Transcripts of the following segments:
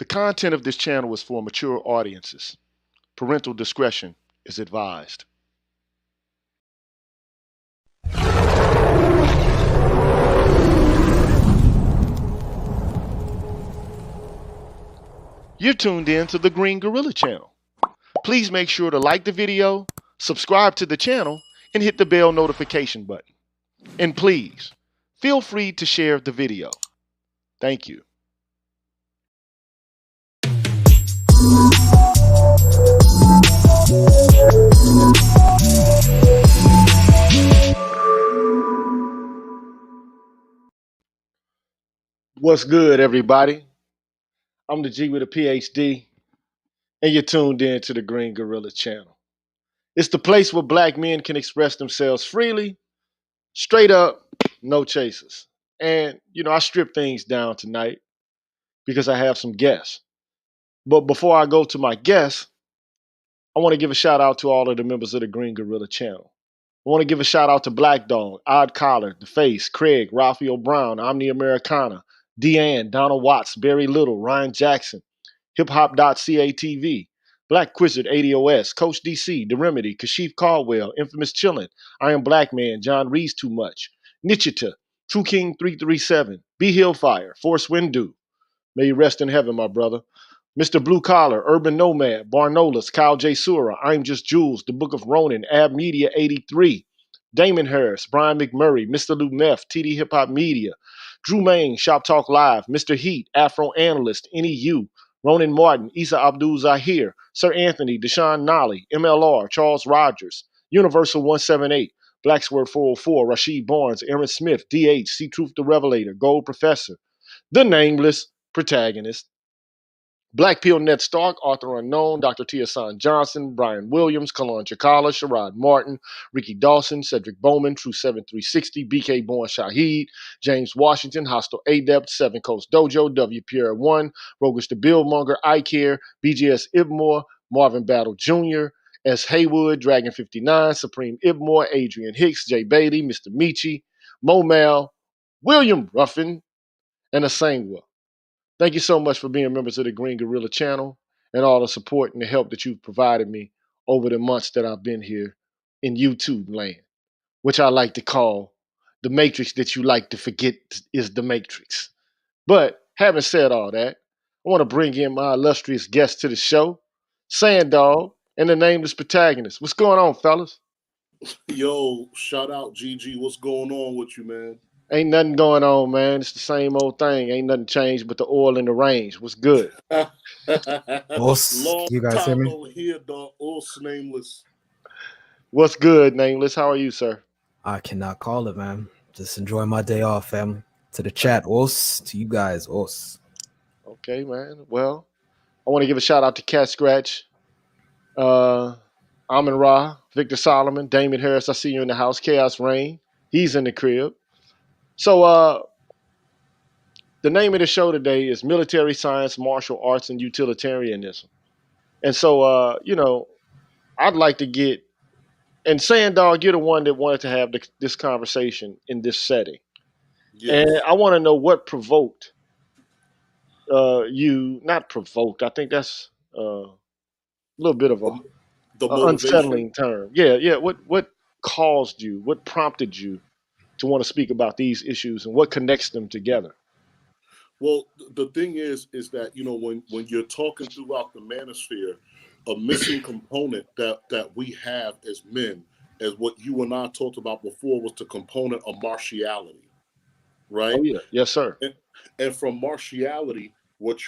The content of this channel is for mature audiences. Parental discretion is advised. You're tuned in to the Green Gorilla channel. Please make sure to like the video, subscribe to the channel, and hit the bell notification button. And please, feel free to share the video. Thank you. What's good, everybody? I'm the G with a PhD, and you're tuned in to the Green Gorilla channel. It's the place where black men can express themselves freely, straight up, no chasers. And, I strip things down tonight because I have some guests. But before I go to my guests, I want to give a shout out to all of the members of the Green Gorilla channel. I want to give a shout out to Black Dog, Odd Collar, The Face, Craig, Raphael Brown, Omni Americana, Deanne, Donald Watts, Barry Little, Ryan Jackson, hiphop.catv, Black Quizzard 80OS, Coach DC, The Remedy, Kashif Caldwell, Infamous Chillin', I Am Black Man, John Reese Too Much, Nichita, True King 337, B Hillfire, Force Windu. May you rest in heaven, my brother. Mr. Blue Collar, Urban Nomad, Barnolas, Kyle J. Sura, I'm Just Jules, The Book of Ronin, Ab Media 83, Damon Harris, Brian McMurray, Mr. Lou Neff, TD Hip Hop Media, Drew Main, Shop Talk Live, Mr. Heat, Afro Analyst, NEU, Ronan Martin, Isa Abdul Zahir, Sir Anthony, Deshaun Nolly, MLR, Charles Rogers, Universal 178, Blacksword 404, Rashid Barnes, Aaron Smith, DH, C Truth the Revelator, Gold Professor, The Nameless, Protagonist, Black Pill Net Stark, Arthur Unknown, Dr. Tiasan Johnson, Brian Williams, Kalon Chakala, Sherrod Martin, Ricky Dawson, Cedric Bowman, True 7360, BK Born Shaheed, James Washington, Hostile Adept, Seven Coast Dojo, W. Pierre 1, Rogish the Billmonger, I Care, BGS Ibmore, Marvin Battle Jr., S. Haywood, Dragon 59, Supreme Ibmore, Adrian Hicks, Jay Bailey, Mr. Michi, Mo Mal, William Ruffin, and Asangwa. Thank you so much for being members of the Green Gorilla channel and all the support and the help that you've provided me over the months that I've been here in YouTube land, which I like to call the matrix that you like to forget is the matrix. But having said all that, I want to bring in my illustrious guest to the show, Sanddog, and the Nameless Protagonist. What's going on, fellas? Yo, shout out GG. What's going on with you, man? Ain't nothing going on, man. It's the same old thing. Ain't nothing changed but the oil and the range. What's good? Boss, Long can you guys hear time me? no hear, dog. Nameless. What's good, Nameless? How are you, sir? I cannot call it, man. Just enjoying my day off, family. To the chat, os. To you guys, os. Okay, man. Well, I want to give a shout out to Cat Scratch, uh, Amin Ra, Victor Solomon, Damon Harris. I see you in the house. Chaos Rain. He's in the crib. So, the name of the show today is Military Science, Martial Arts, and Utilitarianism. And so, I'd like to get, and Sandog, you're the one that wanted to have this conversation in this setting. And Yes. I want to know what provoked you, not provoked, I think that's a little bit of a The motivation. unsettling term. Yeah, yeah. What caused you? What prompted you to want to speak about these issues, and what connects them together? Well, the thing is that when you're talking throughout the manosphere, a missing component that we have as men, as what you and I talked about before, was the component of martiality, Oh right? yeah, yes sir. And from martiality, what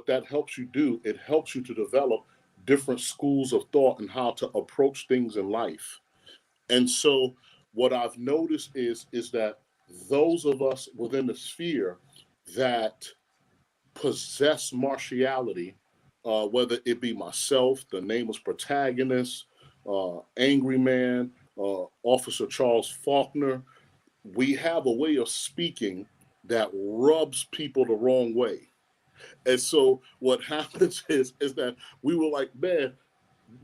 that helps you do, it helps you to develop different schools of thought and how to approach things in life. And so what I've noticed is that those of us within the sphere that possess martiality, whether it be myself, the Nameless Protagonist, Angry Man, Officer Charles Faulkner, we have a way of speaking that rubs people the wrong way. And so what happens is that we were like, man,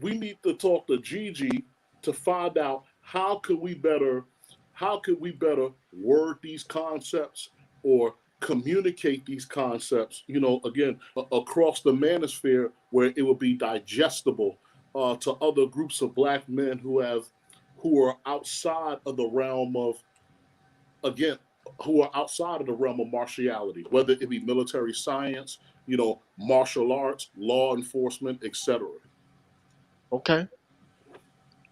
we need to talk to Gigi to find out how could we better word these concepts or communicate these concepts, again, across the manosphere where it would be digestible to other groups of black men who are outside of the realm of, again, who are outside of the realm of martiality, whether it be military science, martial arts, law enforcement, etc. Okay.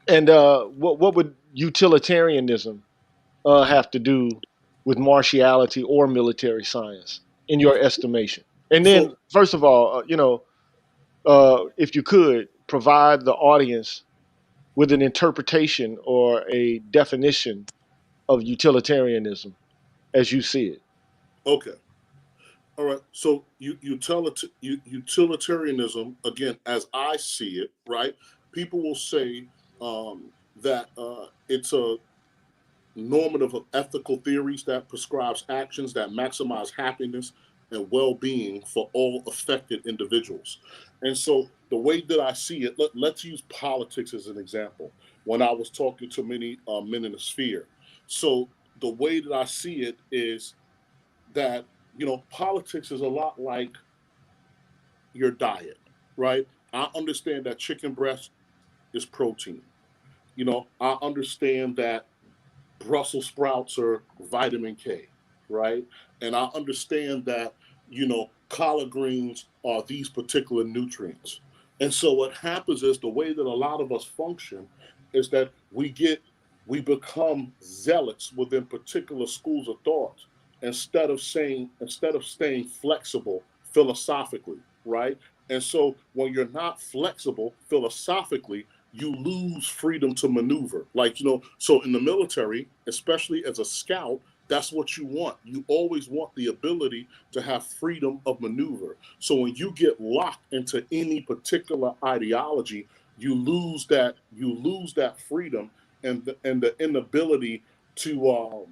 And what would utilitarianism have to do with martiality or military science, in your estimation? And then, So, first of all, if you could provide the audience with an interpretation or a definition of utilitarianism as you see it. okay. All right. So, utilitarianism, again, as I see it, right? People will say that it's a normative of ethical theories that prescribes actions that maximize happiness and well-being for all affected individuals. And so the way that I see it, let's use politics as an example. When I was talking to many men in the sphere, so the way that I see it is that politics is a lot like your diet, right? I understand that chicken breast is protein. I understand that Brussels sprouts are vitamin K, right? And I understand that, collard greens are these particular nutrients. And so what happens is the way that a lot of us function is that we become zealots within particular schools of thought instead of staying flexible philosophically, right? And so when you're not flexible philosophically, you lose freedom to maneuver. So in the military, especially as a scout, that's what you want. You always want the ability to have freedom of maneuver. So when you get locked into any particular ideology, you lose that freedom and the inability to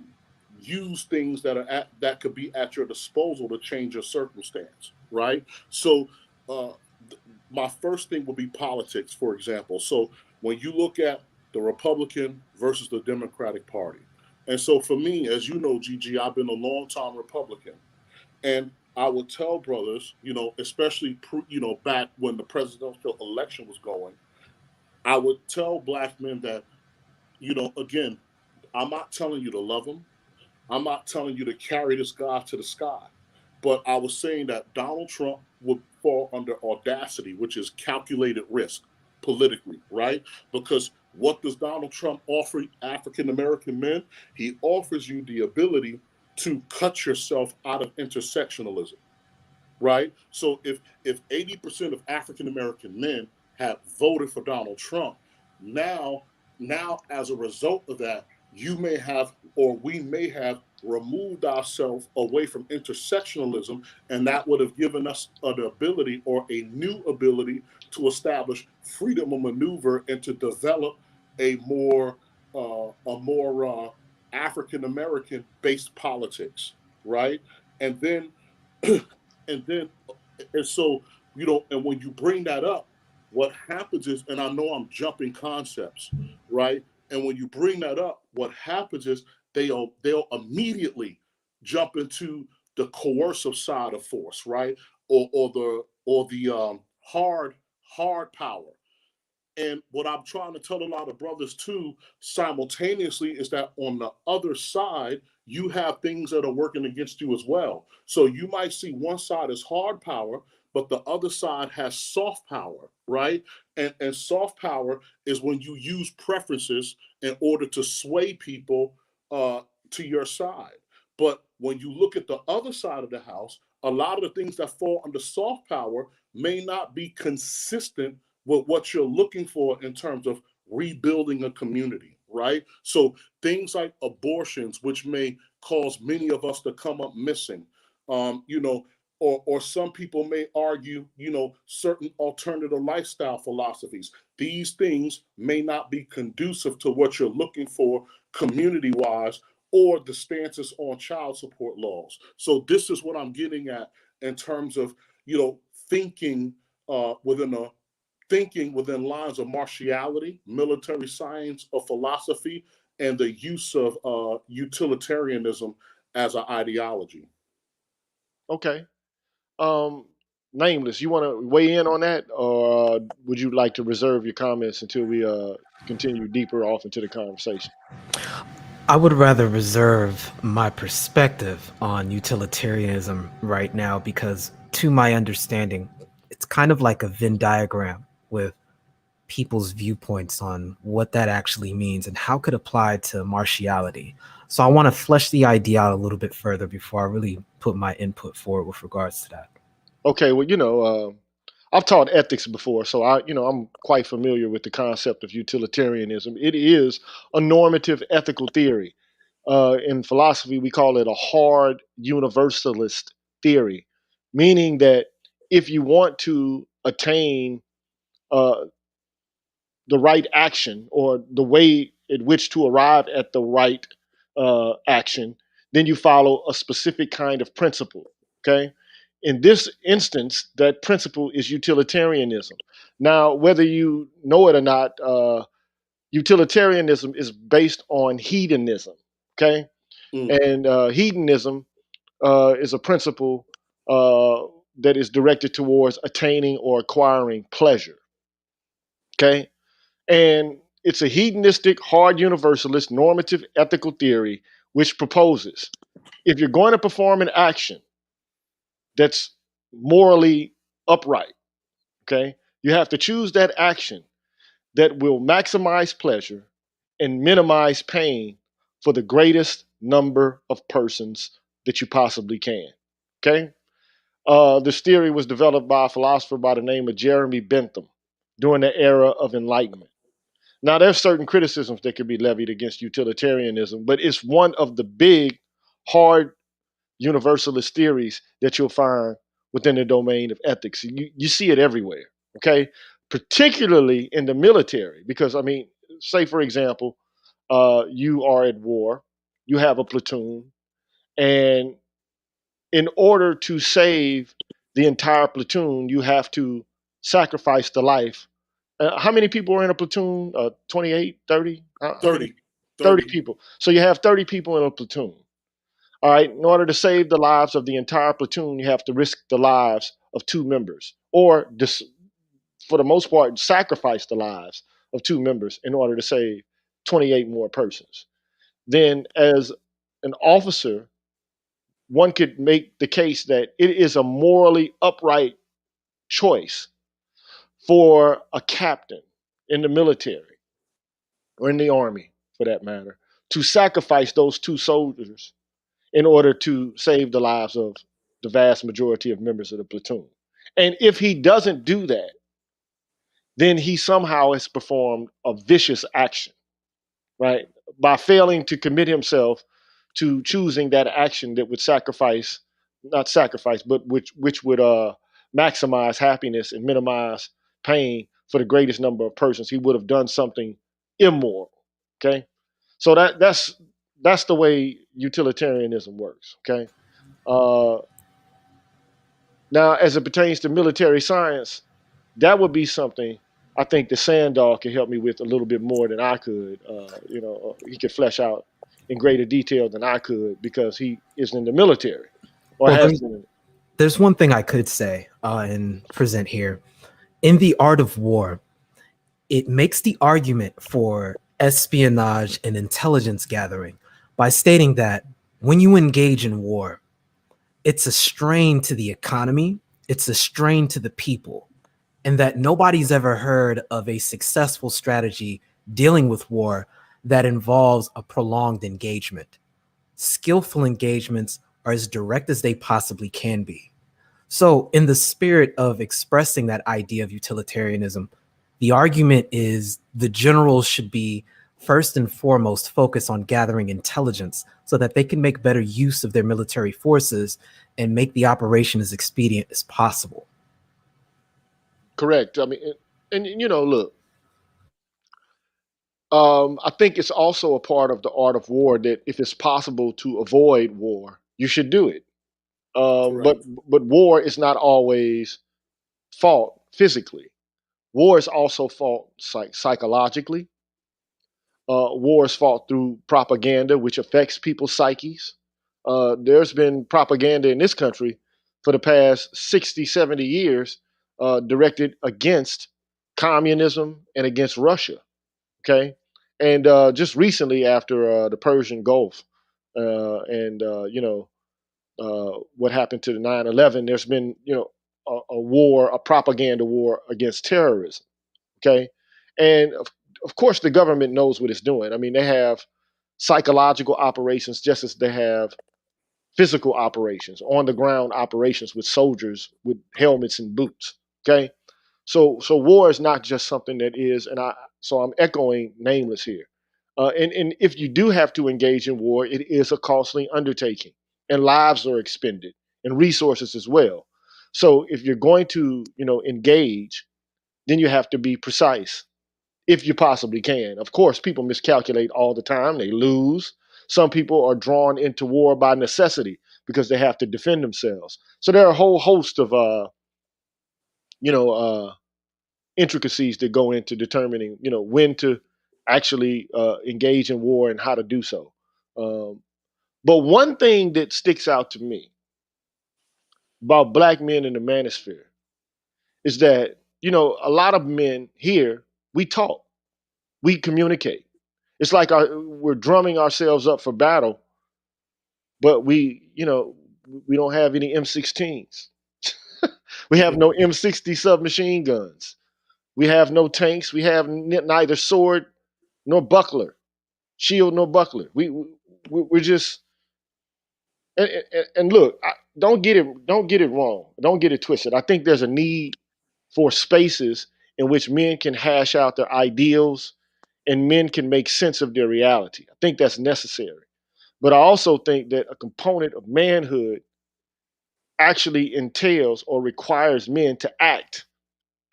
use things that could be at your disposal to change your circumstance, right? So uh, my first thing would be politics, for example. So when you look at the Republican versus the Democratic Party, and so for me, as you know, Gigi, I've been a long time Republican, and I would tell brothers, especially back when the presidential election was going, I would tell black men that, again, I'm not telling you to love them. I'm not telling you to carry this guy to the sky, but I was saying that Donald Trump would fall under audacity, which is calculated risk politically, right? Because what does Donald Trump offer African American men? He offers you the ability to cut yourself out of intersectionalism, right? So if 80% of African American men have voted for Donald Trump, now now as a result of that, you may have or we may have removed ourselves away from intersectionalism, and that would have given us an ability or a new ability to establish freedom of maneuver and to develop a more African American based politics, right? And then and then and so and when you bring that up, what happens is, and I know I'm jumping concepts, right? And when you bring that up, what happens is they'll immediately jump into the coercive side of force, right? Or the hard power. And what I'm trying to tell a lot of brothers too, simultaneously, is that on the other side, you have things that are working against you as well. So you might see one side as hard power, but the other side has soft power, right? And soft power is when you use preferences in order to sway people uh, to your side. But when you look at the other side of the house, a lot of the things that fall under soft power may not be consistent with what you're looking for in terms of rebuilding a community, right? So things like abortions, which may cause many of us to come up missing, or some people may argue, certain alternative lifestyle philosophies. These things may not be conducive to what you're looking for community wise or the stances on child support laws. So this is what I'm getting at in terms of, thinking within a thinking within lines of martiality, military science, or philosophy, and the use of utilitarianism as an ideology. Okay. Um, Nameless, you want to weigh in on that, or would you like to reserve your comments until we continue deeper off into the conversation? I would rather reserve my perspective on utilitarianism right now because, to my understanding, it's kind of like a Venn diagram with people's viewpoints on what that actually means and how it could apply to martiality. So I want to flesh the idea out a little bit further before I really put my input forward with regards to that. Okay, well, I've taught ethics before, so I'm quite familiar with the concept of utilitarianism. It is a normative ethical theory. In philosophy, we call it a hard universalist theory, meaning that if you want to attain uh, the right action or the way in which to arrive at the right action, then you follow a specific kind of principle. Okay. In this instance, that principle is utilitarianism. Now, whether you know it or not, utilitarianism is based on hedonism. Okay. Mm. And hedonism is a principle uh, that is directed towards attaining or acquiring pleasure. Okay. And it's a hedonistic, hard universalist, normative ethical theory which proposes if you're going to perform an action that's morally upright, okay, you have to choose that action that will maximize pleasure and minimize pain for the greatest number of persons that you possibly can. Okay? This theory was developed by a philosopher by the name of Jeremy Bentham during the era of enlightenment. Now, there's certain criticisms that could be levied against utilitarianism, but it's one of the big, hard universalist theories that you'll find within the domain of ethics. You see it everywhere, okay? Particularly in the military, because, I mean, say, for example, you are at war, you have a platoon, and in order to save the entire platoon, you have to sacrifice the life. How many people are in a platoon? 28, 30? How many? 30. 30 30. people. So you have 30 people in a platoon. All right. In order to save the lives of the entire platoon, you have to risk the lives of two members, or for the most part, sacrifice the lives of two members in order to save 28 more persons. Then, as an officer, one could make the case that it is a morally upright choice for a captain in the military or in the army, for that matter, to sacrifice those two soldiers in order to save the lives of the vast majority of members of the platoon. And if he doesn't do that, then he somehow has performed a vicious action, right? By failing to commit himself to choosing that action that would sacrifice, not sacrifice, but which would maximize happiness and minimize pain for the greatest number of persons. He would have done something immoral. Okay, so that's the way utilitarianism works. Okay, uh, now as it pertains to military science, that would be something I think the Sandal could help me with a little bit more than I could. He could flesh out in greater detail than I could because he is in the military or Well, has been. there's one thing I could say and present here. In The Art of War, it makes the argument for espionage and intelligence gathering by stating that when you engage in war, it's a strain to the economy, it's a strain to the people, and that nobody's ever heard of a successful strategy dealing with war that involves a prolonged engagement. Skillful engagements are as direct as they possibly can be. So, in the spirit of expressing that idea of utilitarianism, the argument is the generals should be first and foremost focused on gathering intelligence so that they can make better use of their military forces and make the operation as expedient as possible. Correct. I mean, and look, I think it's also a part of the art of war that if it's possible to avoid war, you should do it. Correct. But war is not always fought physically. War is also fought psychologically. War is fought through propaganda, which affects people's psyches. There's been propaganda in this country for the past 60, 70 years directed against communism and against Russia. Okay. And just recently, after the Persian Gulf and, what happened to the 9/11, there's been, a war, a propaganda war against terrorism. Okay. And of course, the government knows what it's doing. I mean, they have psychological operations just as they have physical operations, on the ground operations with soldiers with helmets and boots. Okay. So war is not just something that is, and I'm echoing Nameless here. And if you do have to engage in war, it is a costly undertaking, and lives are expended, and resources as well. So if you're going to, engage, then you have to be precise if you possibly can. Of course, people miscalculate all the time. They lose. Some people are drawn into war by necessity because they have to defend themselves. So there are a whole host of you know intricacies that go into determining when to actually engage in war and how to do so. Um, but one thing that sticks out to me about black men in the manosphere is that a lot of men here, we talk, we communicate. It's like we're drumming ourselves up for battle, but we don't have any M16s. We have no M60 submachine guns. We have no tanks. We have neither sword nor buckler, shield nor buckler. We're just and look, don't get it wrong. Don't get it twisted. I think there's a need for spaces in which men can hash out their ideals and men can make sense of their reality. I think that's necessary. But I also think that a component of manhood actually entails or requires men to act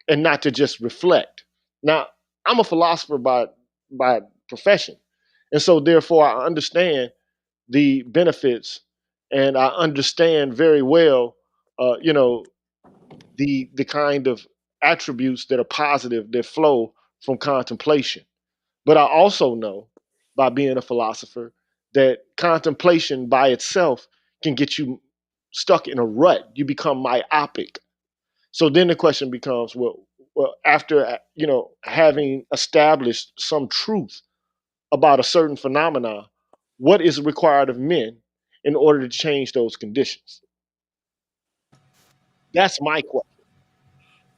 and not to just reflect. Now, I'm a philosopher by profession. And so therefore I understand the benefits and I understand very well the kind of attributes that are positive that flow from contemplation. But I also know by being a philosopher that contemplation by itself can get you stuck in a rut. You become myopic. So then the question becomes, well, after having established some truth about a certain phenomena, what is required of men in order to change those conditions? That's my question.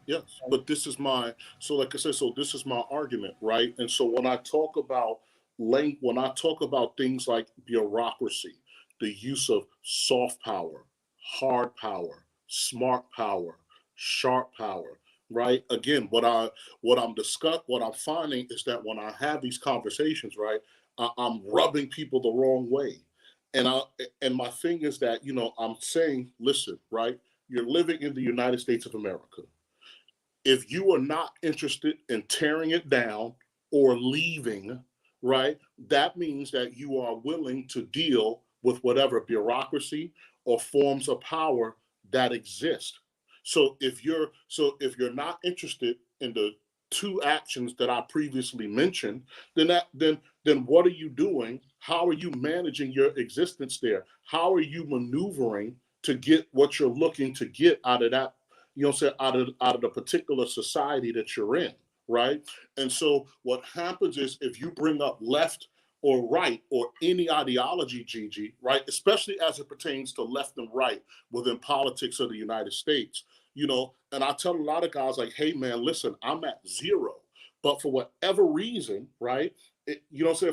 Yes, but this is my so like I said, so this is my argument, right? And so when I talk about when I talk about things like bureaucracy, the use of soft power, hard power, smart power, sharp power, right? Again, what I'm finding is that when I have these conversations, right, I'm rubbing people the wrong way. And my thing is that, I'm saying, listen, right? You're living in the United States of America. If you are not interested in tearing it down or leaving, right, that means that you are willing to deal with whatever bureaucracy or forms of power that exist. So if you're not interested in the two actions that I previously mentioned, then what are you doing? How are you managing your existence there? How are you maneuvering to get what you're looking to get out of that, say out of the particular society that you're in, right? And so what happens is if you bring up left or right or any ideology, Gigi, right, especially as it pertains to left and right within politics of the United States, and I tell a lot of guys like, hey man, listen, I'm at zero. But for whatever reason, right,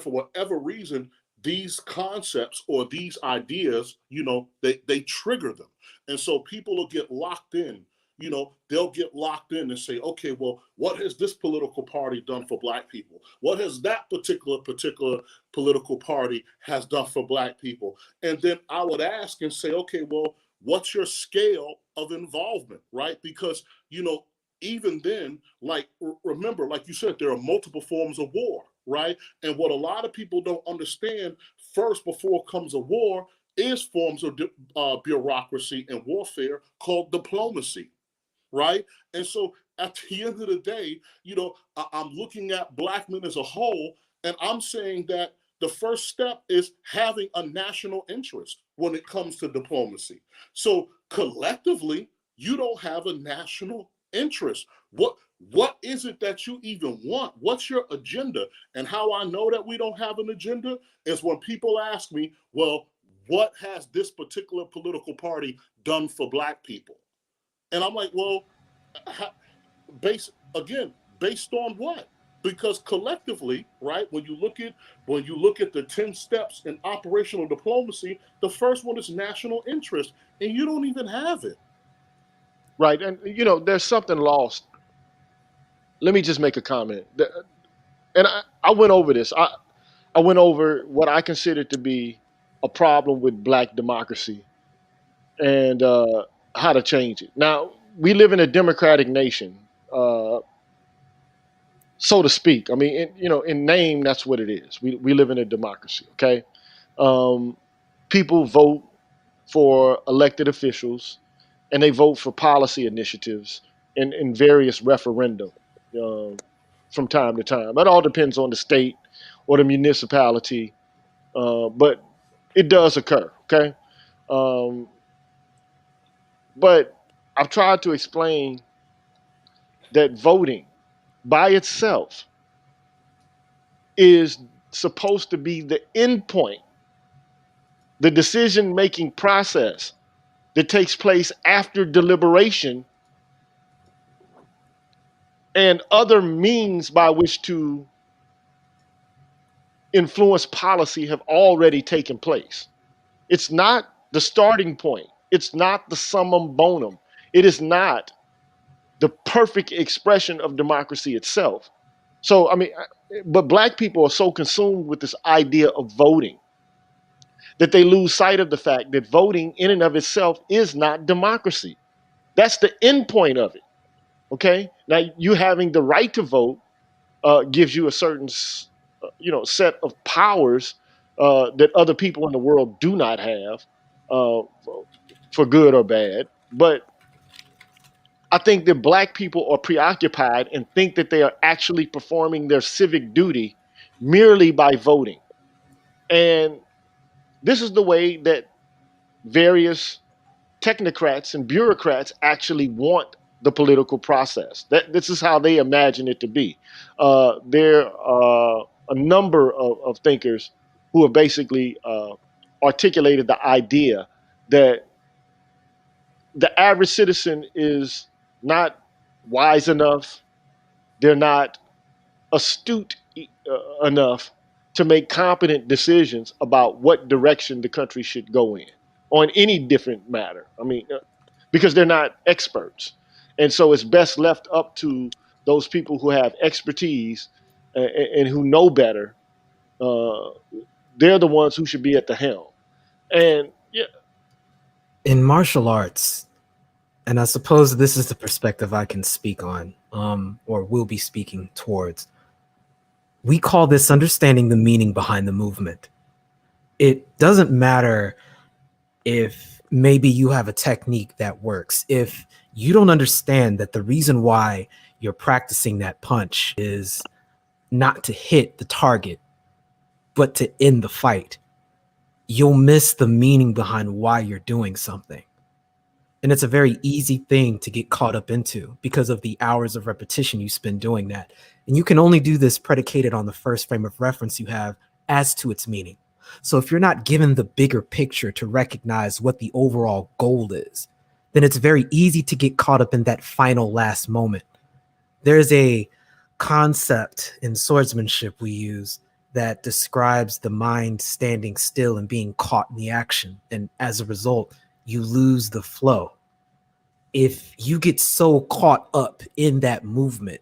for whatever reason, these concepts or these ideas, they trigger them. And so people will get locked in. They'll get locked in and say, okay, well, what has this political party done for black people? What has that particular political party has done for black people? And then I would ask and say, okay, well, what's your scale of involvement, right? Because, even then, like, remember, like you said, there are multiple forms of war, right? And what a lot of people don't understand, first, before comes a war, is forms of bureaucracy and warfare called diplomacy, right? And so at the end of the day, I'm looking at black men as a whole, and I'm saying that the first step is having a national interest when it comes to diplomacy. So collectively, you don't have a national interest. What is it that you even want? What's your agenda? And how I know that we don't have an agenda is when people ask me, well, what has this particular political party done for black people? And I'm like, well, based on what? Because collectively, right, when you look at the 10 steps in operational diplomacy, the first one is national interest, and you don't even have it. Right. And there's something lost. Let me just make a comment. And I went over this. I went over what I consider to be a problem with black democracy and how to change it. Now, we live in a democratic nation. Uh, so to speak. I mean, in name, that's what it is. We live in a democracy, okay? Um, People vote for elected officials, and they vote for policy initiatives in various referenda uh, from time to time. It all depends on the state or the municipality, but it does occur, okay? Um, but I've tried to explain that voting by itself is supposed to be the endpoint, the decision making process that takes place after deliberation and other means by which to influence policy have already taken place. It's not the starting point, it's not the summum bonum, it is not the perfect expression of democracy itself. So, I mean, but Black people are so consumed with this idea of voting that they lose sight of the fact that voting in and of itself is not democracy. That's the end point of it. Okay. Now, you having the right to vote gives you a certain, set of powers that other people in the world do not have, uh, for good or bad. But I think that Black people are preoccupied and think that they are actually performing their civic duty merely by voting. And this is the way that various technocrats and bureaucrats actually want the political process. That this is how they imagine it to be. There are a number of thinkers who have basically articulated the idea that the average citizen is not wise enough. They're not astute enough to make competent decisions about what direction the country should go in on any different matter. I mean, because they're not experts. And so it's best left up to those people who have expertise and who know better. Uh, they're the ones who should be at the helm. And yeah, In martial arts, and I suppose this is the perspective I can speak on, or will be speaking towards, we call this understanding the meaning behind the movement. It doesn't matter if maybe you have a technique that works. If you don't understand that the reason why you're practicing that punch is not to hit the target, but to end the fight, you'll miss the meaning behind why you're doing something. And it's a very easy thing to get caught up into because of the hours of repetition you spend doing that. And you can only do this predicated on the first frame of reference you have as to its meaning. So if you're not given the bigger picture to recognize what the overall goal is, then it's very easy to get caught up in that final last moment. There's a concept in swordsmanship we use that describes the mind standing still and being caught in the action. And as a result, you lose the flow. If you get so caught up in that movement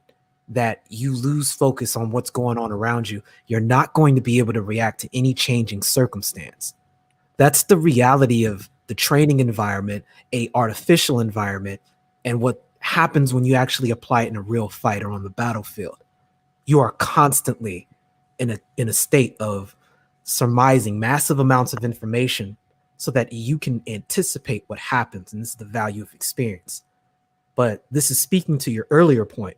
that you lose focus on what's going on around you, you're not going to be able to react to any changing circumstance. That's the reality of the training environment, a artificial environment, and what happens when you actually apply it in a real fight or on the battlefield. You are constantly in a state of surmising massive amounts of information so that you can anticipate what happens. And this is the value of experience. But this is speaking to your earlier point.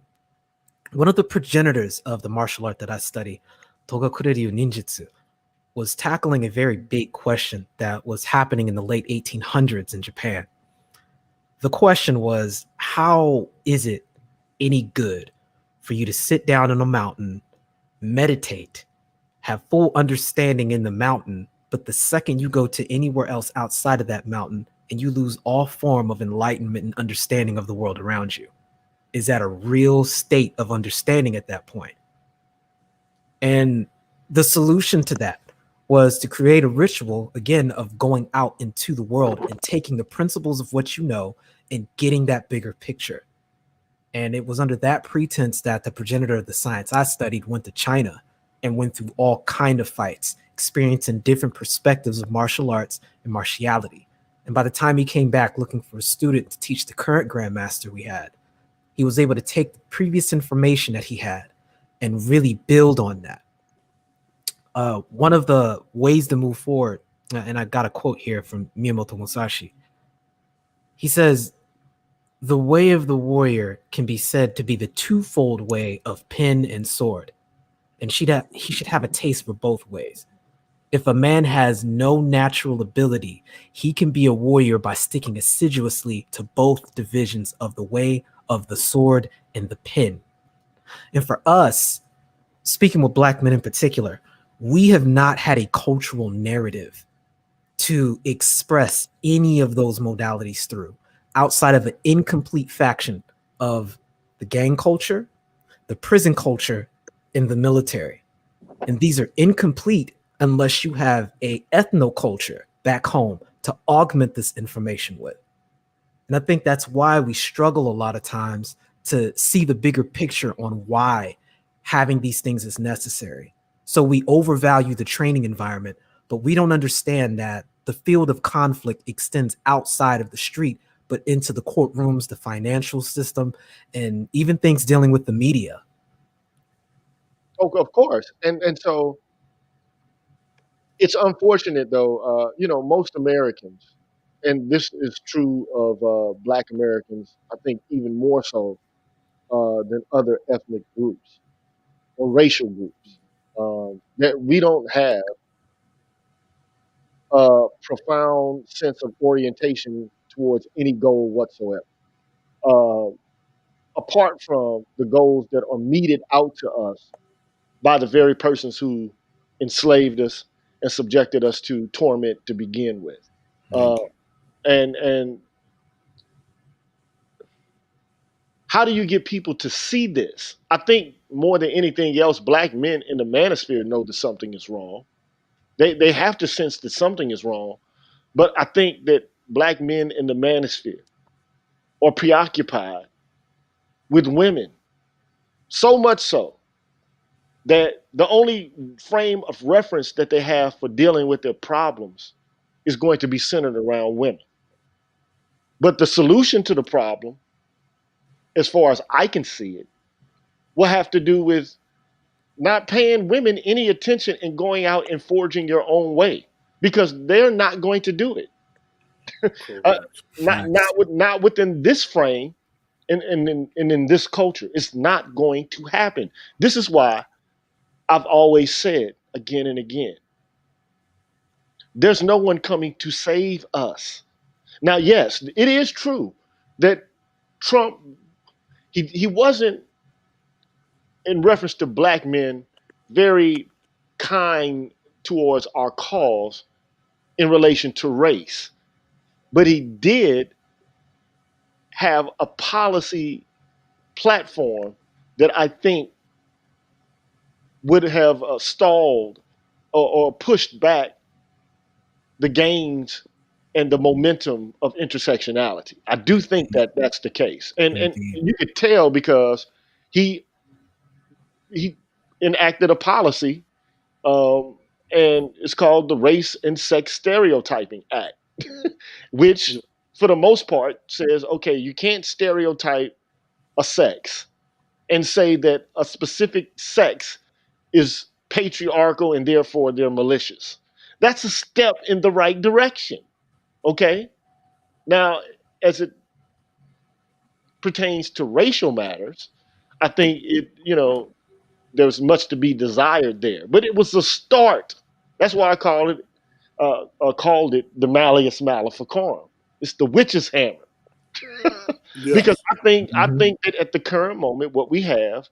One of the progenitors of the martial art that I study, Togakuryu Ninjutsu, was tackling a very big question that was happening in the late 1800s in Japan. The question was, how is it any good for you to sit down in a mountain, meditate, have full understanding in the mountain, but the second you go to anywhere else outside of that mountain and you lose all form of enlightenment and understanding of the world around you? Is that a real state of understanding at that point? And the solution to that was to create a ritual, again, of going out into the world and taking the principles of what you know and getting that bigger picture. And it was under that pretense that the progenitor of the science I studied went to China and went through all kind of fights, experiencing different perspectives of martial arts and martiality. And by the time he came back looking for a student to teach the current grandmaster we had, he was able to take the previous information that he had and really build on that. One of the ways to move forward, and I got a quote here from Miyamoto Musashi. He says, "The way of the warrior can be said to be the twofold way of pen and sword, and he should have a taste for both ways. If a man has no natural ability, he can be a warrior by sticking assiduously to both divisions of the way of the sword and the pen." And for us, speaking with Black men in particular, we have not had a cultural narrative to express any of those modalities through, outside of an incomplete faction of the gang culture, the prison culture, and the military. And these are incomplete unless you have a ethnoculture back home to augment this information with. And I think that's why we struggle a lot of times to see the bigger picture on why having these things is necessary. So we overvalue the training environment, but we don't understand that the field of conflict extends outside of the street, but into the courtrooms, the financial system, and even things dealing with the media. Oh, of course. And so it's unfortunate though, most Americans, and this is true of Black Americans, I think even more so than other ethnic groups or racial groups, that we don't have a profound sense of orientation towards any goal whatsoever. Uh, Apart from the goals that are meted out to us by the very persons who enslaved us and subjected us to torment to begin with. Uh, and how do you get people to see this? I think more than anything else, Black men in the manosphere know that something is wrong. They have to sense that something is wrong. But I think that Black men in the manosphere are preoccupied with women, so much so that the only frame of reference that they have for dealing with their problems is going to be centered around women. But the solution to the problem, as far as I can see it, will have to do with not paying women any attention and going out and forging your own way because they're not going to do it. Uh, Correct. not within this frame and in this culture. It's not going to happen. This is why I've always said again and again, there's no one coming to save us. Now, yes, it is true that Trump, he wasn't, in reference to Black men, very kind towards our cause in relation to race. But he did have a policy platform that I think would have stalled or pushed back the gains and the momentum of intersectionality. I do think that that's the case, and Indeed. you could tell because he he enacted a policy, um, and it's called the Race and Sex Stereotyping Act, which for the most part says, okay, you can't stereotype a sex and say that a specific sex is patriarchal and therefore they're malicious. That's a step in the right direction. Okay. Now, as it pertains to racial matters, I think there's much to be desired there. But it was a start. That's why I called it the Malleus Maleficarum. It's the witch's hammer. Because Yes. I Mhm. think that at the current moment, what we have,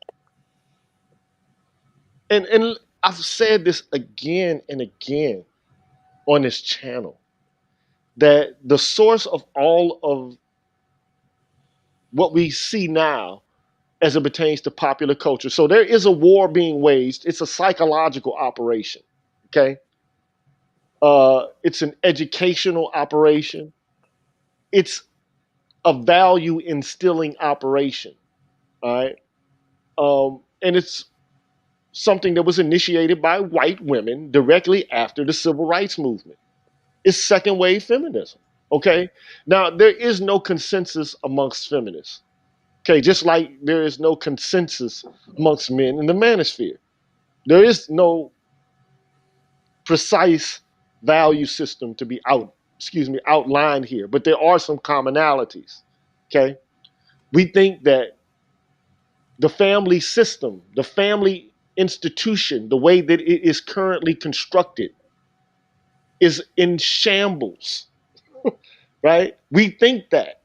and I've said this again and again on this channel, that the source of all of what we see now as it pertains to popular culture. So there is a war being waged. It's a psychological operation. Okay. It's an educational operation. It's a value instilling operation. All right. And it's something that was initiated by white women directly after the civil rights movement. It's second wave feminism. Okay. Now, there is no consensus amongst feminists Okay, just like there is no consensus amongst men in the manosphere. There is no precise value system to be outlined here, but there are some commonalities. Okay. We think that the family system, the family institution, the way that it is currently constructed is in shambles, right? We think that.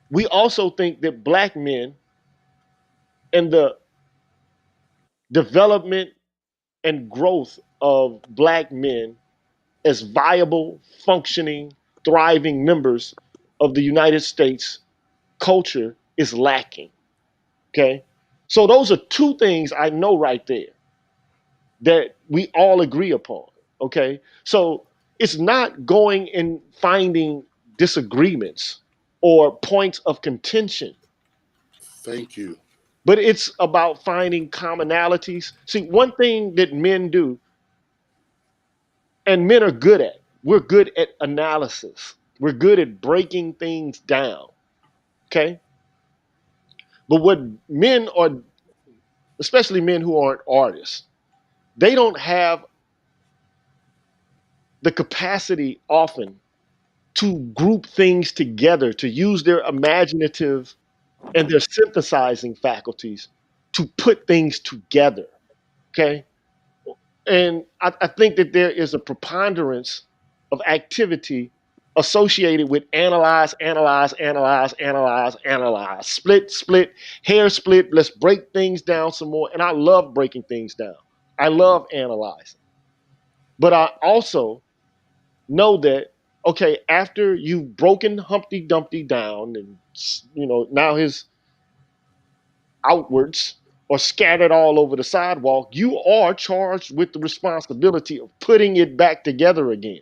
We also think that black men and the development and growth of black men as viable, functioning, thriving members of the United States culture is lacking. Okay. So those are two things I know right there that we all agree upon. Okay. So it's not going and finding disagreements or points of contention, Thank you. but it's about finding commonalities. See, one thing that men do, and men are good at, we're good at analysis, we're good at breaking things down. Okay. But what men are, especially men who aren't artists, they don't have the capacity often to group things together, to use their imaginative and their synthesizing faculties to put things together. Okay. And I think that there is a preponderance of activity associated with analyze, analyze, analyze, analyze, analyze, split, split, hair split. Let's break things down some more. And I love breaking things down. I love analyzing. But I also know that, okay, after you've broken Humpty Dumpty down and, now his outwards or scattered all over the sidewalk, you are charged with the responsibility of putting it back together again.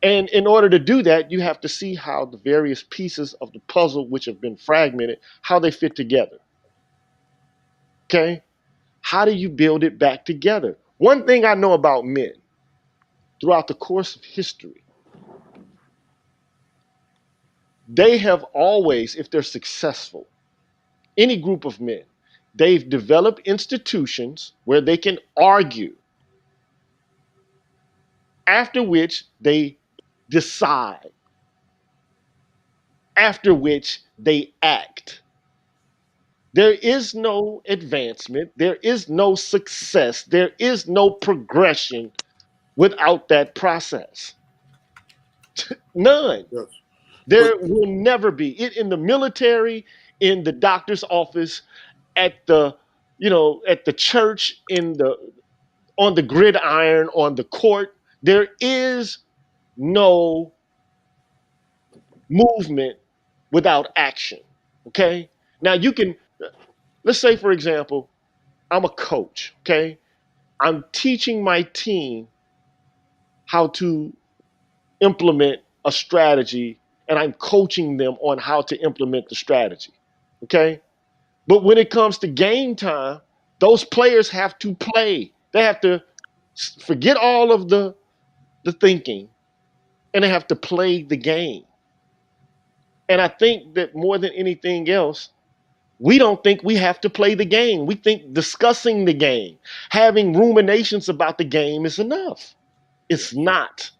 And in order to do that, you have to see how the various pieces of the puzzle, which have been fragmented, how they fit together. Okay? How do you build it back together? One thing I know about men throughout the course of history, they have always, if they're successful, any group of men, they've developed institutions where they can argue, after which they decide, after which they act. There is no advancement, there is no success, there is no progression without that process. None. Yes. There But will never be. It in the military, in the doctor's office, at the at the church, on the gridiron, on the court. There is no movement without action. Okay. Now you can, let's say for example, I'm a coach. Okay. I'm teaching my team how to implement a strategy, and I'm coaching them on how to implement the strategy. Okay. But when it comes to game time, those players have to play. They have to forget all of the thinking, and they have to play the game. And I think that more than anything else, we don't think we have to play the game. We think discussing the game, having ruminations about the game is enough. It's not.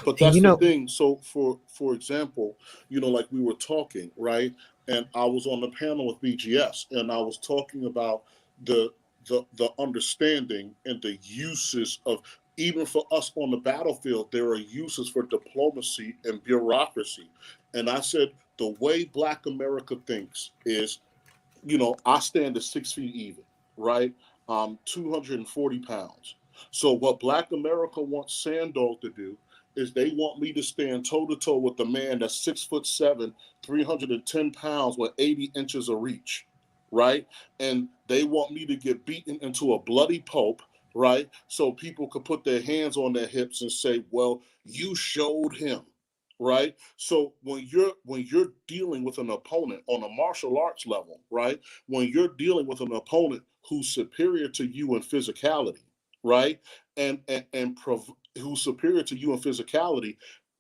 but And that's the thing. So for example, like we were talking, right? And I was on the panel with BGS, and I was talking about the understanding and the uses of, even for us on the battlefield, there are uses for diplomacy and bureaucracy. And I said the way Black America thinks is, I stand at 6 feet even, right? 240 pounds. So what Black America wants Sandog to do is they want me to stand toe to toe with the man that's 6'7", 310 pounds with 80 inches of reach, right? And they want me to get beaten into a bloody pulp, right? So people could put their hands on their hips and say, well, you showed him, right? So when you're dealing with an opponent on a martial arts level, right? When you're dealing with an opponent who's superior to you in physicality, right? And who's superior to you in physicality,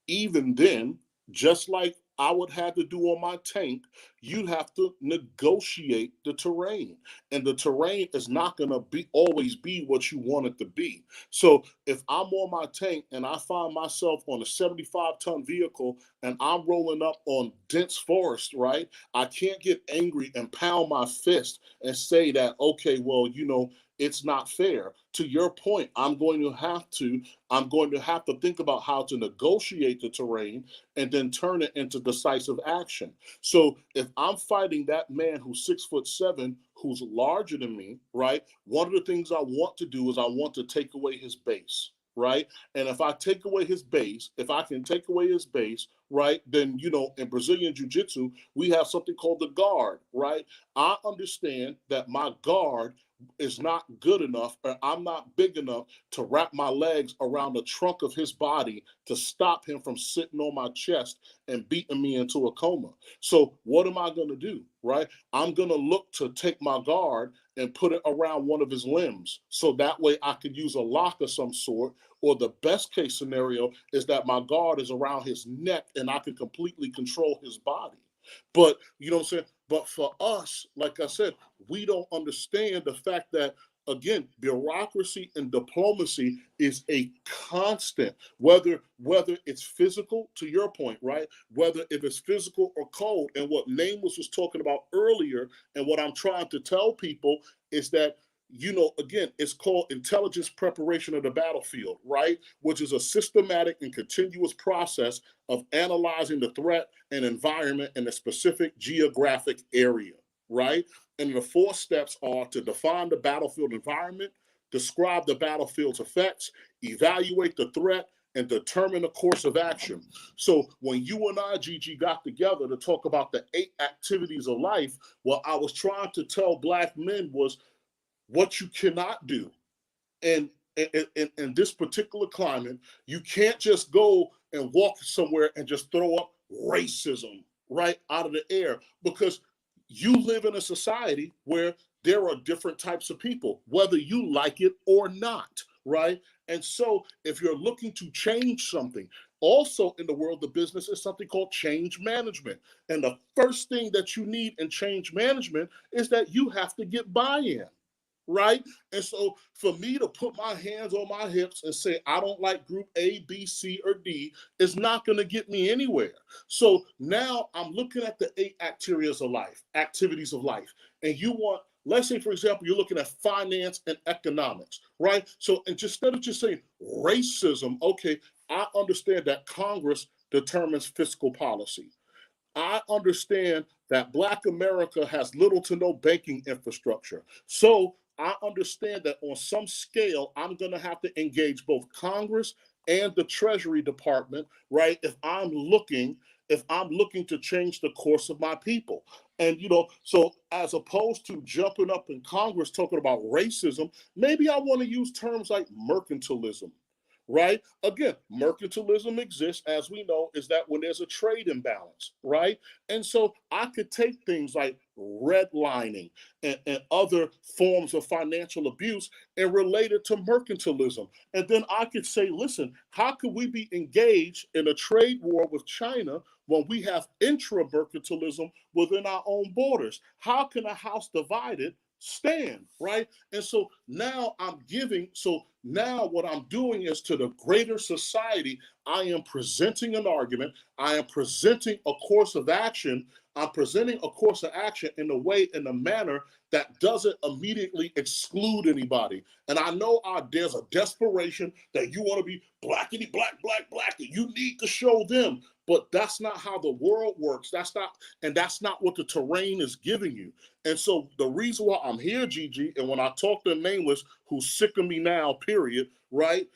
even then, just like I would have to do on my tank, you'd have to negotiate the terrain. And the terrain is not going to be always be what you want it to be. So if I'm on my tank and I find myself on a 75-ton vehicle and I'm rolling up on dense forest, right? I can't get angry and pound my fist and say that, okay, well, it's not fair. To your point, I'm going to have to think about how to negotiate the terrain and then turn it into decisive action. So if I'm fighting that man who's 6'7", who's larger than me, right? One of the things I want to do is I want to take away his base, right? And if I take away his base, if I can take away his base, right, then, in Brazilian Jiu-Jitsu, we have something called the guard, right? I understand that my guard is not good enough, or I'm not big enough to wrap my legs around the trunk of his body to stop him from sitting on my chest and beating me into a coma. So what am I going to do, right? I'm going to look to take my guard and put it around one of his limbs. So that way I could use a lock of some sort, or the best case scenario is that my guard is around his neck and I can completely control his body. But you know what I'm saying? But for us, like I said, we don't understand the fact that, again, bureaucracy and diplomacy is a constant, whether it's physical, to your point, right? Whether if it's physical or cold. And what Nameless was talking about earlier, and what I'm trying to tell people is that, again, it's called intelligence preparation of the battlefield, right? Which is a systematic and continuous process of analyzing the threat and environment in a specific geographic area, right? And the 4 steps are to define the battlefield environment, describe the battlefield's effects, evaluate the threat, and determine the course of action. So when you and I, Gigi, got together to talk about the 8 activities of life, what I was trying to tell Black men was, what you cannot do. And in this particular climate, you can't just go and walk somewhere and just throw up racism right out of the air, because you live in a society where there are different types of people, whether you like it or not, right? And so if you're looking to change something, also in the world of business is something called change management. And the first thing that you need in change management is that you have to get buy-in. Right? And so for me to put my hands on my hips and say, I don't like group A, B, C, or D is not going to get me anywhere. So now I'm looking at the 8 activities of life. And you want, let's say, for example, you're looking at finance and economics, right? So instead of just saying racism, okay, I understand that Congress determines fiscal policy. I understand that Black America has little to no banking infrastructure. So I understand that on some scale, I'm going to have to engage both Congress and the Treasury Department, right? If I'm looking to change the course of my people. And, so as opposed to jumping up in Congress talking about racism, maybe I want to use terms like mercantilism. Right? Again, mercantilism exists, as we know, is that when there's a trade imbalance, right? And so I could take things like redlining and other forms of financial abuse and relate it to mercantilism. And then I could say, listen, how could we be engaged in a trade war with China when we have intra-mercantilism within our own borders? How can a house divided stand, right? And so now now what I'm doing is, to the greater society, I am presenting an argument. I am presenting a course of action. I'm presenting a course of action in a manner that doesn't immediately exclude anybody. And I know there's a desperation that you want to be blackity, black, and you need to show them. But that's not how the world works. That's not what the terrain is giving you. And so the reason why I'm here, Gigi, and when I talk to Nameless, who's sick of me now, period, right?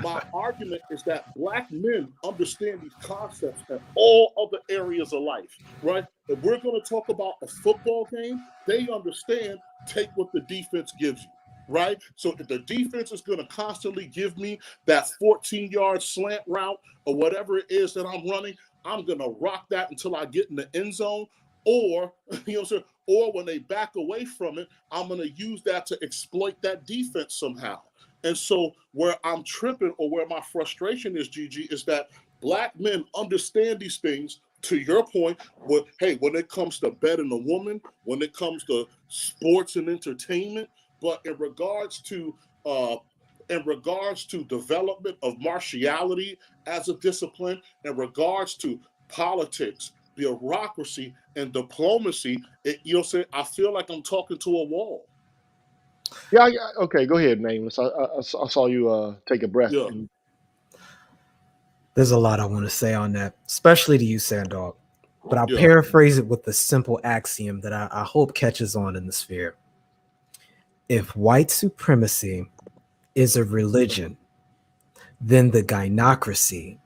My argument is that Black men understand these concepts in all other areas of life, right? If we're going to talk about a football game, they understand take what the defense gives you, right? So if the defense is going to constantly give me that 14-yard slant route or whatever it is that I'm running, I'm going to rock that until I get in the end zone. Or, or when they back away from it, I'm going to use that to exploit that defense somehow. And so where I'm tripping, or where my frustration is, Gigi, is that Black men understand these things, to your point, when it comes to betting a woman, when it comes to sports and entertainment, but in regards to development of martiality as a discipline, in regards to politics, bureaucracy, and diplomacy, I feel like I'm talking to a wall. Yeah, okay, go ahead, Nameless. I saw you take a breath. Yeah. There's a lot I want to say on that, especially to you, Sandog. But I'll Yeah. paraphrase it with the simple axiom that I hope catches on in the sphere. If white supremacy is a religion, then the gynocracy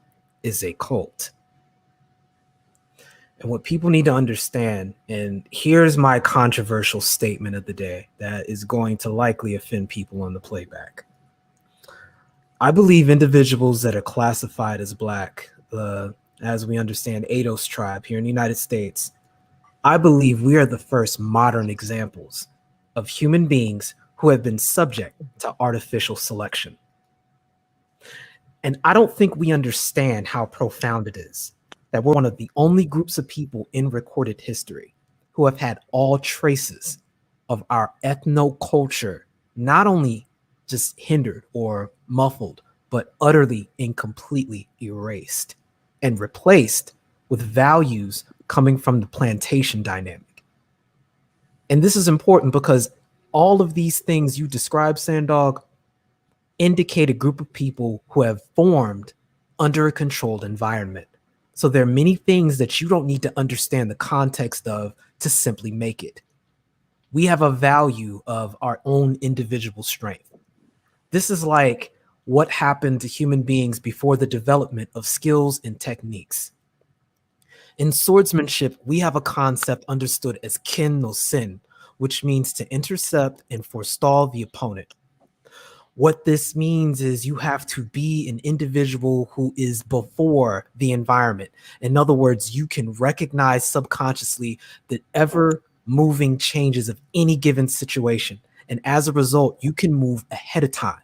is a cult. And what people need to understand, and here's my controversial statement of the day that is going to likely offend people on the playback. I believe individuals that are classified as Black, as we understand, ADOS tribe here in the United States, I believe we are the first modern examples of human beings who have been subject to artificial selection. And I don't think we understand how profound it is that we're one of the only groups of people in recorded history who have had all traces of our ethno-culture not only just hindered or muffled, but utterly and completely erased and replaced with values coming from the plantation dynamic. And this is important because all of these things you describe, Sandog, indicate a group of people who have formed under a controlled environment. So there are many things that you don't need to understand the context of to simply make it. We have a value of our own individual strength. This is like what happened to human beings before the development of skills and techniques. In swordsmanship, we have a concept understood as kin no sin, which means to intercept and forestall the opponent. What this means is you have to be an individual who is before the environment. In other words, you can recognize subconsciously the ever moving changes of any given situation. And as a result, you can move ahead of time.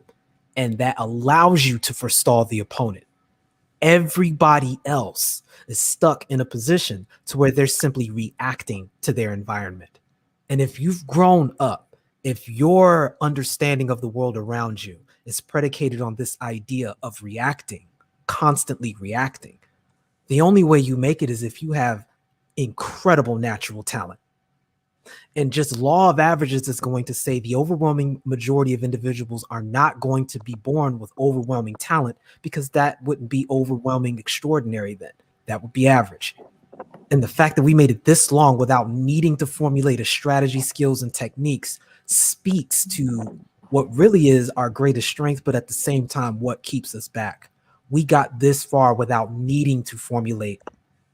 And that allows you to forestall the opponent. Everybody else is stuck in a position to where they're simply reacting to their environment. And if you've grown up, if your understanding of the world around you is predicated on this idea of reacting, constantly reacting, the only way you make it is if you have incredible natural talent. And just law of averages is going to say the overwhelming majority of individuals are not going to be born with overwhelming talent, because that wouldn't be overwhelming extraordinary then. That would be average. And the fact that we made it this long without needing to formulate a strategy, skills, and techniques speaks to what really is our greatest strength, but at the same time, what keeps us back. We got this far without needing to formulate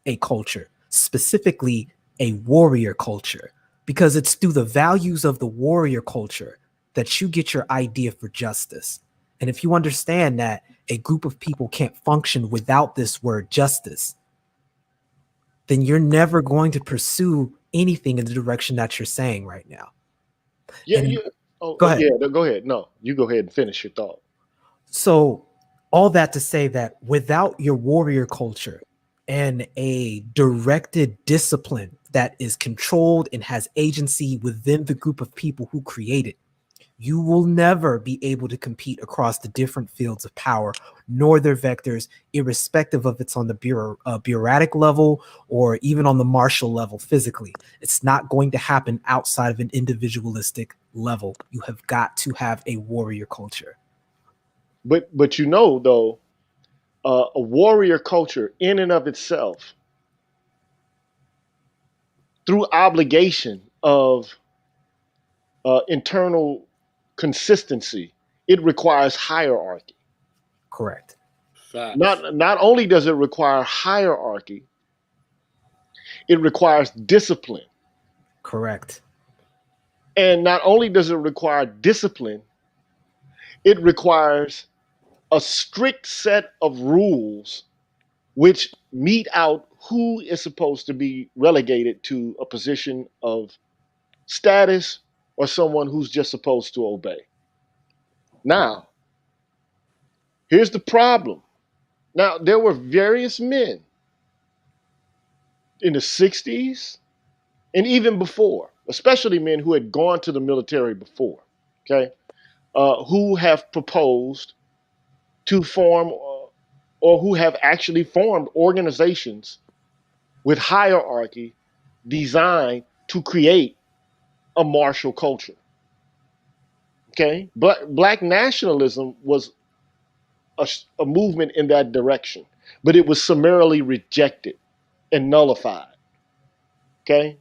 a culture, specifically a warrior culture, because it's through the values of the warrior culture that you get your idea for justice. And if you understand that a group of people can't function without this word justice, then you're never going to pursue anything in the direction that you're saying right now. Yeah, And- yeah. Oh, Go ahead. Yeah, go ahead. No, you go ahead and finish your thought. So all that to say that without your warrior culture and a directed discipline that is controlled and has agency within the group of people who create it, you will never be able to compete across the different fields of power, nor their vectors, irrespective of it's on the bureaucratic level or even on the martial level physically. It's not going to happen outside of an individualistic level. You have got to have a warrior culture. But you know, though, a warrior culture in and of itself, through obligation of internal consistency, it requires hierarchy. Correct. Facts. Not only does it require hierarchy, it requires discipline. Correct. And not only does it require discipline, it requires a strict set of rules which mete out who is supposed to be relegated to a position of status or someone who's just supposed to obey. Now, here's the problem. Now, there were various men in the 60s and even before, especially men who had gone to the military before, okay, who have proposed to form or who have actually formed organizations with hierarchy designed to create a martial culture. Okay, black nationalism was a movement in that direction, but it was summarily rejected and nullified. Okay,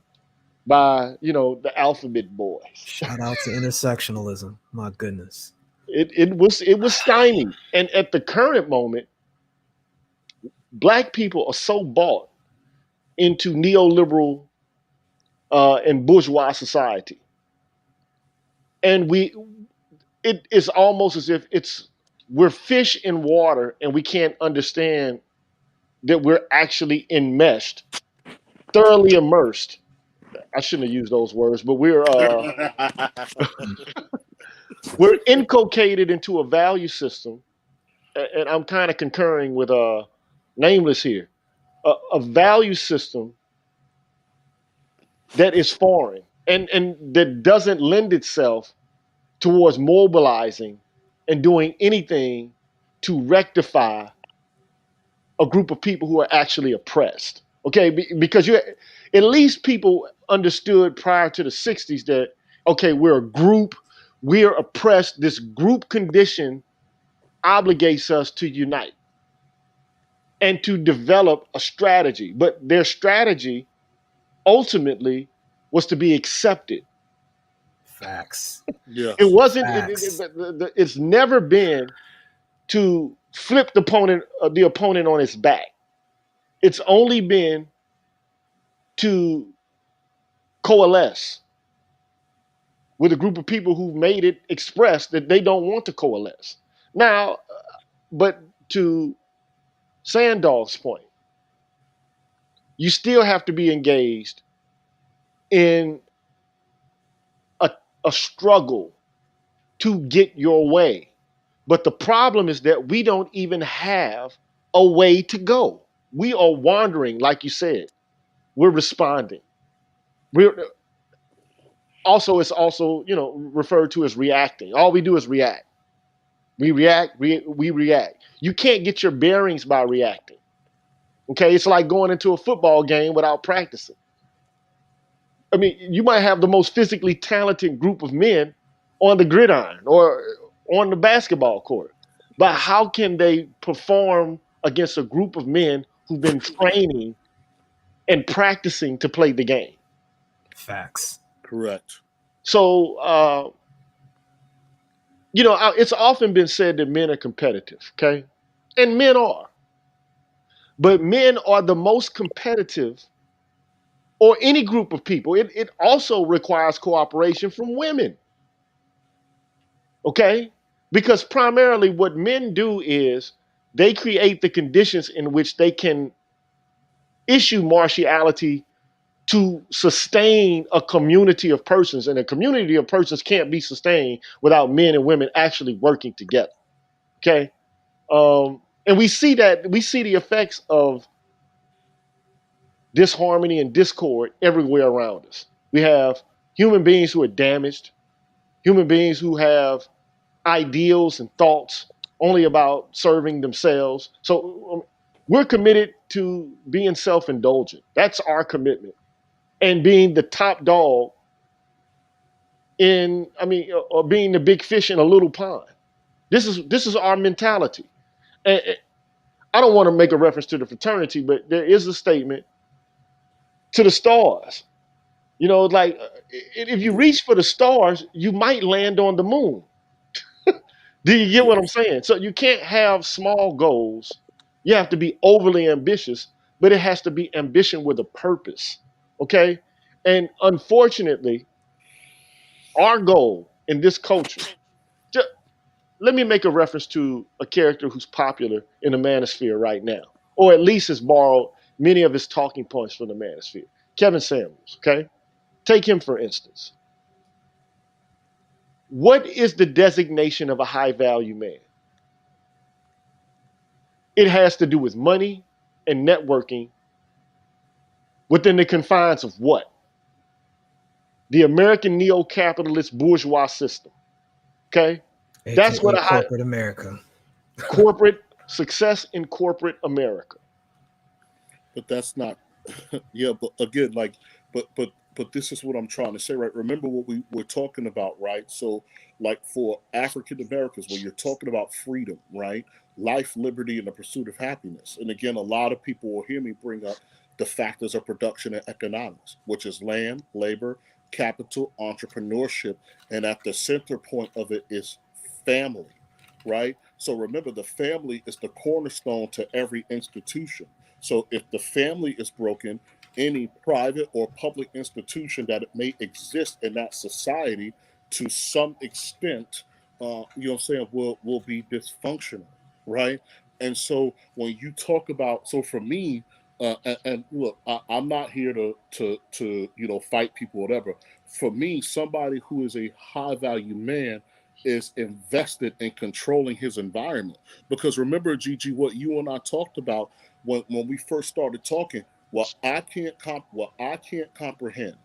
by the alphabet boys. Shout out to intersectionalism. My goodness. It was stymied, and at the current moment, black people are so bought into neoliberal and bourgeois society, and it is almost as if we're fish in water, and we can't understand that we're actually enmeshed, thoroughly immersed. I shouldn't have used those words, but we're inculcated into a value system, and I'm kind of concurring with Nameless here, a value system that is foreign and that doesn't lend itself towards mobilizing and doing anything to rectify a group of people who are actually oppressed. Okay, because at least people understood prior to the 60s that, okay, we're a group, we're oppressed, this group condition obligates us to unite and to develop a strategy. But their strategy ultimately was to be accepted. Facts. Yeah. It wasn't. Facts. It's never been to flip the opponent on its back. It's only been to coalesce with a group of people who made it express that they don't want to coalesce. Now, but to Sandal's point, you still have to be engaged in a, a struggle to get your way. But the problem is that we don't even have a way to go. We are wandering, like you said. We're responding. We're it's also, referred to as reacting. All we do is react. We react, we react. You can't get your bearings by reacting. Okay, it's like going into a football game without practicing. I mean, you might have the most physically talented group of men on the gridiron or on the basketball court, but how can they perform against a group of men who've been training and practicing to play the game? Facts. Correct. So, it's often been said that men are competitive, okay? And men are. But men are the most competitive, or any group of people. It also requires cooperation from women, okay? Because primarily what men do is they create the conditions in which they can issue martiality to sustain a community of persons. And a community of persons can't be sustained without men and women actually working together, okay? And we see the effects of disharmony and discord everywhere around us. We have human beings who are damaged, human beings who have ideals and thoughts only about serving themselves. So we're committed to being self-indulgent. That's our commitment. And being the top dog or being the big fish in a little pond. This is our mentality. And I don't want to make a reference to the fraternity, but there is a statement to the stars. Like if you reach for the stars, you might land on the moon. Do you get what I'm saying? So you can't have small goals. You have to be overly ambitious, but it has to be ambition with a purpose. Okay? And unfortunately, our goal in this culture, let me make a reference to a character who's popular in the manosphere right now, or at least has borrowed many of his talking points from the manosphere. Kevin Samuels, okay? Take him for instance. What is the designation of a high value man? It has to do with money and networking within the confines of what? The American neo-capitalist bourgeois system. Okay? That's what AKA a high corporate America. corporate success in corporate America. But that's not yeah, but again, like but this is what I'm trying to say, right? Remember what we were talking about, right? So like for African Americans, when you're talking about freedom, right? Life, liberty, and the pursuit of happiness. And again, a lot of people will hear me bring up the factors of production and economics, which is land, labor, capital, entrepreneurship, and at the center point of it is family, right? So remember, the family is the cornerstone to every institution. So if the family is broken, any private or public institution that it may exist in that society to some extent, you know what I'm saying, will be dysfunctional, right? And so when you talk about, so for me, and look, I'm not here to fight people, whatever. For me, somebody who is a high value man is invested in controlling his environment. Because remember, Gigi, what you and I talked about when we first started talking, what I can't comprehend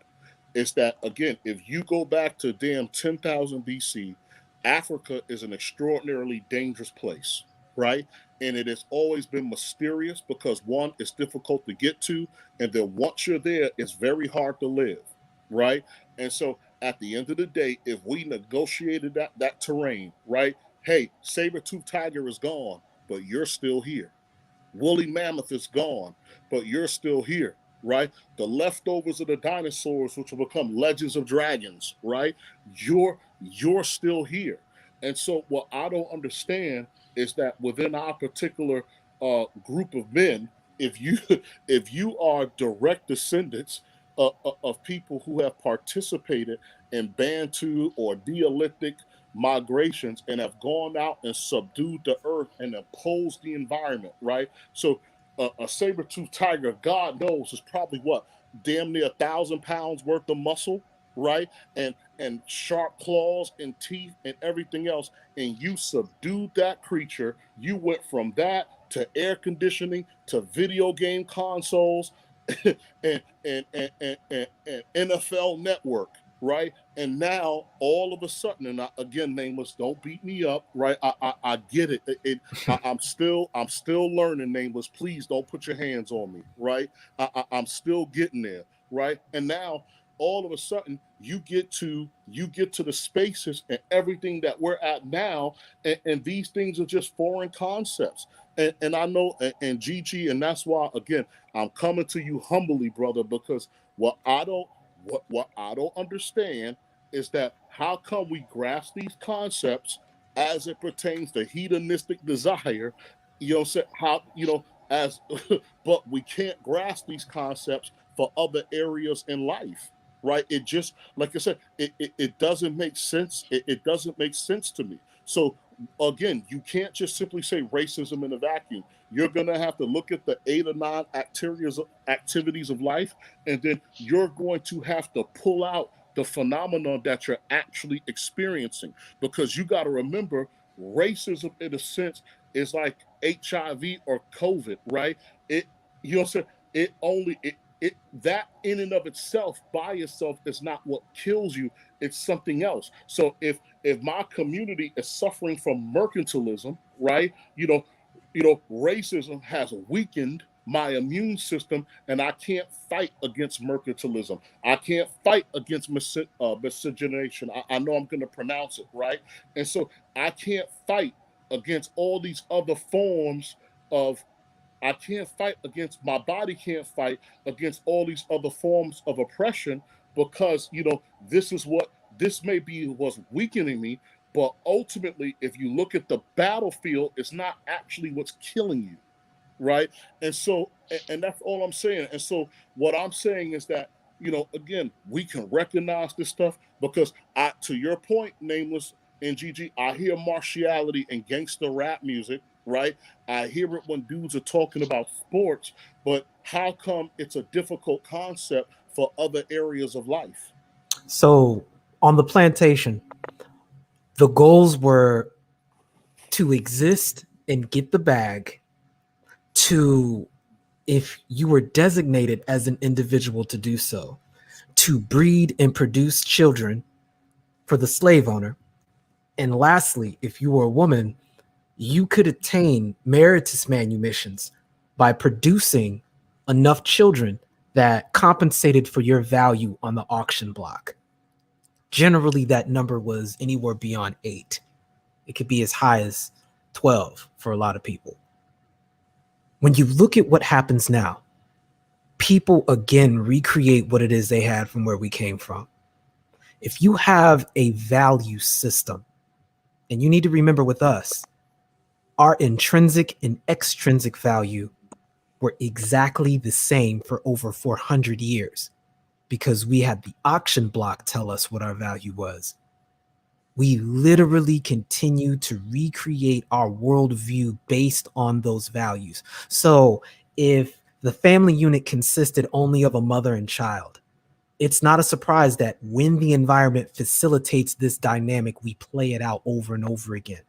is that again, if you go back to damn 10,000 BC, Africa is an extraordinarily dangerous place, right? And it has always been mysterious because one, it's difficult to get to, and then once you're there, it's very hard to live, right? And so at the end of the day, if we negotiated that terrain, right? Hey, saber-toothed tiger is gone, but you're still here. Woolly mammoth is gone, but you're still here, right? The leftovers of the dinosaurs, which will become legends of dragons, right? You're still here. And so what I don't understand is that within our particular group of men, if you if you are direct descendants of people who have participated in Bantu or Neolithic migrations and have gone out and subdued the earth and imposed the environment, right? So a saber-toothed tiger, God knows, is probably what, damn near 1,000 pounds worth of muscle, right? And sharp claws and teeth and everything else. And you subdued that creature. You went from that to air conditioning to video game consoles and NFL Network, right? And now all of a sudden, and again, Nameless, don't beat me up, right? I get it. I'm still learning, Nameless. Please don't put your hands on me, right? I'm still getting there, right? And now all of a sudden you get to the spaces and everything that we're at now, and these things are just foreign concepts. And I know, and Gigi, and that's why again I'm coming to you humbly, brother, because what I don't understand is that how come we grasp these concepts as it pertains to hedonistic desire, how as but we can't grasp these concepts for other areas in life, right? It just, like I said, it doesn't make sense. It doesn't make sense to me. So again, you can't just simply say racism in a vacuum. You're going to have to look at the 8 or 9 activities of life, and then you're going to have to pull out the phenomenon that you're actually experiencing. Because you got to remember, racism, in a sense, is like HIV or COVID, right? It, you know what I'm saying? It that in and of itself, by itself, is not what kills you. It's something else. So if my community is suffering from mercantilism, right? Racism has weakened my immune system, and I can't fight against mercantilism. I can't fight against miscegenation. I know I'm going to pronounce it right, and so I can't fight against all these other forms of. I can't fight against, my body can't fight against all these other forms of oppression, because this may be what's weakening me, but ultimately, if you look at the battlefield, it's not actually what's killing you, right? And so, and that's all I'm saying. And so, what I'm saying is that, again, we can recognize this stuff because, to your point, Nameless and Gigi, I hear martiality and gangster rap music, right? I hear it when dudes are talking about sports, but how come it's a difficult concept for other areas of life? So on the plantation, the goals were to exist and get the bag, to if you were designated as an individual to do so, to breed and produce children for the slave owner. And lastly, if you were a woman, you could attain meritus manumissions by producing enough children that compensated for your value on the auction block. Generally, that number was anywhere beyond 8. It could be as high as 12 for a lot of people. When you look at what happens now, people again recreate what it is they had from where we came from. If you have a value system, and you need to remember with us, our intrinsic and extrinsic value were exactly the same for over 400 years because we had the auction block tell us what our value was. We literally continue to recreate our worldview based on those values. So if the family unit consisted only of a mother and child, it's not a surprise that when the environment facilitates this dynamic, we play it out over and over again.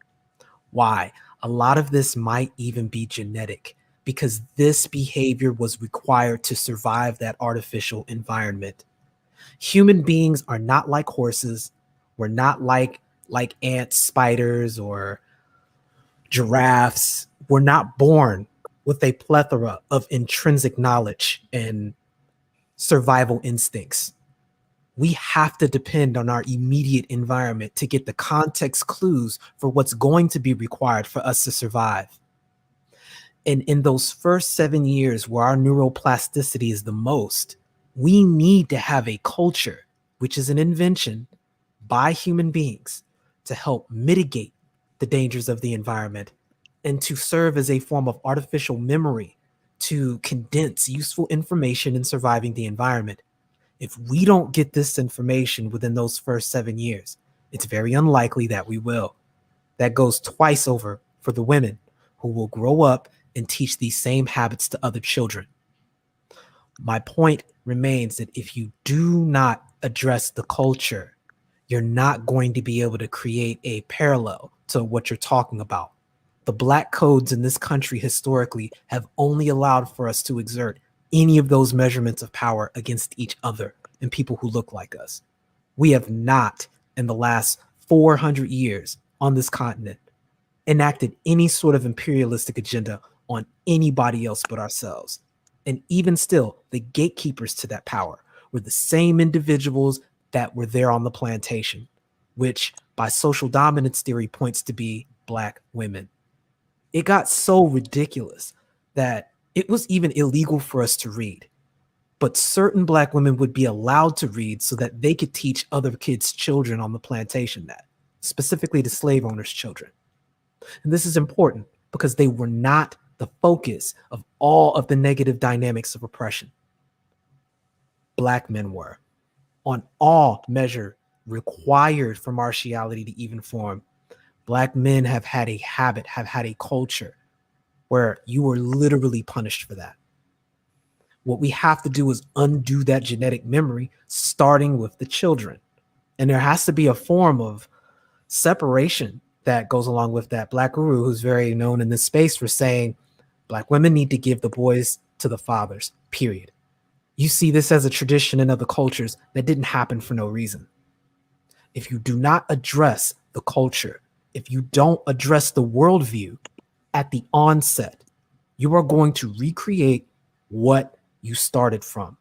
Why? A lot of this might even be genetic because this behavior was required to survive that artificial environment. Human beings are not like horses. We're not like ants, spiders, or giraffes. We're not born with a plethora of intrinsic knowledge and survival instincts. We have to depend on our immediate environment to get the context clues for what's going to be required for us to survive. And in those first 7 years where our neuroplasticity is the most, we need to have a culture, which is an invention by human beings, to help mitigate the dangers of the environment and to serve as a form of artificial memory to condense useful information in surviving the environment. If we don't get this information within those first 7 years, it's very unlikely that we will. That goes twice over for the women who will grow up and teach these same habits to other children. My point remains that if you do not address the culture, you're not going to be able to create a parallel to what you're talking about. The black codes in this country historically have only allowed for us to exert any of those measurements of power against each other and people who look like us. We have not, in the last 400 years on this continent, enacted any sort of imperialistic agenda on anybody else but ourselves. And even still, the gatekeepers to that power were the same individuals that were there on the plantation, which by social dominance theory points to be black women. It got so ridiculous that it was even illegal for us to read. But certain black women would be allowed to read so that they could teach other kids' children on the plantation that, specifically the slave owners' children. And this is important because they were not the focus of all of the negative dynamics of oppression. Black men were, on all measure, required for martiality to even form. Black men have had a habit, have had a culture where you were literally punished for that. What we have to do is undo that genetic memory, starting with the children. And there has to be a form of separation that goes along with that. Black Guru, who's very known in this space for saying, black women need to give the boys to the fathers, period. You see this as a tradition in other cultures that didn't happen for no reason. If you do not address the culture, if you don't address the worldview at the onset, you are going to recreate what you started from.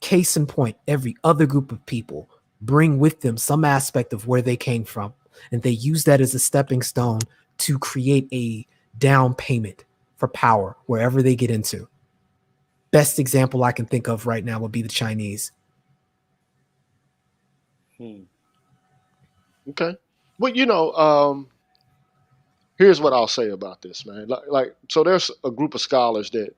Case in point, every other group of people bring with them some aspect of where they came from, and they use that as a stepping stone to create a down payment for power wherever they get into. Best example I can think of right now would be the Chinese. Okay. Well, here's what I'll say about this, man. So there's a group of scholars that,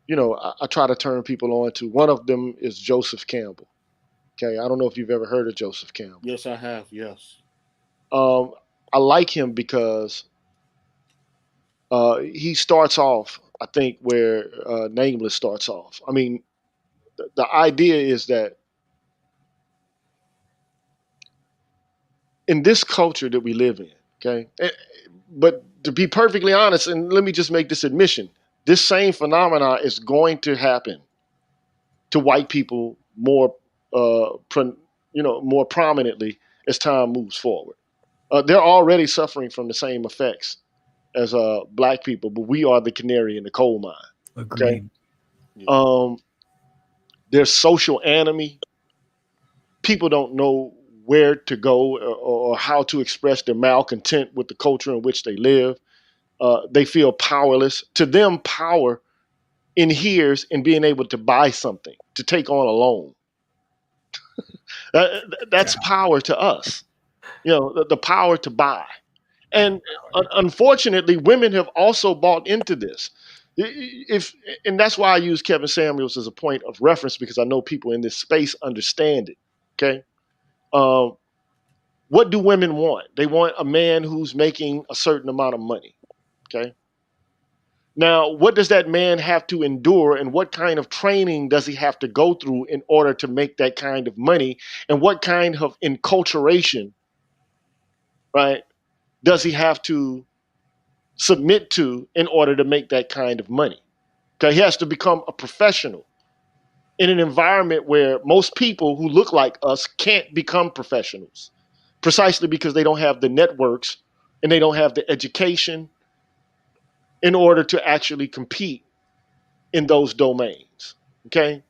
I try to turn people on to. One of them is Joseph Campbell. Okay. I don't know if you've ever heard of Joseph Campbell. Yes, I have. Yes. I like him because he starts off, I think, where Nameless starts off. I mean, the idea is that in this culture that we live in, okay, but to be perfectly honest, and let me just make this admission, this same phenomena is going to happen to white people more, more prominently as time moves forward. They're already suffering from the same effects as black people, but we are the canary in the coal mine. Okay, Agreed. Yeah. there's social enemy. People don't know where to go or how to express their malcontent with the culture in which they live. They feel powerless. To them, power inheres in being able to buy something, to take on a loan. That's Yeah. power to us. The power to buy. And unfortunately, women have also bought into this. If and that's why I use Kevin Samuels as a point of reference, because I know people in this space understand it. Okay, um, what do women want? They want a man who's making a certain amount of money. Okay, now what does that man have to endure, and what kind of training does he have to go through in order to make that kind of money, and what kind of enculturation, right, does he have to submit to in order to make that kind of money? Okay, he has to become a professional in an environment where most people who look like us can't become professionals, precisely because they don't have the networks and they don't have the education in order to actually compete in those domains. Okay,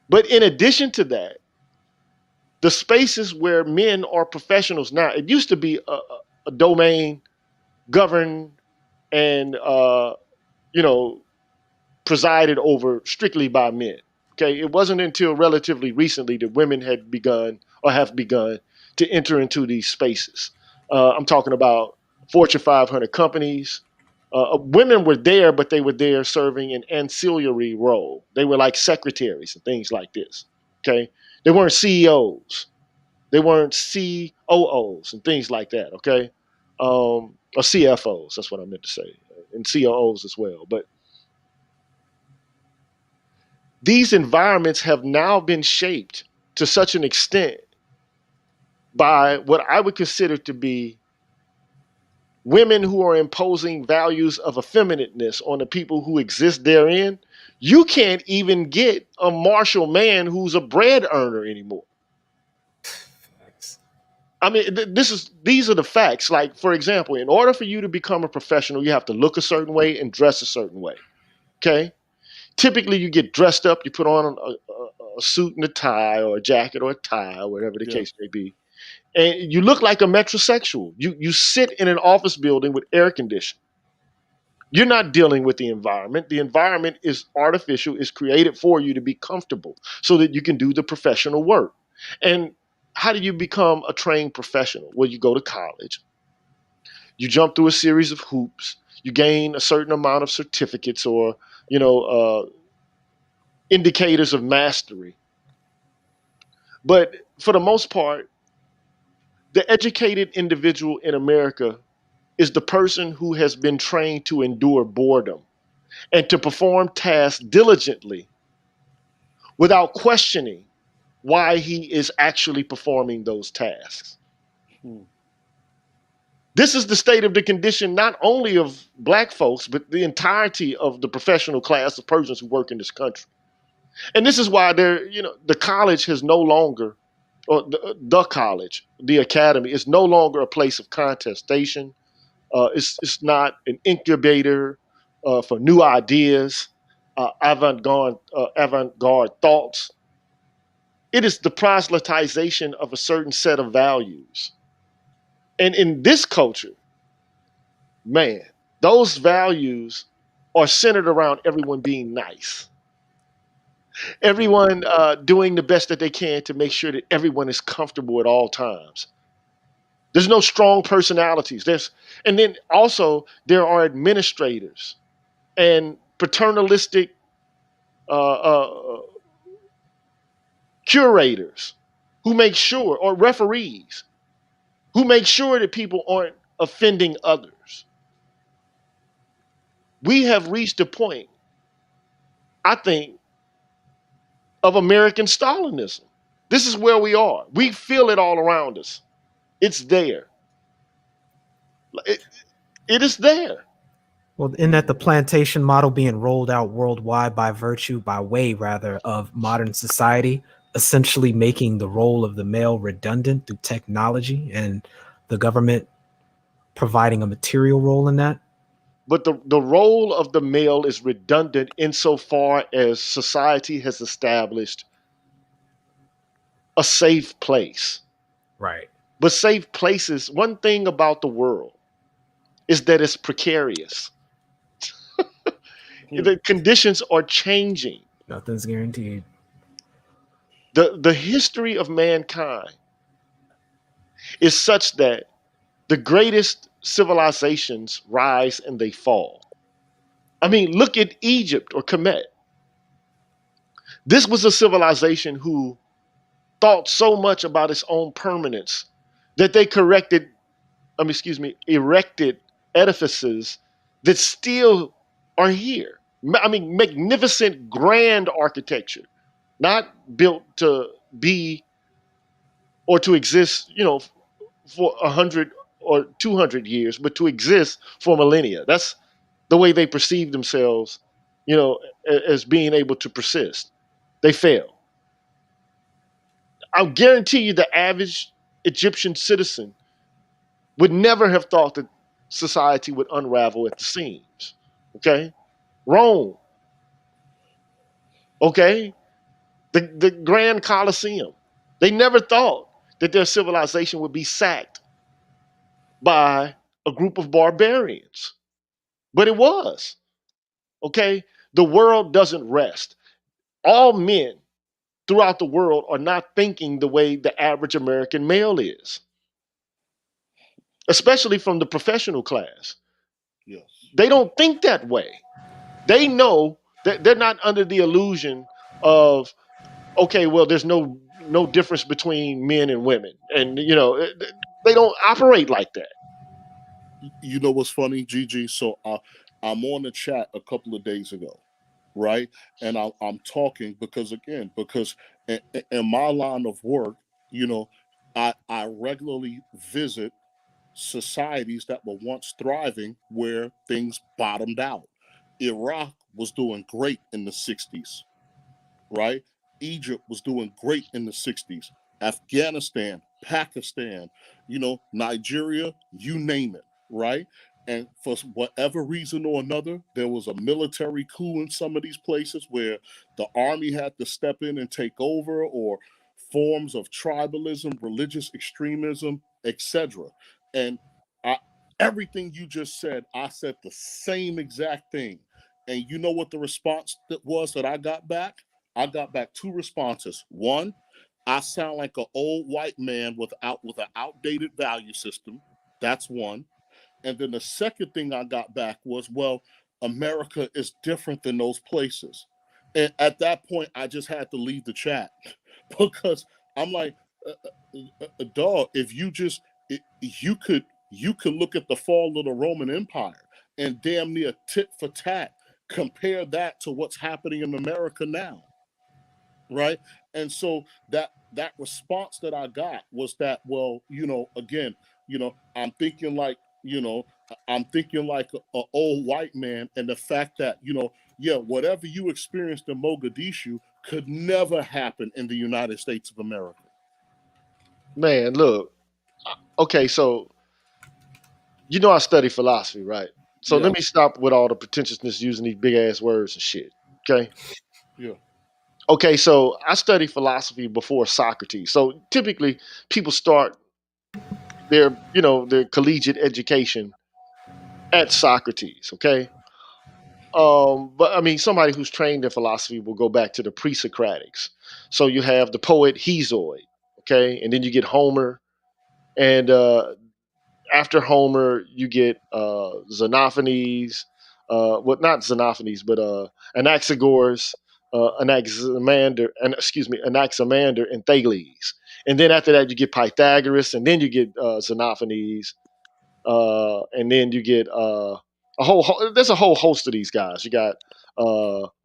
but in addition to that, the spaces where men are professionals now, it used to be a domain governed and you know presided over strictly by men. Okay, it wasn't until relatively recently that women had begun or have begun to enter into these spaces. I'm talking about Fortune 500 companies. Women were there, but they were there serving an ancillary role. They were like secretaries and things like this. Okay, they weren't CEOs, they weren't COOs and things like that. Okay, or CFOs. That's what I meant to say, and COOs as well. But these environments have now been shaped to such an extent by what I would consider to be women who are imposing values of effeminateness on the people who exist therein. You can't even get a martial man who's a bread earner anymore. I mean, these are the facts. Like, for example, in order for you to become a professional, you have to look a certain way and dress a certain way. Okay. Typically, you get dressed up, you put on a suit and a tie, or a jacket or a tie, or whatever the Yeah. case may be, and you look like a metrosexual. You sit in an office building with air conditioning. You're not dealing with the environment. The environment is artificial, is created for you to be comfortable so that you can do the professional work. And how do you become a trained professional? Well, you go to college, you jump through a series of hoops, you gain a certain amount of certificates or, you know, indicators of mastery. But for the most part, the educated individual in America is the person who has been trained to endure boredom and to perform tasks diligently without questioning why he is actually performing those tasks. Hmm. This is the state of the condition not only of black folks, but the entirety of the professional class of persons who work in this country. And this is why the college has no longer, or the college, the academy, is no longer a place of contestation. It's not an incubator for new ideas, avant-garde thoughts. It is the proselytization of a certain set of values. And in this culture, man, those values are centered around everyone being nice, everyone doing the best that they can to make sure that everyone is comfortable at all times. There's no strong personalities. And then also there are administrators and paternalistic curators who make sure, or referees who make sure that people aren't offending others. We have reached a point, I think, of American Stalinism. This is where we are. We feel it all around us. It's there. It, it is there. Well, in that the plantation model being rolled out worldwide by way rather of modern society, essentially making the role of the male redundant through technology and the government providing a material role in that. But the role of the male is redundant insofar as society has established a safe place. Right. But safe places, one thing about the world is that it's precarious. Hmm. The conditions are changing. Nothing's guaranteed. The history of mankind is such that the greatest civilizations rise and they fall. I mean, look at Egypt or Kemet. This was a civilization who thought so much about its own permanence that they erected edifices that still are here. I mean, magnificent, grand architecture, not built to be or to exist, for 100 or 200 years, but to exist for millennia. That's the way they perceive themselves, as being able to persist. They fail. I'll guarantee you the average Egyptian citizen would never have thought that society would unravel at the seams. Okay? Rome, okay? The Grand Colosseum. They never thought that their civilization would be sacked by a group of barbarians. But it was. Okay? The world doesn't rest. All men throughout the world are not thinking the way the average American male is, especially from the professional class. Yes. They don't think that way. They know that they're not under the illusion of, okay, well, there's no difference between men and women, and they don't operate like that. You know what's funny, Gigi? So I'm on the chat a couple of days ago, right? And I'm talking because in my line of work, you know, I regularly visit societies that were once thriving where things bottomed out. Iraq was doing great in the 60s, right? Egypt was doing great in the 60s. Afghanistan, Pakistan, Nigeria, you name it, right? And for whatever reason or another, there was a military coup in some of these places where the army had to step in and take over, or forms of tribalism, religious extremism, etc. And I, everything you just said, I said the same exact thing. And you know what the response that was that I got back? I got back two responses. One, I sound like an old white man with an outdated value system. That's one. And then the second thing I got back was, well, America is different than those places. And at that point, I just had to leave the chat because I'm like, dog, if you just, you could look at the fall of the Roman Empire and damn near tit for tat compare that to what's happening in America now, right? And so that response that I got was that, well, again, I'm thinking like, I'm thinking like a old white man, and the fact that, yeah, whatever you experienced in Mogadishu could never happen in the United States of America. Man, look. Okay, so I study philosophy, right? So let Yeah, me stop with all the pretentiousness using these big ass words and shit. Okay. yeah, Okay, so I studied philosophy before Socrates. So typically people start their collegiate education at Socrates, okay? But I mean somebody who's trained in philosophy will go back to the pre-Socratics. So you have the poet Hesiod, okay? And then you get Homer, and after Homer, you get Xenophanes, well, not Xenophanes, but Anaxagoras, Anaximander and Thales. And then after that, you get Pythagoras, and then you get Xenophanes, and then you get there's a whole host of these guys. You got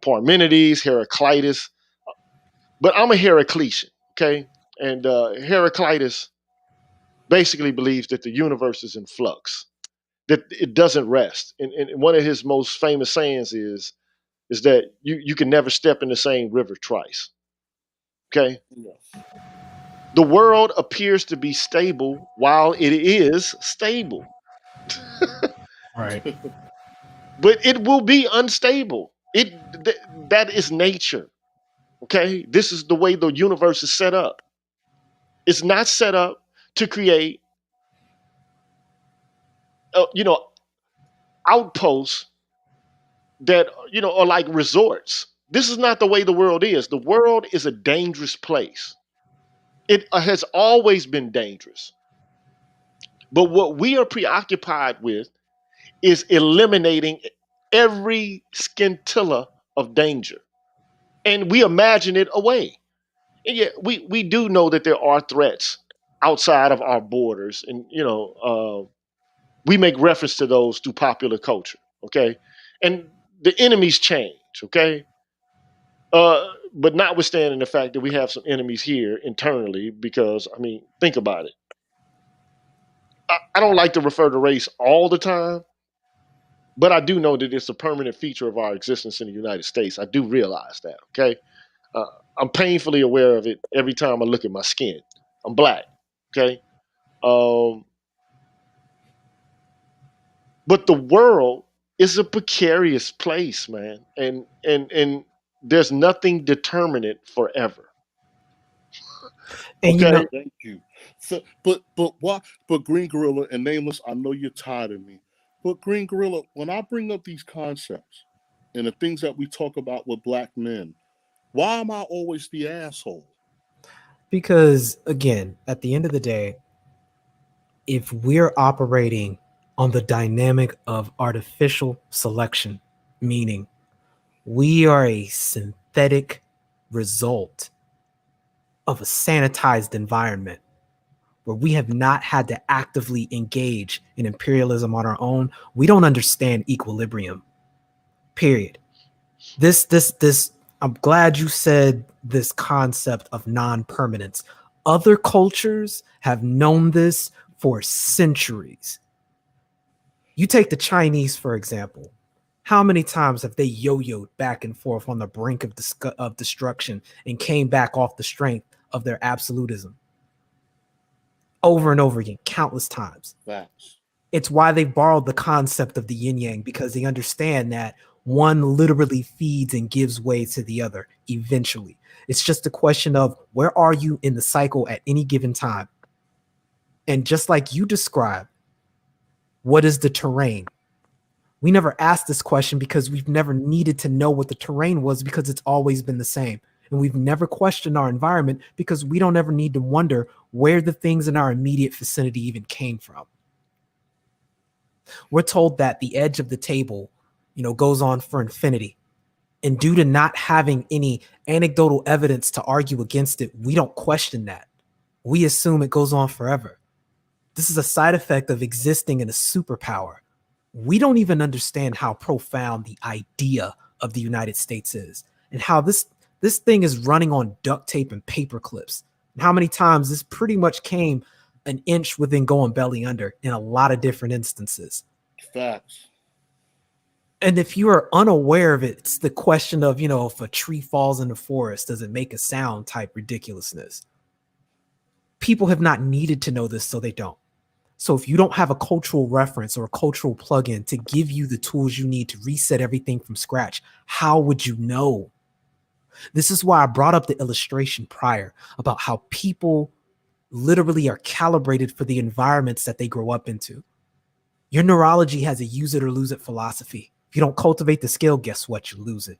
Parmenides, Heraclitus, but I'm a Heraclitian, okay? And Heraclitus basically believes that the universe is in flux. that it doesn't rest. And one of his most famous sayings is that you can never step in the same river twice. Okay? Yes. The world appears to be stable while it is stable, Right. but it will be unstable. That is nature. Okay? This is the way the universe is set up. It's not set up to create you know, outposts that are like resorts. This is not the way the world is. The world is a dangerous place. It has always been dangerous. But what we are preoccupied with is eliminating every scintilla of danger. And we imagine it away. And yet we do know that there are threats outside of our borders. And, we make reference to those through popular culture. Okay. And the enemies change. Okay. But notwithstanding the fact that we have some enemies here internally, because, I mean, think about it. I don't like to refer to race all the time, but I do know that it's a permanent feature of our existence in the United States. I do realize that. Okay. Uh, I'm painfully aware of it every time I look at my skin. I'm black. Okay. Um, but the world is a precarious place, man. And there's nothing determinate forever. And Okay. Thank you. So, but why? But Green Gorilla and Nameless, I know you're tired of me. But Green Gorilla, when I bring up these concepts and the things that we talk about with black men, why am I always the asshole? because again, at the end of the day, if we're operating on the dynamic of artificial selection, meaning we are a synthetic result of a sanitized environment where we have not had to actively engage in imperialism on our own, we don't understand equilibrium. Period. This I'm glad you said this concept of non-permanence. Other cultures have known this for centuries. You take the Chinese, for example. How many times have they yo-yoed back and forth on the brink of destruction and came back off the strength of their absolutism? Over and over again, countless times. Facts. It's why they borrowed the concept of the yin yang, because they understand that one literally feeds and gives way to the other eventually. It's just a question of where are you in the cycle at any given time? And just like you described, what is the terrain? We never asked this question because we've never needed to know what the terrain was, because it's always been the same. And we've never questioned our environment because we don't ever need to wonder where the things in our immediate vicinity even came from. We're told that the edge of the table, goes on for infinity. And due to not having any anecdotal evidence to argue against it, we don't question that. We assume it goes on forever. This is a side effect of existing in a superpower. We don't even understand how profound the idea of the United States is, and how this thing is running on duct tape and paper clips. And how many times this pretty much came an inch within going belly under in a lot of different instances. Facts. And if you are unaware of it, it's the question of, if a tree falls in the forest, does it make a sound type ridiculousness. People have not needed to know this, so they don't. So if you don't have a cultural reference or a cultural plugin to give you the tools you need to reset everything from scratch, how would you know? This is why I brought up the illustration prior about how people literally are calibrated for the environments that they grow up into. Your neurology has a use it or lose it philosophy. If you don't cultivate the skill, guess what? You lose it.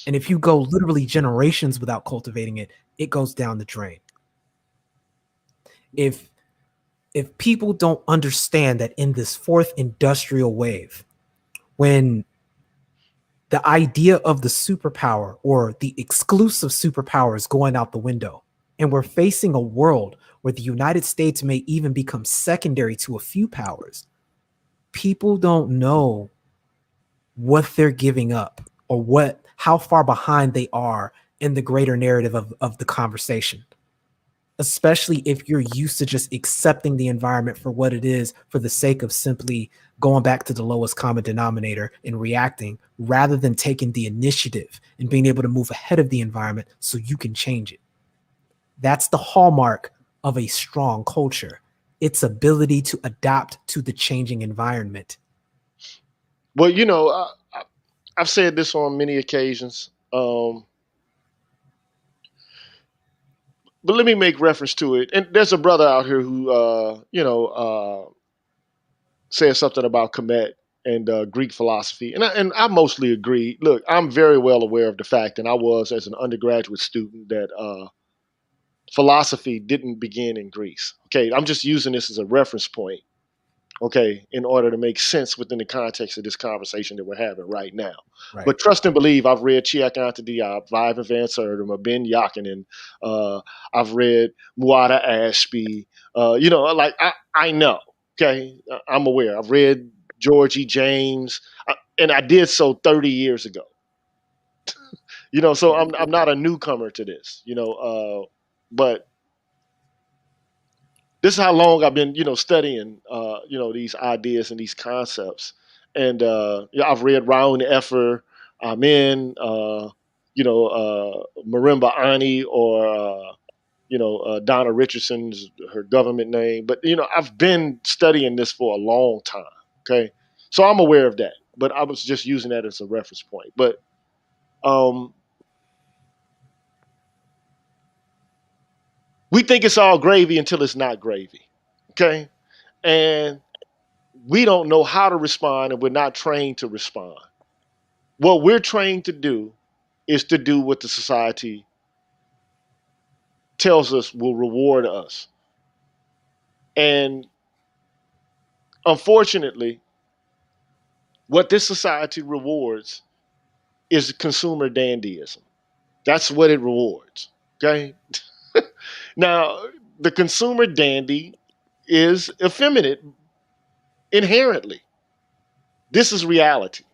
And if you go literally generations without cultivating it, it goes down the drain. If people don't understand that in this fourth industrial wave, when the idea of the superpower or the exclusive superpower is going out the window, and we're facing a world where the United States may even become secondary to a few powers, people don't know what they're giving up or how far behind they are in the greater narrative of the conversation. especially if you're used to just accepting the environment for what it is for the sake of simply going back to the lowest common denominator and reacting rather than taking the initiative and being able to move ahead of the environment so you can change it. That's the hallmark of a strong culture, its ability to adapt to the changing environment. Well, I've said this on many occasions, but let me make reference to it. And there's a brother out here who, said something about Kemet and Greek philosophy, and I mostly agree. Look, I'm very well aware of the fact, and I was as an undergraduate student, that philosophy didn't begin in Greece. Okay, I'm just using this as a reference point. Okay, in order to make sense within the context of this conversation that we're having right now. Right. But trust and believe, I've read Chiak Anta Diop, Ivan Van Sertima, Ben Yakinen, I've read Muada Ashby, I know, okay, I'm aware. I've read Georgie James, and I did so 30 years ago. So I'm not a newcomer to this, but this is how long I've been, studying, these ideas and these concepts. And I've read Raoul Effer, Amen, Marimba Ani, or Donna Richardson's her government name. But I've been studying this for a long time. Okay, so I'm aware of that. But I was just using that as a reference point. But we think it's all gravy until it's not gravy. Okay, and we don't know how to respond, and we're not trained to respond. What we're trained to do is to do what the society tells us will reward us. And unfortunately, what this society rewards is consumer dandyism. That's what it rewards. Okay. Now, the consumer dandy is effeminate inherently. This is reality.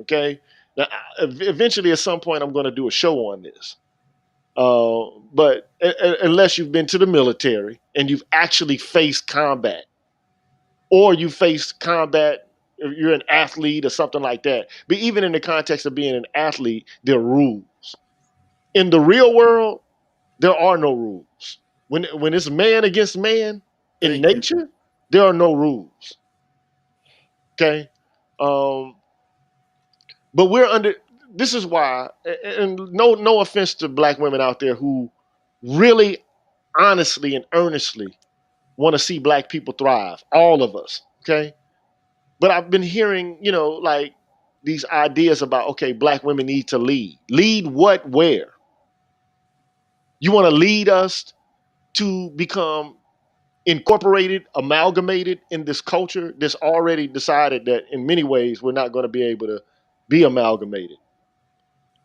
Okay. Now, eventually, at some point, I'm going to do a show on this. But unless you've been to the military and you've actually faced combat, or you faced combat, if you're an athlete or something like that. But even in the context of being an athlete, there are rules. In the real world, there are no rules. When it's man against man in nature, there are no rules. Okay. But we're under. This is why, and no offense to black women out there who really, honestly, and earnestly want to see black people thrive. All of us, okay. But I've been hearing, like these ideas about, okay, black women need to lead. Lead what? Where? You want to lead us to become incorporated, amalgamated in this culture that's already decided that in many ways we're not going to be able to be amalgamated.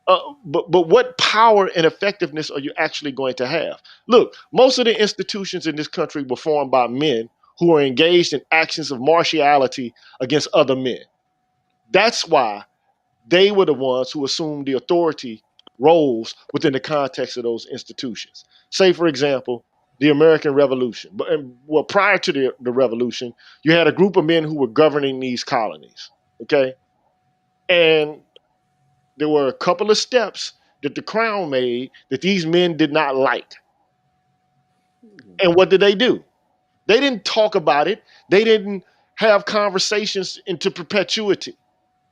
But what power and effectiveness are you actually going to have? Look, most of the institutions in this country were formed by men who are engaged in actions of martiality against other men. That's why they were the ones who assumed the authority roles within the context of those institutions. Say, for example, the American Revolution. Well, prior to the Revolution, you had a group of men who were governing these colonies. Okay, and there were a couple of steps that the crown made that these men did not like. And what did they do? They didn't talk about it. They didn't have conversations into perpetuity.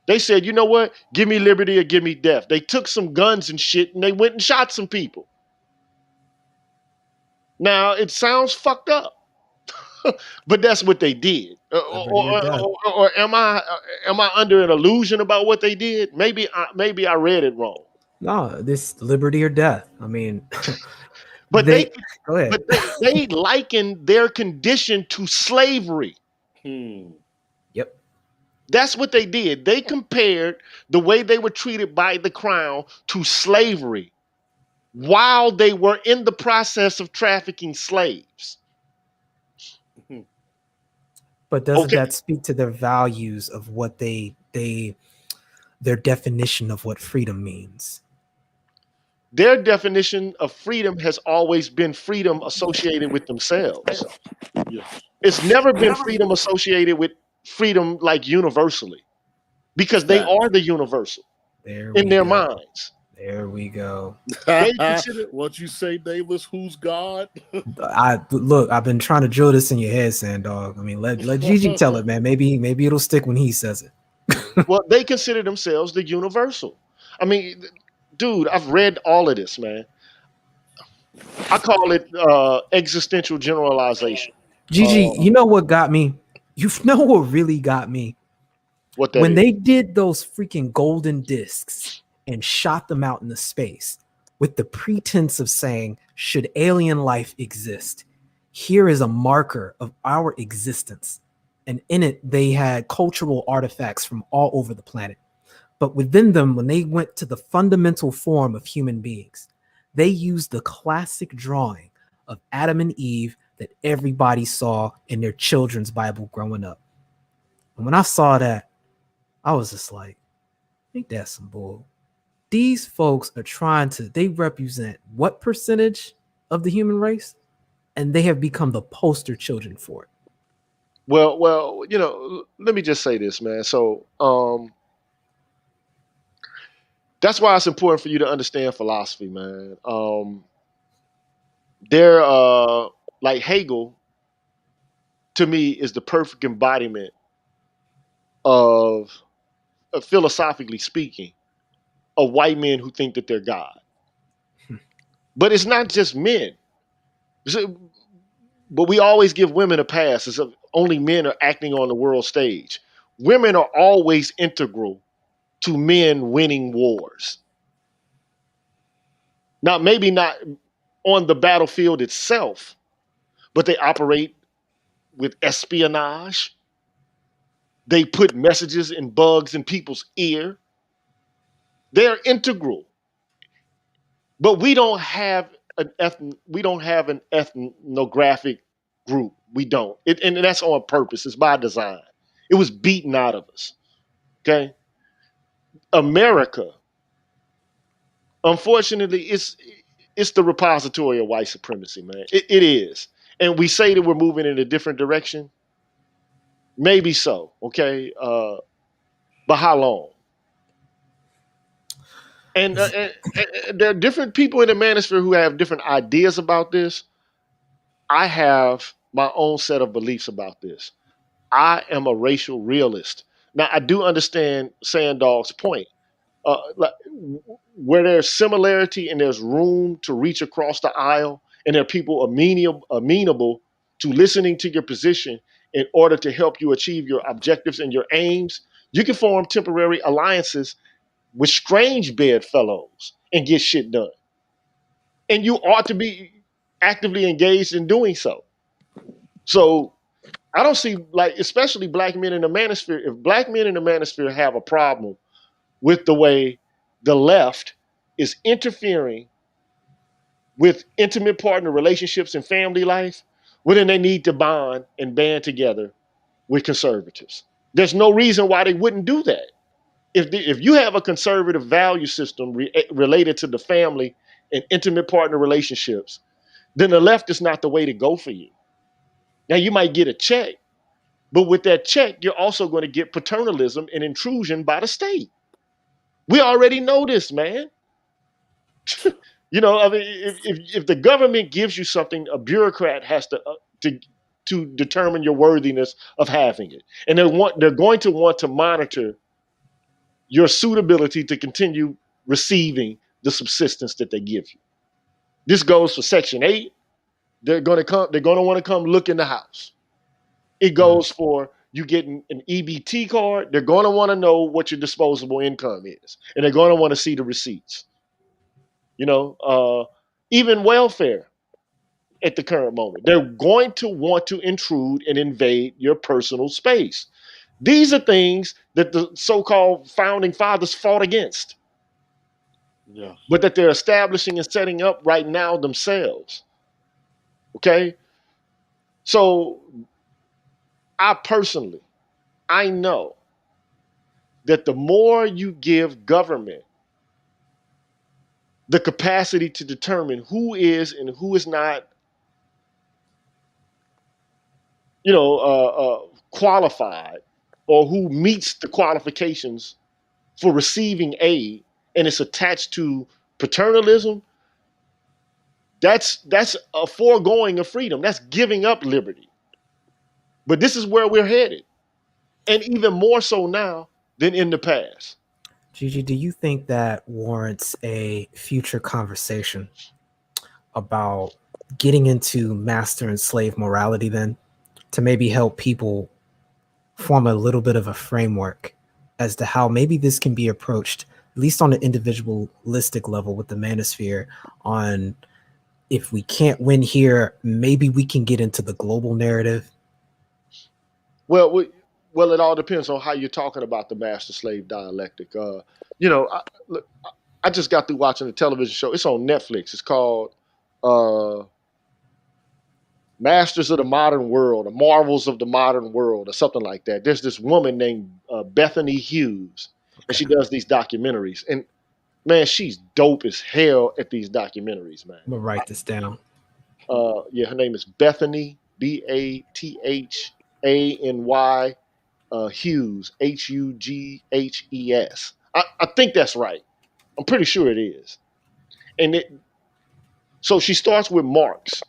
They said, you know what? Give me liberty or give me death. They took some guns and shit and they went and shot some people. Now, it sounds fucked up, but that's what they did. Or am I under an illusion about what they did? Maybe I read it wrong. No, this liberty or death. I mean, but go ahead. But they likened their condition to slavery. Yep. That's what they did. They compared the way they were treated by the crown to slavery while they were in the process of trafficking slaves. But doesn't that speak to their values of what their definition of what freedom means? their definition of freedom has always been freedom associated with themselves. Yes. It's never been freedom associated with freedom like universally, because they Fact. are the universal There in we their go. minds. There we go. They consider What you say, Nameless? Who's God? I've been trying to drill this in your head, Sandog. I mean, let Gigi tell it, man. Maybe it'll stick when he says it. well, they consider themselves the universal. I mean, dude, I've read all of this, man. I call it existential generalization. Gigi, Uh, you know what got me? You know what really got me? what that When is? they did those freaking golden discs and shot them out into space with the pretense of saying, should alien life exist, here is a marker of our existence. And in it, they had cultural artifacts from all over the planet. But within them, when they went to the fundamental form of human beings, they used the classic drawing of Adam and Eve that everybody saw in their children's Bible growing up. And when I saw that, I was just like, ain't that some bull? These folks are they represent what percentage of the human race? And they have become the poster children for it. Well, let me just say this, man. So, that's why it's important for you to understand philosophy, man. They're like Hegel, to me, is the perfect embodiment of, philosophically speaking, of white men who think that they're God. But it's not just men. But we always give women a pass as if only men are acting on the world stage. Women are always integral to men winning wars. Now, maybe not on the battlefield itself, but they operate with espionage. They put messages and bugs in people's ear. They're integral. But we don't have an ethnographic group. We don't. And that's on purpose. It's by design. It was beaten out of us. Okay? America, unfortunately, it's the repository of white supremacy, man. It is. And we say that we're moving in a different direction. Maybe so, okay? But how long? And there are different people in the manosphere who have different ideas about this. I have my own set of beliefs about this. I am a racial realist. Now, I do understand Sandog's point. Like, where there's similarity and there's room to reach across the aisle, and there are people amenable to listening to your position in order to help you achieve your objectives and your aims, you can form temporary alliances with strange bedfellows and get shit done. And you ought to be actively engaged in doing so. So I don't see, like, especially black men in the manosphere, if black men in the manosphere have a problem with the way the left is interfering with intimate partner relationships and family life, well, then they need to bond and band together with conservatives. There's no reason why they wouldn't do that. If you have a conservative value system related to the family and intimate partner relationships, then the left is not the way to go for you. Now, you might get a check, but with that check, you're also going to get paternalism and intrusion by the state. We already know this, man. I mean, if the government gives you something, a bureaucrat has to determine your worthiness of having it, and they're going to want to monitor your suitability to continue receiving the subsistence that they give you. This goes for Section 8. They're going to come. They're going to want to come look in the house. It goes for you getting an EBT card. They're going to want to know what your disposable income is, and they're going to want to see the receipts. Even welfare at the current moment. They're going to want to intrude and invade your personal space. These are things that the so-called founding fathers fought against, Yes. but that they're establishing and setting up right now themselves. Okay? So I know that the more you give government the capacity to determine who is and who is not, qualified, or who meets the qualifications for receiving aid, and it's attached to paternalism, that's a foregoing of freedom. That's giving up liberty. But this is where we're headed, and even more so now than in the past. Gigi, do you think that warrants a future conversation about getting into master and slave morality then, to maybe help people form a little bit of a framework as to how maybe this can be approached, at least on an individualistic level with the manosphere, on if we can't win here, maybe we can get into the global narrative? Well, it all depends on how you're talking about the master-slave dialectic. Look, I just got through watching a television show. It's on Netflix. It's called uh, Masters of the Modern World, or Marvels of the Modern World, or something like that. There's this woman named Bethany Hughes, and she Okay. does these documentaries. And man, she's dope as hell at these documentaries, man. I'm gonna write this down. Yeah, her name is Bethany, Bathany, Hughes, Hughes. I think that's right. I'm pretty sure it is. And so she starts with Marx,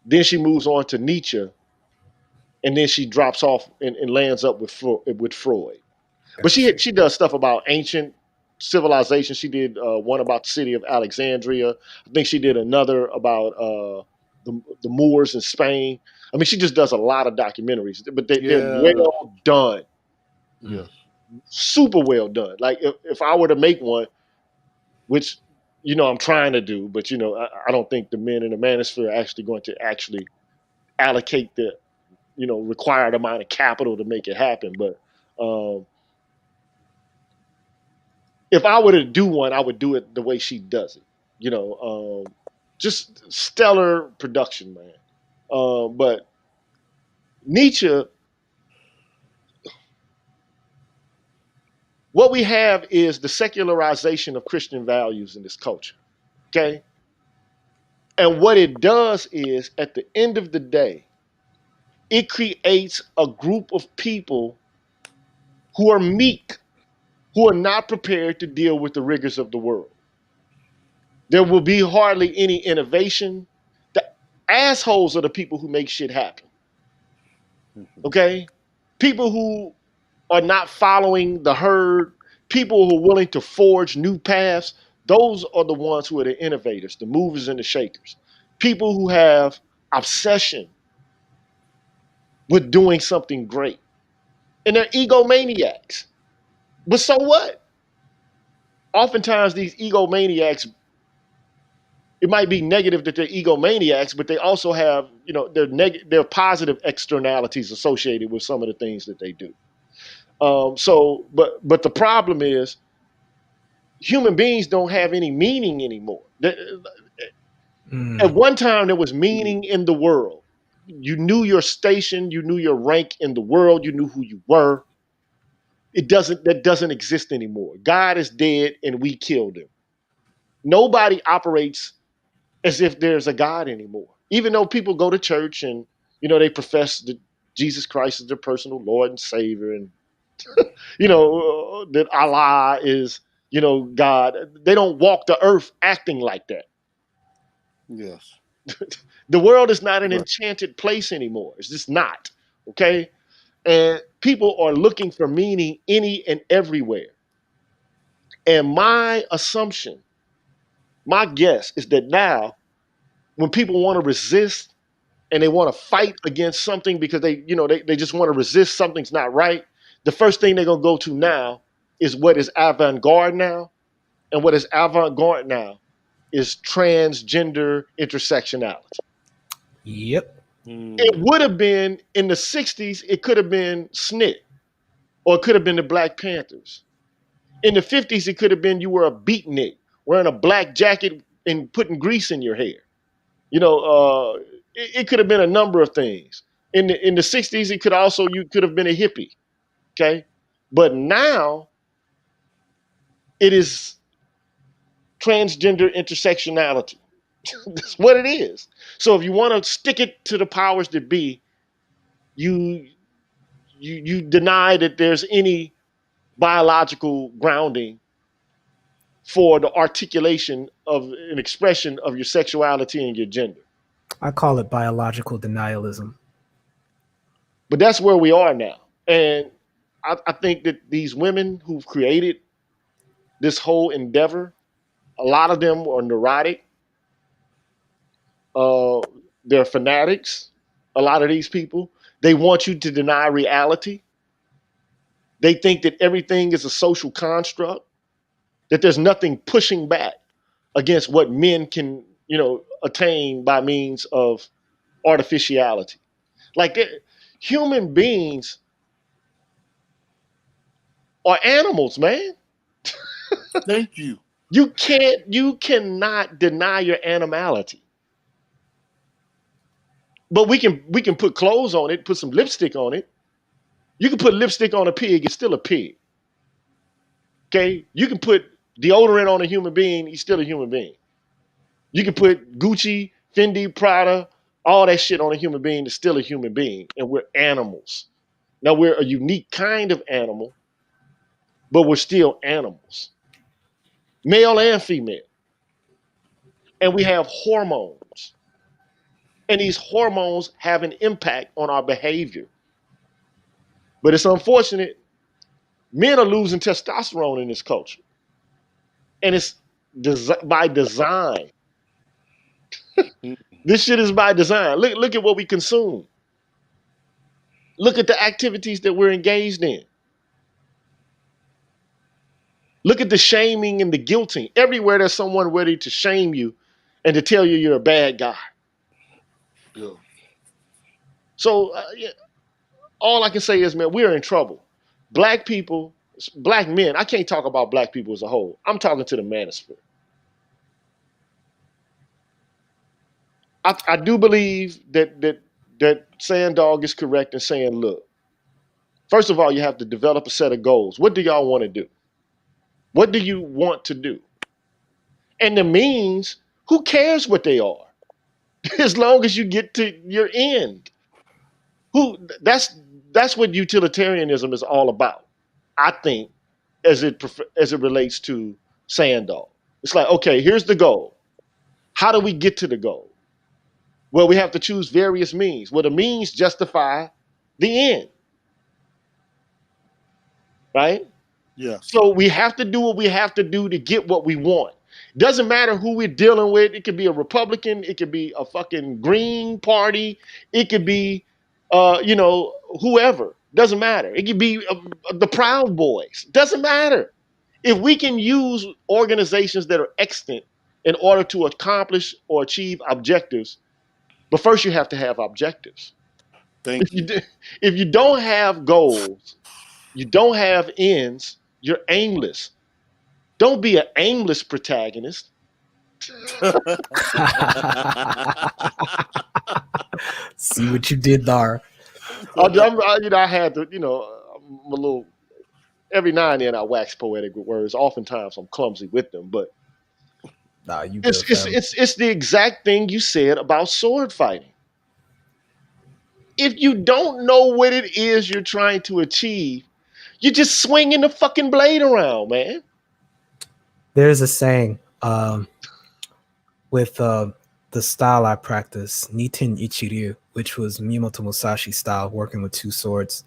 then she moves on to Nietzsche, and then she drops off and lands up with Freud. But Gotcha. she does stuff about ancient civilization. She did one about the city of Alexandria. I think she did another about the Moors in Spain. I mean, she just does a lot of documentaries, but they're Yeah. well done, Yes. super well done. Like if I were to make one, which I'm trying to do, but I don't think the men in the manosphere are actually going to actually allocate the required amount of capital to make it happen. But if I were to do one, I would do it the way she does it. Just stellar production, man. But Nietzsche, what we have is the secularization of Christian values in this culture. Okay. And what it does is, at the end of the day, it creates a group of people who are meek, who are not prepared to deal with the rigors of the world. There will be hardly any innovation. The assholes are the people who make shit happen. Okay? People who are not following the herd, people who are willing to forge new paths, those are the ones who are the innovators, the movers and the shakers. People who have obsession with doing something great. And they're egomaniacs. But so what? Oftentimes these egomaniacs, it might be negative that they're egomaniacs, but they also have, they're positive externalities associated with some of the things that they do. But the problem is, human beings don't have any meaning anymore. At one time, there was meaning in the world. You knew your station, you knew your rank in the world, you knew who you were. That doesn't exist anymore. God is dead and we killed him. Nobody operates as if there's a God anymore. Even though people go to church and they profess that Jesus Christ is their personal Lord and Savior, and that Allah is God. They don't walk the earth acting like that. Yes. The world is not an Right. enchanted place anymore. It's just not. Okay, and people are looking for meaning any and everywhere. And my assumption, my guess is that now, when people want to resist and they want to fight against something because they just want to resist something's not right, the first thing they're going to go to now is what is avant-garde now. And what is avant-garde now is transgender intersectionality. Yep. It would have been in the 60s, it could have been SNCC, or it could have been the Black Panthers. In the 50s, it could have been you were a beatnik wearing a black jacket and putting grease in your hair. It could have been a number of things. In the 60s, you could have been a hippie. Okay. But now it is transgender intersectionality. That's what it is. So if you want to stick it to the powers that be, you deny that there's any biological grounding for the articulation of an expression of your sexuality and your gender. I call it biological denialism. But that's where we are now. And I think that these women who've created this whole endeavor, a lot of them are neurotic. They're fanatics. A lot of these people, they want you to deny reality. They think that everything is a social construct, that there's nothing pushing back against what men can, attain by means of artificiality. Like human beings are animals, man. Thank you. You cannot deny your animality. But we can put clothes on it, put some lipstick on it. You can put lipstick on a pig, it's still a pig. Okay? You can put deodorant on a human being, he's still a human being. You can put Gucci, Fendi, Prada, all that shit on a human being, it's still a human being. And we're animals. Now we're a unique kind of animal, but we're still animals. Male and female. And we have hormones. And these hormones have an impact on our behavior. But it's unfortunate, men are losing testosterone in this culture. And it's by design. This shit is by design. Look at what we consume. Look at the activities that we're engaged in. Look at the shaming and the guilting. Everywhere there's someone ready to shame you and to tell you you're a bad guy. Yeah. So all I can say is, man, we're in trouble. Black people, black men, I can't talk about black people as a whole. I'm talking to the manosphere. I do believe that Sandog is correct in saying, look, first of all, you have to develop a set of goals. What do y'all want to do? What do you want to do? And the means, who cares what they are? As long as you get to your end. That's what utilitarianism is all about, I think, as it relates to Sandog. It's like, okay, here's the goal. How do we get to the goal? Well, we have to choose various means. Well, the means justify the end. Right? Yes. So we have to do what we have to do to get what we want. Doesn't matter who we're dealing with. It could be a Republican. It could be a fucking Green Party. It could be, whoever. Doesn't matter. It could be the Proud Boys. Doesn't matter. If we can use organizations that are extant in order to accomplish or achieve objectives, but first you have to have objectives. Thank you. If you don't have goals, you don't have ends, you're aimless. Don't be an aimless protagonist. See what you did there. I had to, I'm a little, every now and then I wax poetic with words. Oftentimes I'm clumsy with them, but Nah, you it's the exact thing you said about sword fighting. If you don't know what it is you're trying to achieve, you're just swinging the fucking blade around, man. There's a saying with the style I practice, Niten Ichiryu, which was Miyamoto Musashi style, working with two swords.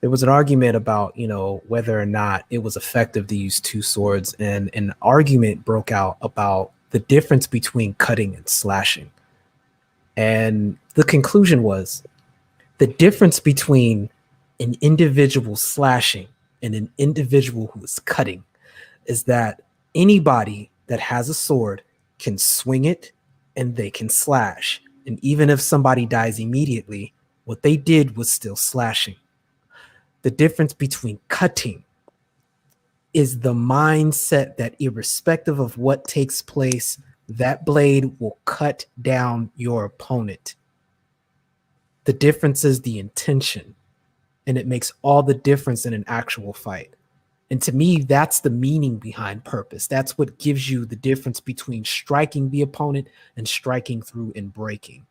There was an argument about, whether or not it was effective to use two swords, and an argument broke out about the difference between cutting and slashing. And the conclusion was the difference between an individual slashing and an individual who is cutting is that anybody that has a sword can swing it and they can slash. And even if somebody dies immediately, what they did was still slashing. The difference between cutting is the mindset that irrespective of what takes place, that blade will cut down your opponent. The difference is the intention, and it makes all the difference in an actual fight. And to me, that's the meaning behind purpose. That's what gives you the difference between striking the opponent and striking through and breaking.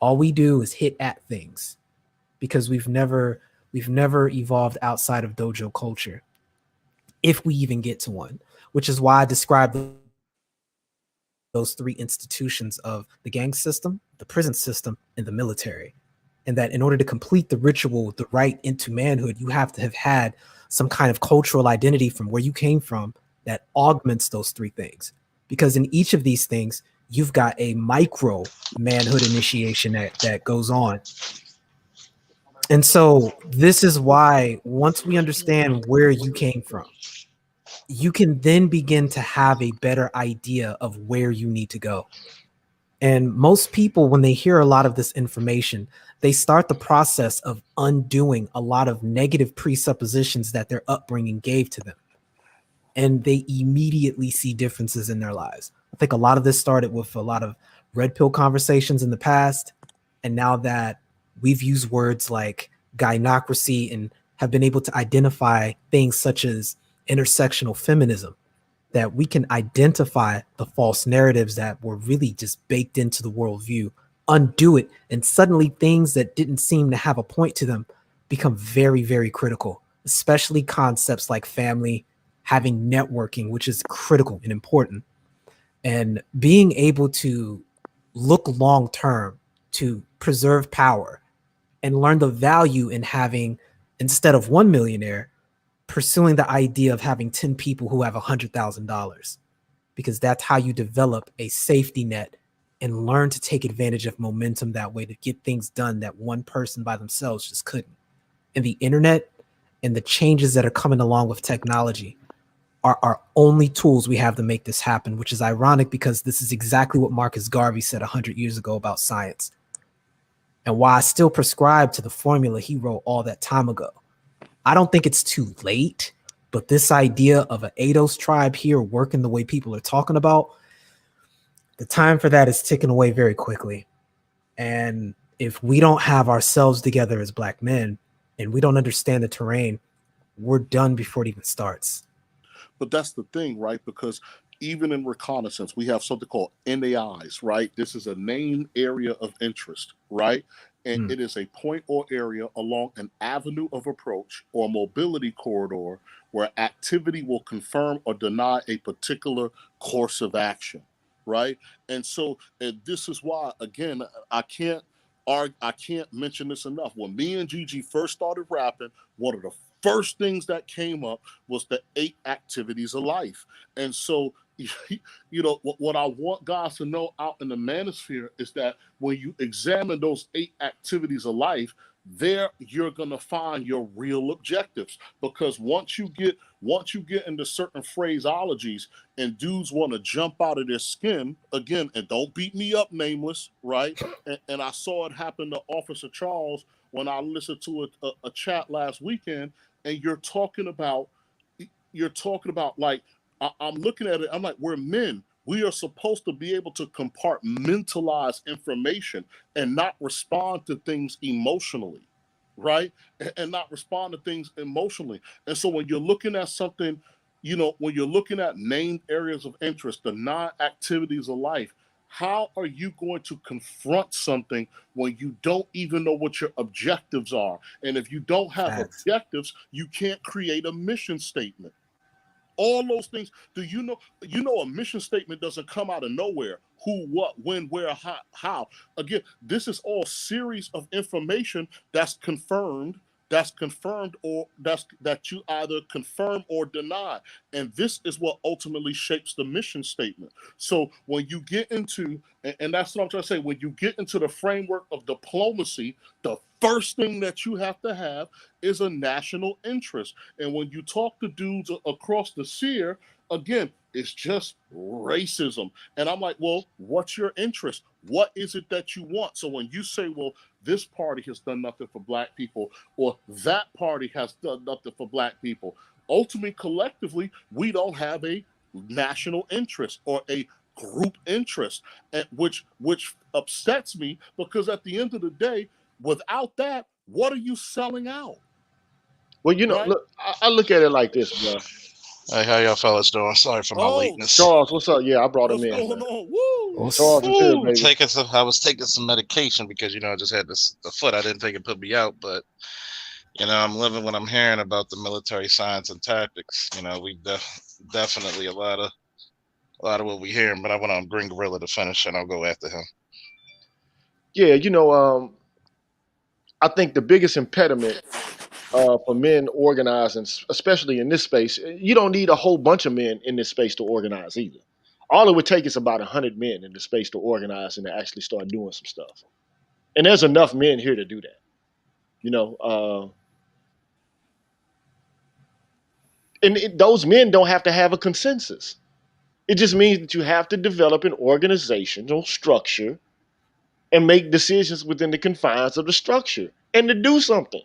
All we do is hit at things because we've never evolved outside of dojo culture, if we even get to one, which is why I describe those three institutions of the gang system, the prison system, and the military. And that in order to complete the ritual, the right into manhood, you have to have had some kind of cultural identity from where you came from that augments those three things. Because in each of these things, you've got a micro manhood initiation that goes on. And so this is why once we understand where you came from, you can then begin to have a better idea of where you need to go. And most people, when they hear a lot of this information, they start the process of undoing a lot of negative presuppositions that their upbringing gave to them. And they immediately see differences in their lives. I think a lot of this started with a lot of red pill conversations in the past. And now that we've used words like gynocracy and have been able to identify things such as intersectional feminism, that we can identify the false narratives that were really just baked into the worldview, undo it, and suddenly things that didn't seem to have a point to them become very, very critical, especially concepts like family, having networking, which is critical and important, and being able to look long term to preserve power and learn the value in having, instead of one millionaire, pursuing the idea of having 10 people who have $100,000, because that's how you develop a safety net and learn to take advantage of momentum that way to get things done that one person by themselves just couldn't. And the internet and the changes that are coming along with technology are our only tools we have to make this happen, which is ironic because this is exactly what Marcus Garvey said 100 years ago about science. And why I still prescribe to the formula he wrote all that time ago. I don't think it's too late, but this idea of an ADOS tribe here working the way people are talking about, the time for that is ticking away very quickly. And if we don't have ourselves together as Black men and we don't understand the terrain, we're done before it even starts. But that's the thing, right? Because even in reconnaissance, we have something called NAIs, right? This is a named area of interest, right? And Mm. it is a point or area along an avenue of approach or mobility corridor where activity will confirm or deny a particular course of action, right? And so and this is why, again, I can't I can't mention this enough. When me and Gigi first started rapping, one of the first things that came up was the 8 activities of life. And so, you know, what I want guys to know out in the manosphere is that when you examine those 8 activities of life, there you're gonna find your real objectives. Because once you get into certain phraseologies and dudes want to jump out of their skin again, and don't beat me up, Nameless, right? And I saw it happen to Officer Charles when I listened to a chat last weekend, and you're talking about like I'm looking at it. I'm like, we're men. We are supposed to be able to compartmentalize information and not respond to things emotionally, right? And not respond to things emotionally. And so when you're looking at something, when you're looking at named areas of interest, the non-activities of life, how are you going to confront something when you don't even know what your objectives are? And if you don't have Facts. objectives, you can't create a mission statement. All those things. Do you know? A mission statement doesn't come out of nowhere. Who, what, when, where, how. Again, this is all series of information that's confirmed. That's confirmed, or that you either confirm or deny, and this is what ultimately shapes the mission statement. So when you get into, and that's what I'm trying to say, when you get into the framework of diplomacy, the first thing that you have to have is a national interest. And when you talk to dudes across the sphere, again, it's just racism. And I'm like, well, what's your interest? What is it that you want? So when you say, well, this party has done nothing for Black people, or that party has done nothing for Black people, ultimately, collectively, we don't have a national interest or a group interest, which upsets me, because at the end of the day, without that, what are you selling out? Well, right? look, I look at it like this, bro. Hey, how y'all fellas doing? Sorry for my Oh, lateness. Charles, what's up? Yeah, I brought him what's in, going man. on? Woo! Charles is here, Woo, baby. I was taking some medication because I just had the foot. I didn't think it put me out, but I'm living what I'm hearing about the military science and tactics. We definitely a lot of what we hearing. But I went on Green Gorilla to finish, and I'll go after him. Yeah, I think the biggest impediment for men organizing, especially in this space, you don't need a whole bunch of men in this space to organize either. All it would take is about 100 men in the space to organize and to actually start doing some stuff. And there's enough men here to do that. Those men don't have to have a consensus. It just means that you have to develop an organizational structure and make decisions within the confines of the structure and to do something.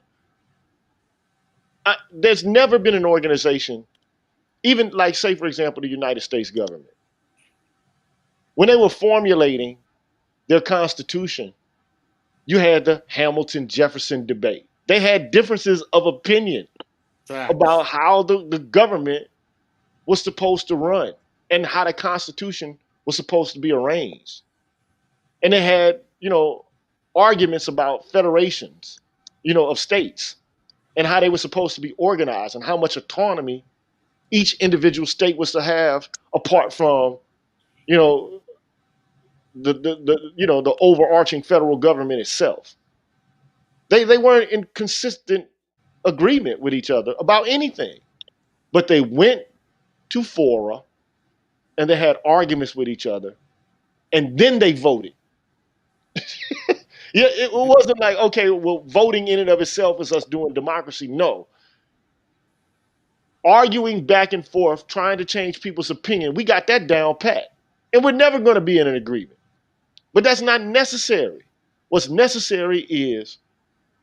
There's never been an organization, even like, say, for example, the United States government. When they were formulating their constitution, you had the Hamilton-Jefferson debate. They had differences of opinion about how the government was supposed to run and how the Constitution was supposed to be arranged. And they had, arguments about federations, of states and how they were supposed to be organized and how much autonomy each individual state was to have apart from, the overarching federal government itself. They weren't in consistent agreement with each other about anything, but they went to fora and they had arguments with each other, and then they voted. Yeah, it wasn't like, okay, well, voting in and of itself is us doing democracy. No. Arguing back and forth, trying to change people's opinion, we got that down pat. And we're never going to be in an agreement. But that's not necessary. What's necessary is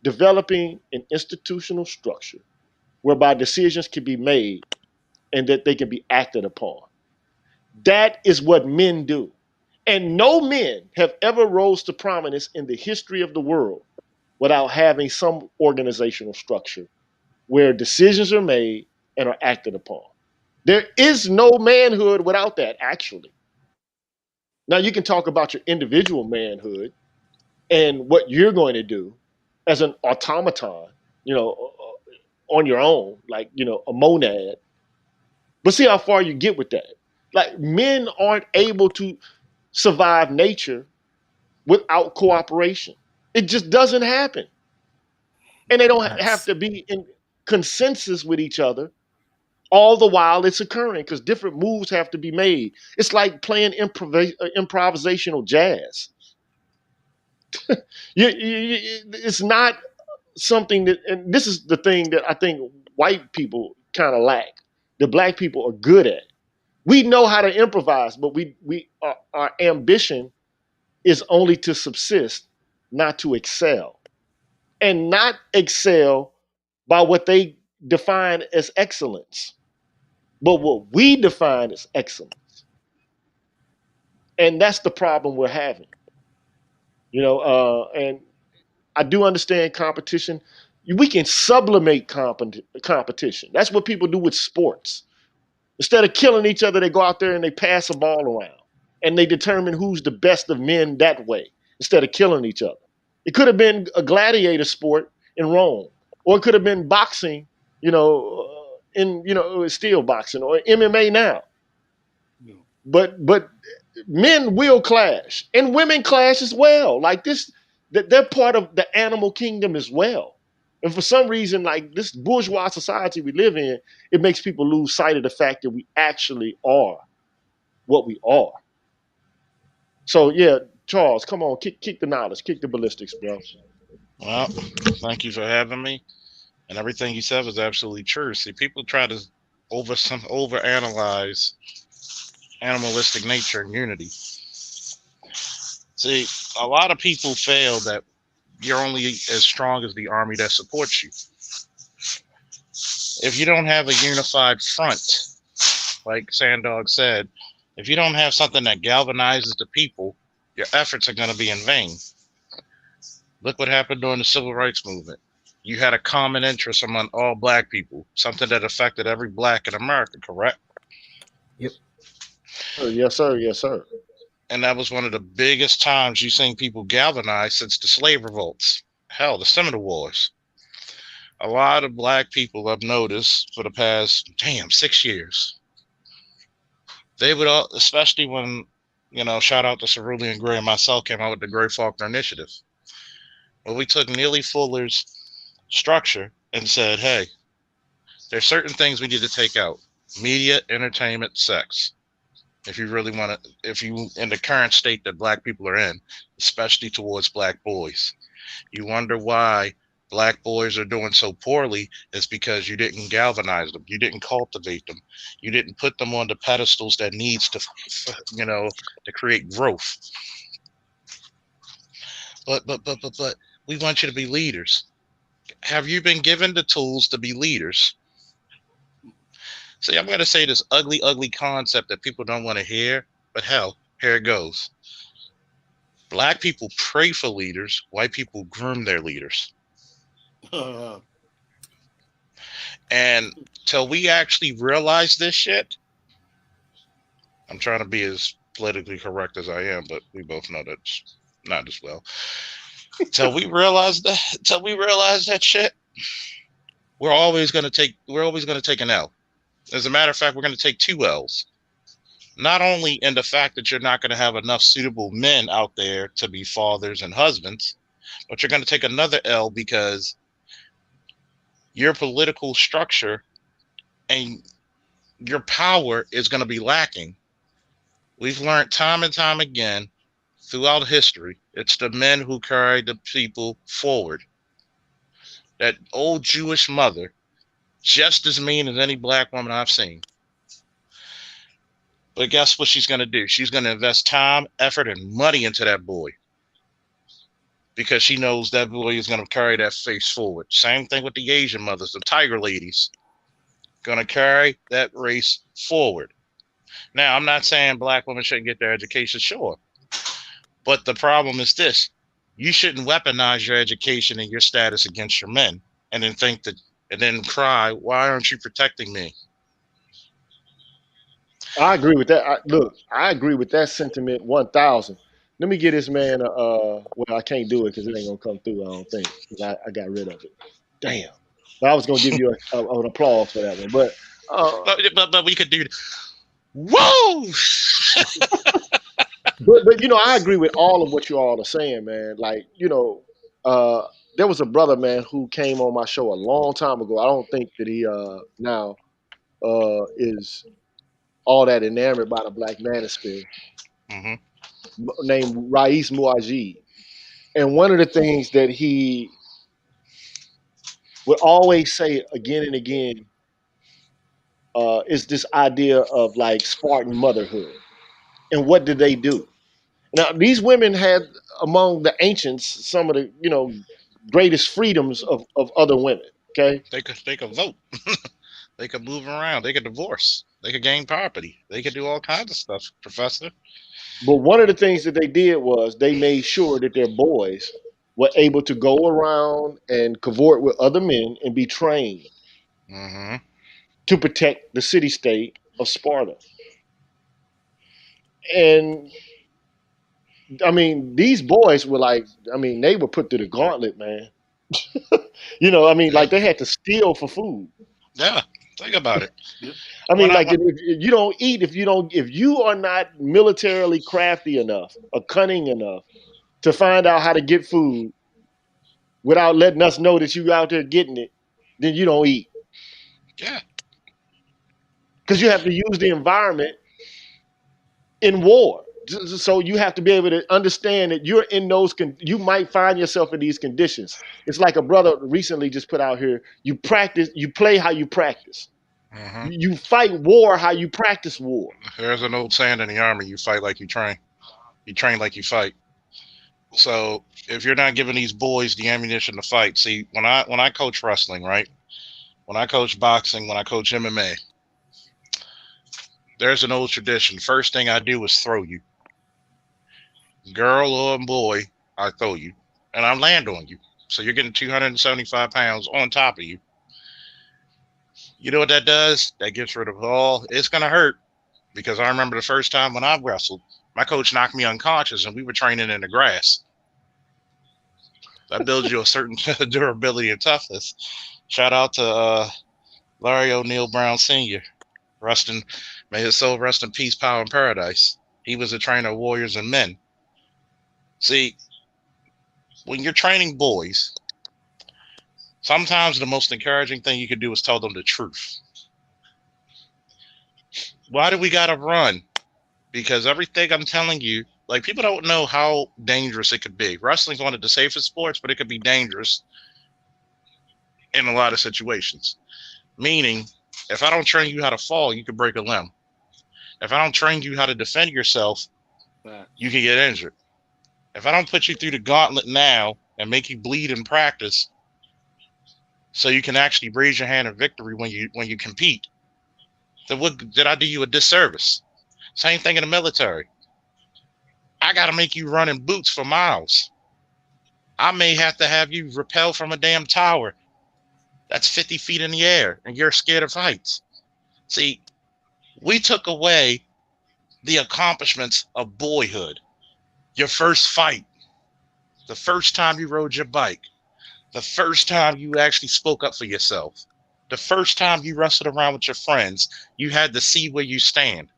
developing an institutional structure whereby decisions can be made and that they can be acted upon. That is what men do. And no men have ever rose to prominence in the history of the world without having some organizational structure where decisions are made and are acted upon. There is no manhood without that, actually. Now, you can talk about your individual manhood and what you're going to do as an automaton, on your own, like, a monad. But see how far you get with that. Like, men aren't able to survive nature without cooperation. It just doesn't happen. And they don't have to be in consensus with each other all the while it's occurring because different moves have to be made. It's like playing improvisational jazz. It's not something that, and this is the thing that I think white people kind of lack, that black people are good at. We know how to improvise, but our ambition is only to subsist, not to excel. And not excel by what they define as excellence, but what we define as excellence. And that's the problem we're having. And I do understand competition. We can sublimate competition. That's what people do with sports. Instead of killing each other, they go out there and they pass a ball around. And they determine who's the best of men that way, instead of killing each other. It could have been a gladiator sport in Rome, or it could have been boxing, steel boxing or MMA now. No. But men will clash, and women clash as well. Like this, that they're part of the animal kingdom as well. And for some reason, like this bourgeois society we live in, it makes people lose sight of the fact that we actually are what we are. So yeah, Charles, come on, kick the knowledge, kick the ballistics, bro. Well, thank you for having me. And everything you said was absolutely true. See, people try to overanalyze animalistic nature and unity. See, a lot of people fail that you're only as strong as the army that supports you. If you don't have a unified front, like Sandog said, if you don't have something that galvanizes the people, your efforts are going to be in vain. Look what happened during the Civil Rights Movement. you had a common interest among all black people, something that affected every black in America, correct? Yep. Yes, sir. Yes, sir. And that was one of the biggest times you seen people galvanize since the slave revolts. Hell, the Seminole Wars. A lot of black people I've noticed for the past, 6 years, they would all, especially when, shout out to Cerulean Gray and myself came out with the Gray Faulkner Initiative. Well, we took Neely Fuller's structure and said, hey, there's certain things we need to take out. Media, entertainment, sex. If you really want to, if you, in the current state that black people are in, especially towards black boys, you wonder why black boys are doing so poorly. Is because you didn't galvanize them. You didn't cultivate them. You didn't put them on the pedestals that needs to, to create growth. But we want you to be leaders. Have you been given the tools to be leaders? See, I'm going to say this ugly, ugly concept that people don't want to hear, but hell, here it goes. Black people pray for leaders. White people groom their leaders. And till we actually realize this shit, I'm trying to be as politically correct as I am, but we both know that's not as well. Till we realize that shit, we're always going to take an L. As a matter of fact, we're going to take 2 L's. Not only in the fact that you're not going to have enough suitable men out there to be fathers and husbands, but you're going to take another L because your political structure and your power is going to be lacking. We've learned time and time again throughout history, it's the men who carry the people forward. That old Jewish mother, just as mean as any black woman I've seen. But guess what she's going to do? She's going to invest time, effort, and money into that boy. Because she knows that boy is going to carry that face forward. Same thing with the Asian mothers, the tiger ladies. Going to carry that race forward. Now, I'm not saying black women shouldn't get their education, sure. But the problem is this. You shouldn't weaponize your education and your status against your men and then cry, why aren't you protecting me? I agree with that. I agree with that sentiment 1,000. Let me get this man. Well, I can't do it because it ain't gonna come through. I don't think 'cause I got rid of it. Damn. But I was gonna give you an applause for that one. But But we could do. Whoa! but I agree with all of what you all are saying, man. Like there was a brother, man, who came on my show a long time ago. I don't think that he now is all that enamored by the black manosphere, named Rais Muajid. And one of the things that he would always say again and again is this idea of like Spartan motherhood. And what did they do? Now, these women had among the ancients some of the greatest freedoms of other women. Okay, They could vote. They could move around. They could divorce. They could gain property. They could do all kinds of stuff, Professor. but one of the things that they did was they made sure that their boys were able to go around and cavort with other men and be trained to protect the city-state of Sparta. And I mean, these boys were like, they were put through the gauntlet, man. Like they had to steal for food. Yeah, think about it. If you don't eat, if you are not militarily crafty enough or cunning enough to find out how to get food without letting us know that you out there getting it, then you don't eat. Yeah. Because you have to use the environment in war. So you have to be able to understand that you're in you might find yourself in these conditions. It's like a brother recently just put out here, you play how you practice. You fight war how you practice war. There's an old saying in the army, you fight like you train. You train like you fight. So if you're not giving these boys the ammunition to fight, see, when I coach wrestling, right? When I coach boxing, when I coach MMA, there's an old tradition. First thing I do is throw you. Girl or boy, I throw you. And I land on you. So you're getting 275 pounds on top of you. You know what that does? That gets rid of all. It's going to hurt, because I remember the first time when I wrestled, my coach knocked me unconscious and we were training in the grass. That builds you a certain durability and toughness. Shout out to Larry O'Neal Brown Sr. May his soul rest in peace, power, and paradise. He was a trainer of warriors and men. See, when you're training boys, sometimes the most encouraging thing you can do is tell them the truth. Why do we gotta run? Because everything I'm telling you, like, people don't know how dangerous it could be. Wrestling's one of the safest sports, but it could be dangerous in a lot of situations. Meaning, if I don't train you how to fall, you could break a limb. If I don't train you how to defend yourself, you can get injured. If I don't put you through the gauntlet now and make you bleed in practice, so you can actually raise your hand in victory when you compete, then what did I do you a disservice? Same thing in the military. I got to make you run in boots for miles. I may have to have you rappel from a damn tower that's 50 feet in the air and you're scared of heights. See, we took away the accomplishments of boyhood. Your first fight, the first time you rode your bike, the first time you actually spoke up for yourself, the first time you wrestled around with your friends, you had to see where you stand.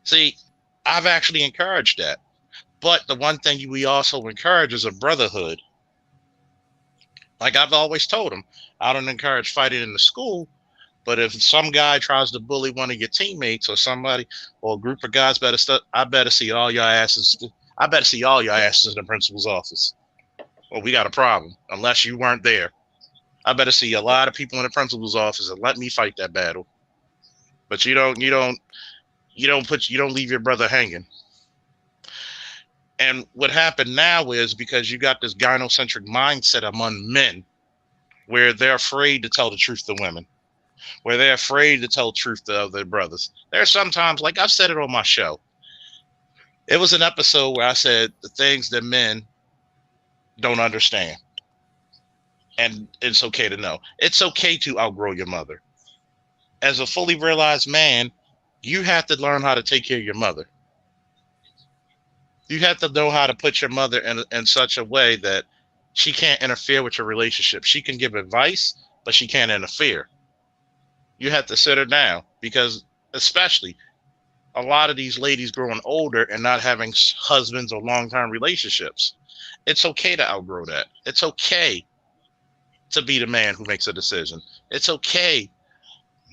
See, I've actually encouraged that. But the one thing we also encourage is a brotherhood. Like I've always told them, I don't encourage fighting in the school, but if some guy tries to bully one of your teammates or somebody or a group of guys, I better see all your asses. I better see all your asses in the principal's office. Well, we got a problem, unless you weren't there. I better see a lot of people in the principal's office and let me fight that battle. But you don't leave your brother hanging. And what happened now is, because you got this gynocentric mindset among men, where they're afraid to tell the truth to women, where they're afraid to tell the truth to their brothers. There's sometimes, like I've said it on my show, it was an episode where I said the things that men don't understand. And it's okay to know. It's okay to outgrow your mother. As a fully realized man, you have to learn how to take care of your mother. You have to know how to put your mother in such a way that she can't interfere with your relationship. She can give advice, but she can't interfere. You have to sit her down, because especially a lot of these ladies growing older and not having husbands or long-term relationships. It's okay to outgrow that. It's okay to be the man who makes a decision. It's okay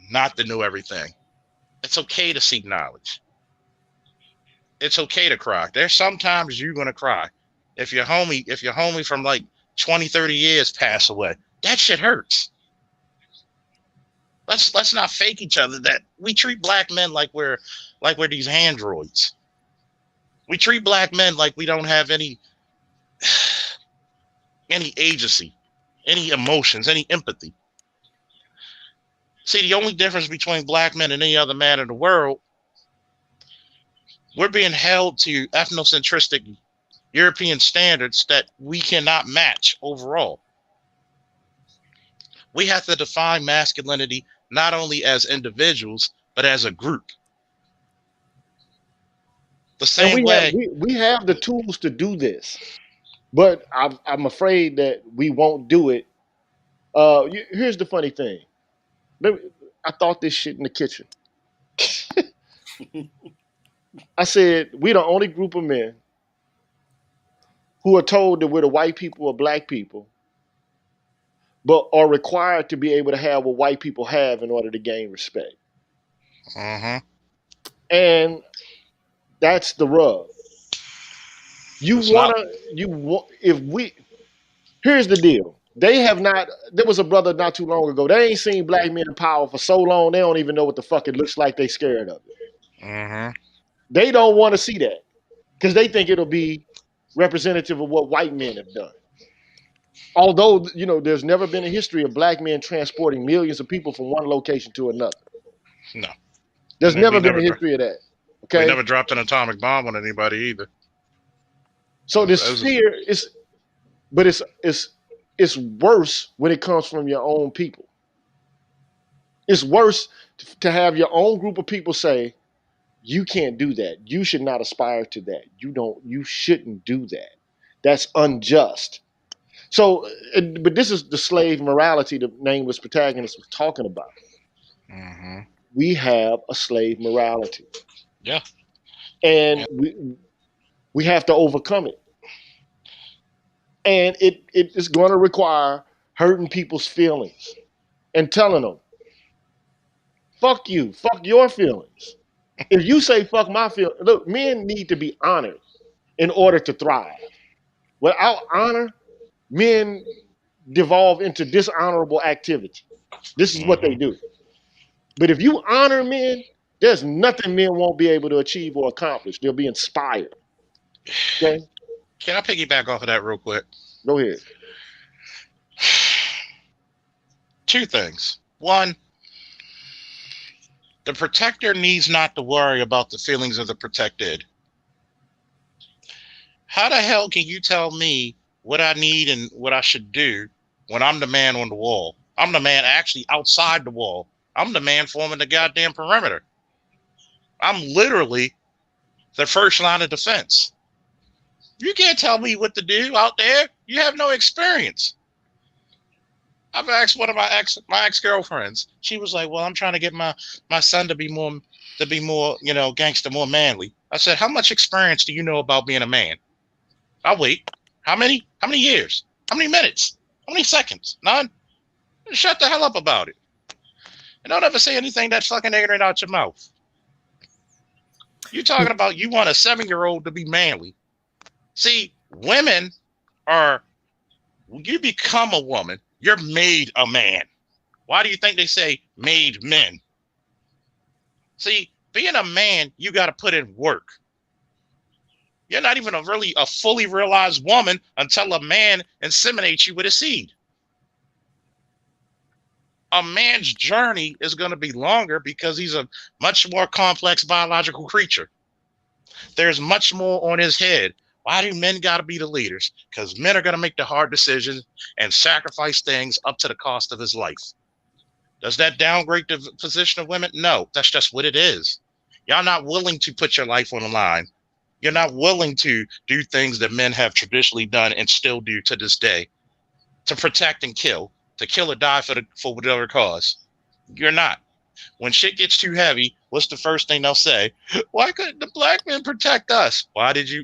not to know everything. It's okay to seek knowledge. It's okay to cry. There's sometimes you're going to cry. If your homie from like 20, 30 years pass away, that shit hurts. Let's not fake each other. That we treat black men like we're these androids. We treat black men like we don't have any agency, any emotions, any empathy. See, the only difference between black men and any other man in the world, we're being held to ethnocentristic European standards that we cannot match overall. We have to define masculinity not only as individuals, but as a group. The same way. We have the tools to do this, but I'm afraid that we won't do it. Here's the funny thing. I thought this shit in the kitchen. I said, we're the only group of men who are told that we're the white people or black people, but are required to be able to have what white people have in order to gain respect. Uh-huh. And that's the rub. Here's the deal. There was a brother not too long ago. They ain't seen black men in power for so long, they don't even know what the fuck it looks like. They scared of it. Uh-huh. They don't want to see that because they think it'll be representative of what white men have done. Although, there's never been a history of black men transporting millions of people from one location to another. No. There's never been a history of that. Okay. We never dropped an atomic bomb on anybody either. So this fear is, But it's worse when it comes from your own people. It's worse to have your own group of people say, you can't do that. You should not aspire to that. You shouldn't do that. That's unjust. So, but this is the slave morality the Nameless Protagonist was talking about. Mm-hmm. We have a slave morality. Yeah. And we have to overcome it. And it is going to require hurting people's feelings and telling them, fuck you, fuck your feelings. If you say fuck my feelings, look, men need to be honored in order to thrive. Without honor, men devolve into dishonorable activity. This is what they do. But if you honor men, there's nothing men won't be able to achieve or accomplish. They'll be inspired. Okay? Can I piggyback off of that real quick? Go ahead. Two things. One, the protector needs not to worry about the feelings of the protected. How the hell can you tell me what I need and what I should do when I'm the man on the wall? I'm the man actually outside the wall. I'm the man forming the goddamn perimeter. I'm literally the first line of defense. You can't tell me what to do out there. You have no experience. I've asked one of my ex-girlfriends. She was like, well, I'm trying to get my son to be more, gangster, more manly. I said, how much experience do you know about being a man? I'll wait. How many years? How many minutes? How many seconds? None? Shut the hell up about it. And don't ever say anything that's fucking ignorant out your mouth. You talking about you want a 7-year-old to be manly. See, women are, when you become a woman, you're made a man. Why do you think they say made men? See, being a man, you got to put in work. You're not even a fully realized woman until a man inseminates you with a seed. A man's journey is going to be longer because he's a much more complex biological creature. There's much more on his head. Why do men got to be the leaders? Because men are going to make the hard decisions and sacrifice things up to the cost of his life. Does that downgrade the position of women? No, that's just what it is. Y'all not willing to put your life on the line. You're not willing to do things that men have traditionally done and still do to this day, to protect and kill, to kill or die for whatever cause. You're not. When shit gets too heavy, what's the first thing they'll say? Why couldn't the black men protect us?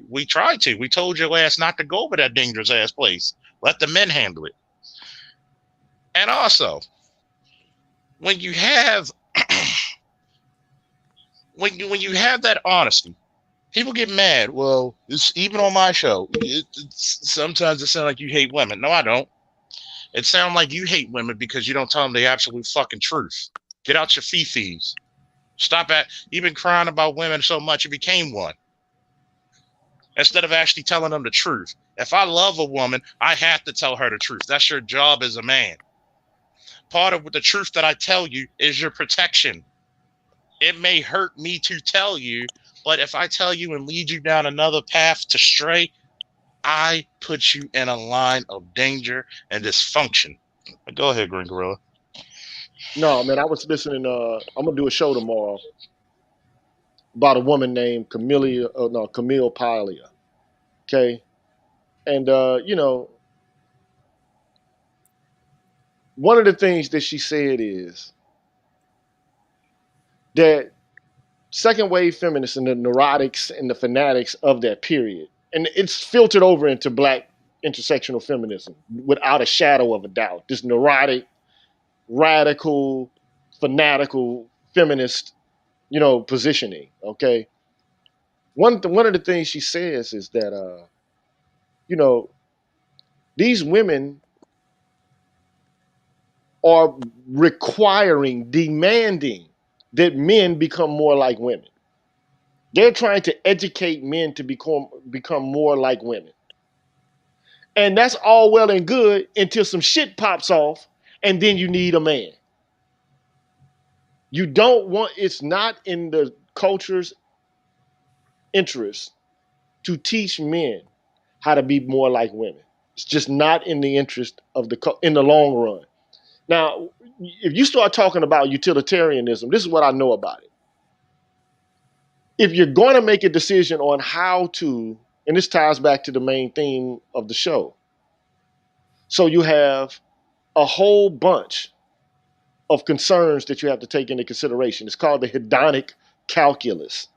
We tried to. We told your ass not to go over that dangerous ass place. Let the men handle it. And also, when you have when you have that honesty, people get mad. Well, it's even on my show. Sometimes it sounds like you hate women. No, I don't. It sounds like you hate women because you don't tell them the absolute fucking truth. Get out your fifis. Stop at. You've been crying about women so much you became one. Instead of actually telling them the truth. If I love a woman, I have to tell her the truth. That's your job as a man. Part of the truth that I tell you is your protection. It may hurt me to tell you, but if I tell you and lead you down another path to stray, I put you in a line of danger and dysfunction. But go ahead, Green Gorilla. No, man, I was listening. I'm gonna do a show tomorrow about a woman named Camille Paglia. Okay, and one of the things that she said is that second wave feminists and the neurotics and the fanatics of that period, and it's filtered over into black intersectional feminism without a shadow of a doubt. This neurotic, radical, fanatical feminist, positioning. Okay, one of the things she says is that these women are demanding that men become more like women. They're trying to educate men to become more like women. And that's all well and good until some shit pops off and then you need a man. It's not in the culture's interest to teach men how to be more like women. It's just not in the interest of in the long run. Now, if you start talking about utilitarianism, this is what I know about it. If you're going to make a decision on how to, and this ties back to the main theme of the show. So you have a whole bunch of concerns that you have to take into consideration. It's called the hedonic calculus.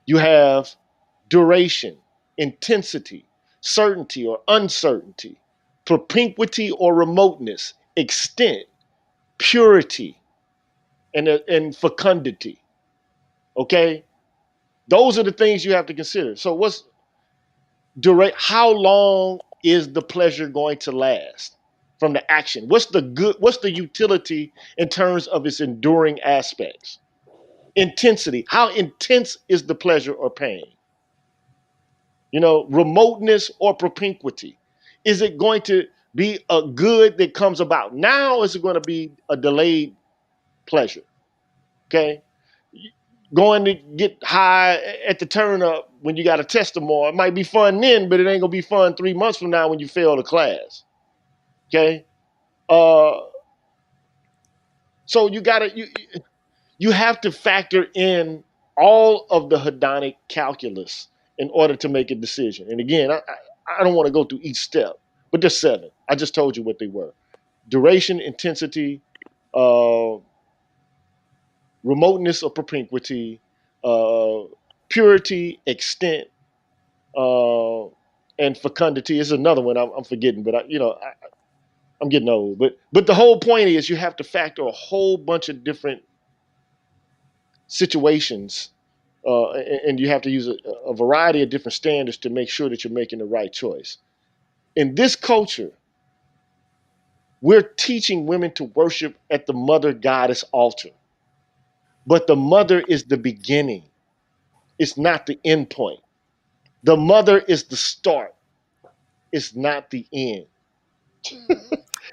You have duration, intensity, certainty or uncertainty, propinquity or remoteness, extent, purity, and fecundity. Okay? Those are the things you have to consider. So how long is the pleasure going to last from the action? What's the utility in terms of its enduring aspects? Intensity. How intense is the pleasure or pain? Remoteness or propinquity. Is it going to be a good that comes about now, or is it going to be a delayed pleasure? Okay. Going to get high at the turn up when you got to test them more. It might be fun then, but it ain't going to be fun 3 months from now when you fail the class. Okay. So you have to factor in all of the hedonic calculus in order to make a decision. And again, I don't want to go through each step, but there's 7. I just told you what they were: duration, intensity, remoteness or propinquity, purity, extent, and fecundity. Is another one I'm forgetting, but I'm getting old. But the whole point is you have to factor a whole bunch of different situations, and you have to use a variety of different standards to make sure that you're making the right choice. In this culture, we're teaching women to worship at the mother goddess altar. But the mother is the beginning. It's not the end point. The mother is the start. It's not the end.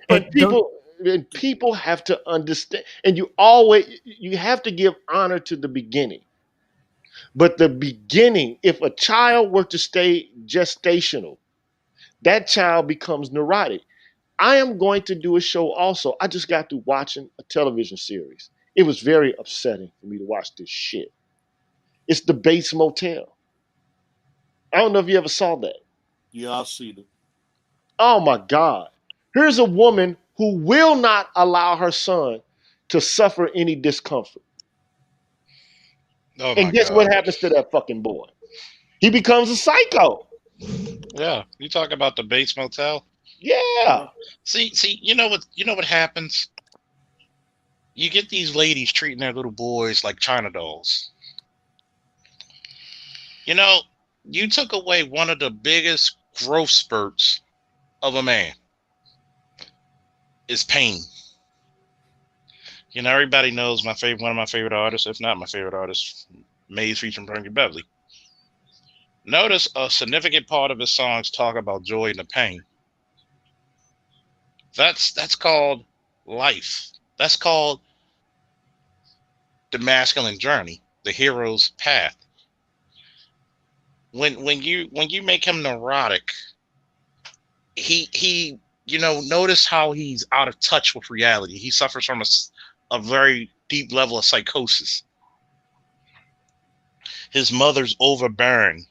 and people have to understand. And you have to give honor to the beginning. But the beginning, if a child were to stay gestational, that child becomes neurotic. I am going to do a show also. I just got through watching a television series. It was very upsetting for me to watch this shit. It's the Bates Motel. I don't know if you ever saw that. Yeah, I've seen it. Oh my God. Here's a woman who will not allow her son to suffer any discomfort. Oh And my guess God. what happens to that fucking boy? He becomes a psycho. Yeah, you talk about the Bates Motel. Yeah. See, you know what happens? You get these ladies treating their little boys like China dolls. You took away one of the biggest growth spurts of a man is pain. Everybody knows one of my favorite artists, if not my favorite artist, Maze featuring Frankie Beverly. Notice a significant part of his songs talk about joy and the pain. That's called life. That's called the masculine journey, the hero's path. When you make him neurotic, he notice how he's out of touch with reality. He suffers from a very deep level of psychosis. His mother's overbearing.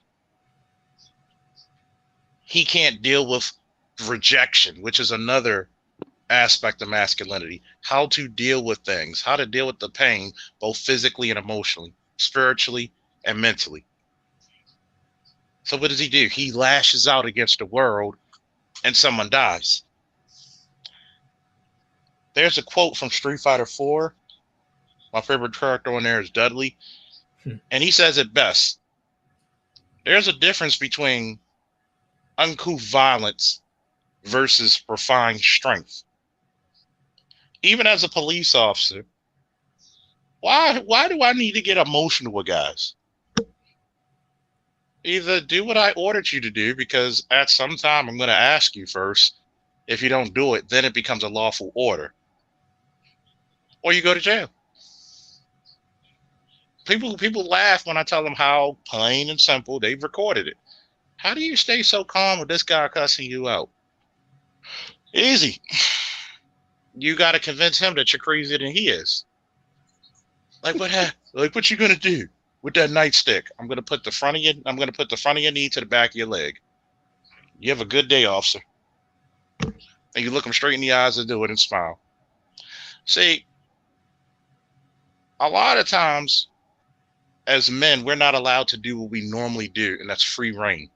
He can't deal with rejection, which is another aspect of masculinity. How to deal with things, how to deal with the pain, both physically and emotionally, spiritually and mentally. So what does he do? He lashes out against the world and someone dies. There's a quote from Street Fighter 4. My favorite character on there is Dudley. And he says it best. There's a difference between uncouth violence versus refined strength. Even as a police officer, why do I need to get emotional with guys? Either do what I ordered you to do, because at some time I'm going to ask you first. If you don't do it, then it becomes a lawful order. Or you go to jail. People laugh when I tell them how plain and simple they've recorded it. How do you stay so calm with this guy cussing you out? Easy. You got to convince him that you're crazier than he is. Like what you gonna do with that nightstick? I'm gonna put the front of your knee to the back of your leg. You have a good day, officer. And you look him straight in the eyes and do it and smile. See, a lot of times as men, we're not allowed to do what we normally do, and that's free reign.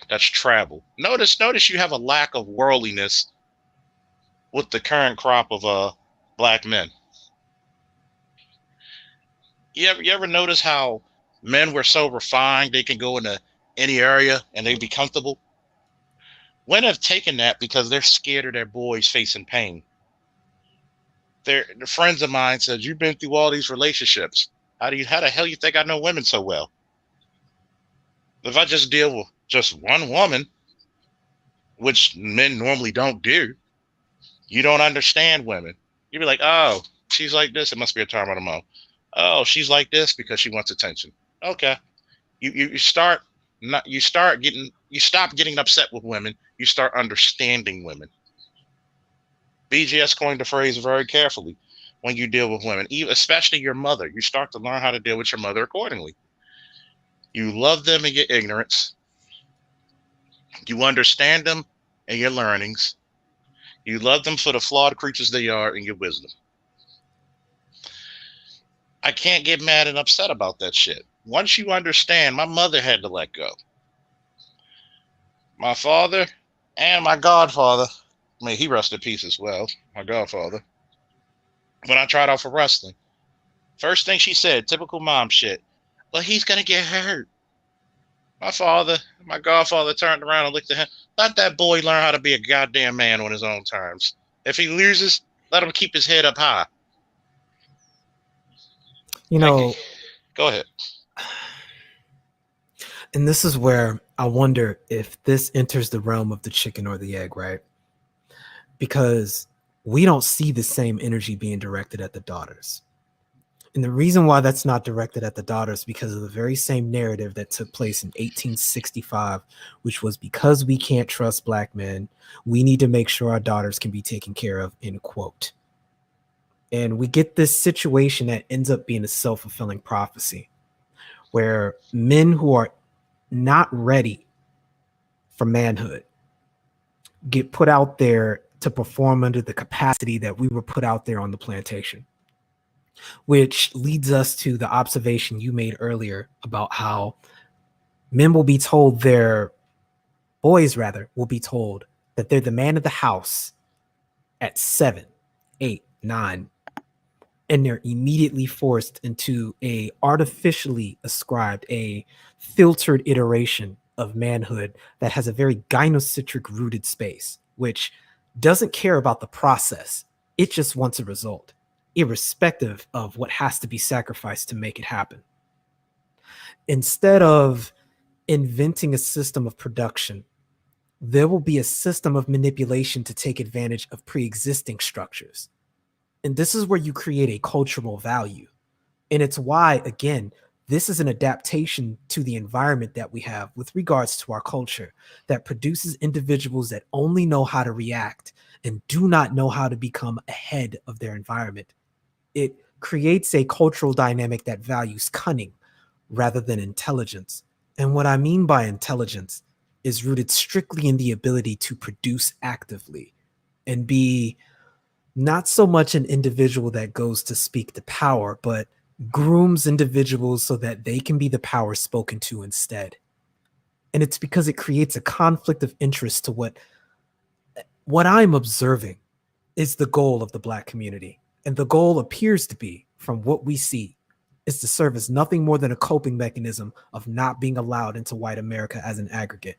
That's travel. Notice you have a lack of worldliness with the current crop of black men. You ever notice how men were so refined they can go into any area and they be comfortable? Women have taken that because they're scared of their boys facing pain. The friends of mine said, "You've been through all these relationships. How the hell you think I know women so well? If I just deal with just one woman, which men normally don't do, you don't understand women. You'd be like, oh, she's like this. It must be a term of the month. Oh, she's like this because she wants attention. Okay. You stop getting upset with women. You start understanding women. BGS coined the phrase very carefully when you deal with women, especially your mother. You start to learn how to deal with your mother accordingly. You love them in your ignorance. You understand them in your learnings. You love them for the flawed creatures they are in your wisdom. I can't get mad and upset about that shit. Once you understand, my mother had to let go. My father and my godfather, may he rest in peace as well, my godfather, when I tried out for wrestling, first thing she said, typical mom shit, but he's going to get hurt. My godfather turned around and looked at him. Let that boy learn how to be a goddamn man on his own terms. If he loses, let him keep his head up high. You know, go ahead. And this is where I wonder if this enters the realm of the chicken or the egg, right? Because we don't see the same energy being directed at the daughters. And the reason why that's not directed at the daughters is because of the very same narrative that took place in 1865, which was because we can't trust black men, we need to make sure our daughters can be taken care of, end quote. And we get this situation that ends up being a self-fulfilling prophecy, where men who are not ready for manhood get put out there to perform under the capacity that we were put out there on the plantation. Which leads us to the observation you made earlier about how men will be told boys will be told that they're the man of the house at 7, 8, 9, and they're immediately forced into a artificially ascribed, a filtered iteration of manhood that has a very gynocentric rooted space, which doesn't care about the process. It just wants a result, irrespective of what has to be sacrificed to make it happen. Instead of inventing a system of production, there will be a system of manipulation to take advantage of pre-existing structures. And this is where you create a cultural value. And it's why, again, this is an adaptation to the environment that we have with regards to our culture that produces individuals that only know how to react and do not know how to become ahead of their environment. It creates a cultural dynamic that values cunning rather than intelligence. And what I mean by intelligence is rooted strictly in the ability to produce actively and be not so much an individual that goes to speak the power, but grooms individuals so that they can be the power spoken to instead. And it's because it creates a conflict of interest to what I'm observing is the goal of the Black community. And the goal appears to be, from what we see, is to serve as nothing more than a coping mechanism of not being allowed into white America as an aggregate.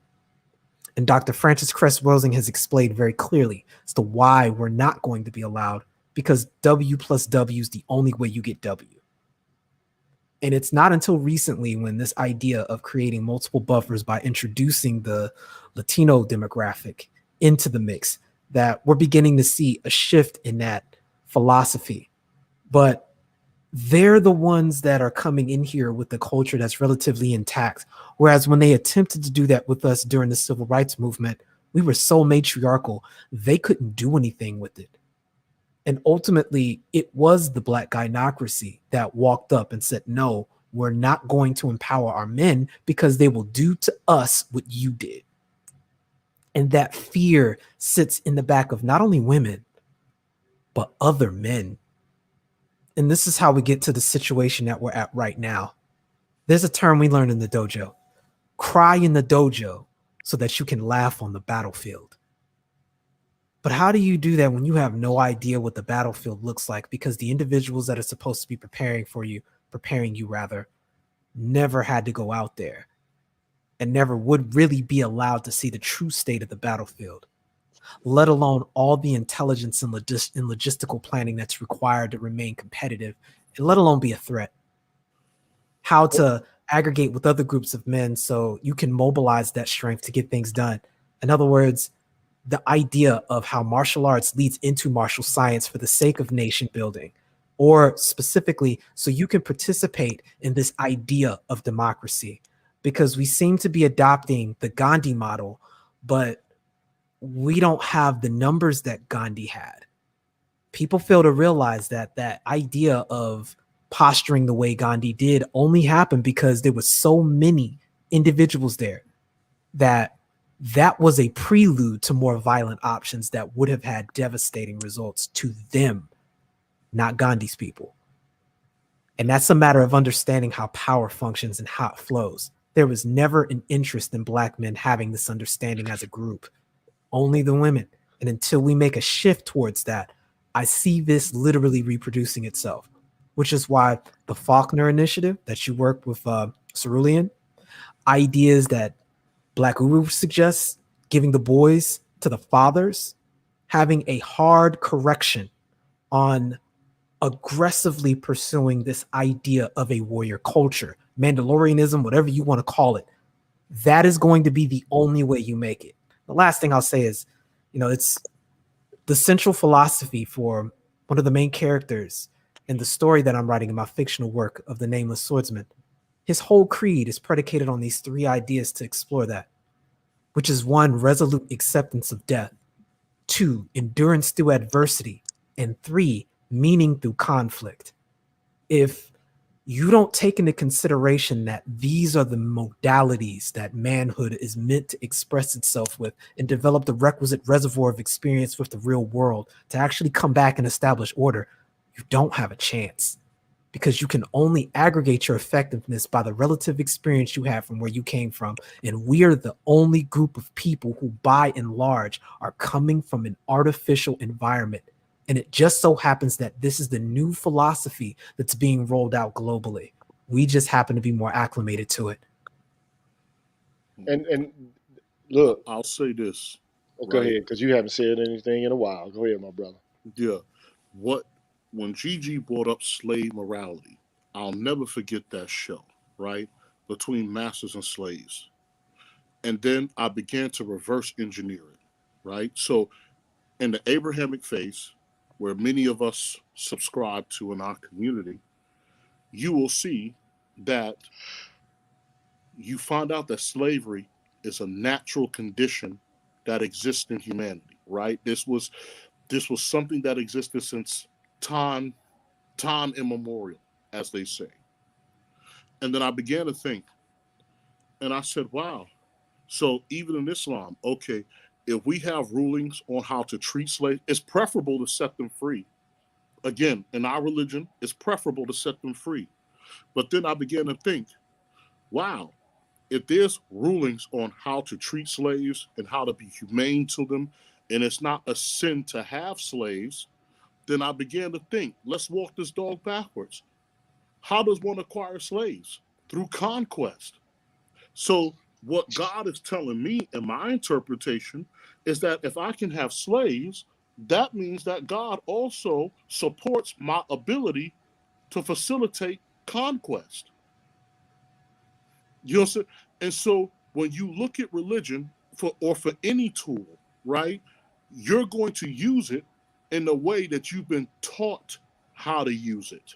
And Dr. Frances Cress Welsing has explained very clearly as to why we're not going to be allowed, because W plus W is the only way you get W. And it's not until recently when this idea of creating multiple buffers by introducing the Latino demographic into the mix that we're beginning to see a shift in that philosophy. But they're the ones that are coming in here with the culture that's relatively intact. Whereas when they attempted to do that with us during the civil rights movement, We were so matriarchal, they couldn't do anything with it. And ultimately, it was the black gynocracy that walked up and said, no, we're not going to empower our men because they will do to us what you did. And that fear sits in the back of not only women, but other men. And this is how we get to the situation that we're at right now. There's a term we learned in the dojo: cry in the dojo so that you can laugh on the battlefield. But how do you do that when you have no idea what the battlefield looks like? Because the individuals that are supposed to be preparing you rather, never had to go out there and never would really be allowed to see the true state of the battlefield, let alone all the intelligence and logistical planning that's required to remain competitive, and let alone be a threat. How to aggregate with other groups of men so you can mobilize that strength to get things done. In other words, the idea of how martial arts leads into martial science for the sake of nation building, or specifically so you can participate in this idea of democracy. Because we seem to be adopting the Gandhi model, but we don't have the numbers that Gandhi had. People fail to realize that that idea of posturing the way Gandhi did only happened because there were so many individuals there that was a prelude to more violent options that would have had devastating results to them, not Gandhi's people. And that's a matter of understanding how power functions and how it flows. There was never an interest in black men having this understanding as a group, only the women. And until we make a shift towards that, I see this literally reproducing itself, which is why the Faulkner initiative that you worked with Cerulean, ideas that Black Uru suggests, giving the boys to the fathers, having a hard correction on aggressively pursuing this idea of a warrior culture, Mandalorianism, whatever you want to call it. That is going to be the only way you make it. The last thing I'll say is, it's the central philosophy for one of the main characters in the story that I'm writing in my fictional work of the Nameless Swordsman. His whole creed is predicated on these three ideas to explore that, which is 1, resolute acceptance of death, 2, endurance through adversity, and 3, meaning through conflict. If you don't take into consideration that these are the modalities that manhood is meant to express itself with and develop the requisite reservoir of experience with the real world to actually come back and establish order, you don't have a chance, because you can only aggregate your effectiveness by the relative experience you have from where you came from. And we are the only group of people who, by and large, are coming from an artificial environment. And it just so happens that this is the new philosophy that's being rolled out globally. We just happen to be more acclimated to it. And look, I'll say this. Go ahead, because you haven't said anything in a while. Go ahead, my brother. Yeah. When Gigi brought up slave morality, I'll never forget that show, right? Between masters and slaves. And then I began to reverse engineer it, right? So in the Abrahamic faith, where many of us subscribe to in our community, you will see that you find out that slavery is a natural condition that exists in humanity, right? This was something that existed since time immemorial, as they say. And then I began to think, and I said, wow, so even in Islam, okay, if we have rulings on how to treat slaves, it's preferable to set them free. Again, in our religion, it's preferable to set them free. But then I began to think, wow, if there's rulings on how to treat slaves and how to be humane to them, and it's not a sin to have slaves, then I began to think, let's walk this dog backwards. How does one acquire slaves? Through conquest. So what God is telling me in my interpretation is that if I can have slaves, that means that God also supports my ability to facilitate conquest. You know what I'm saying? And so when you look at religion for any tool, right, you're going to use it in the way that you've been taught how to use it,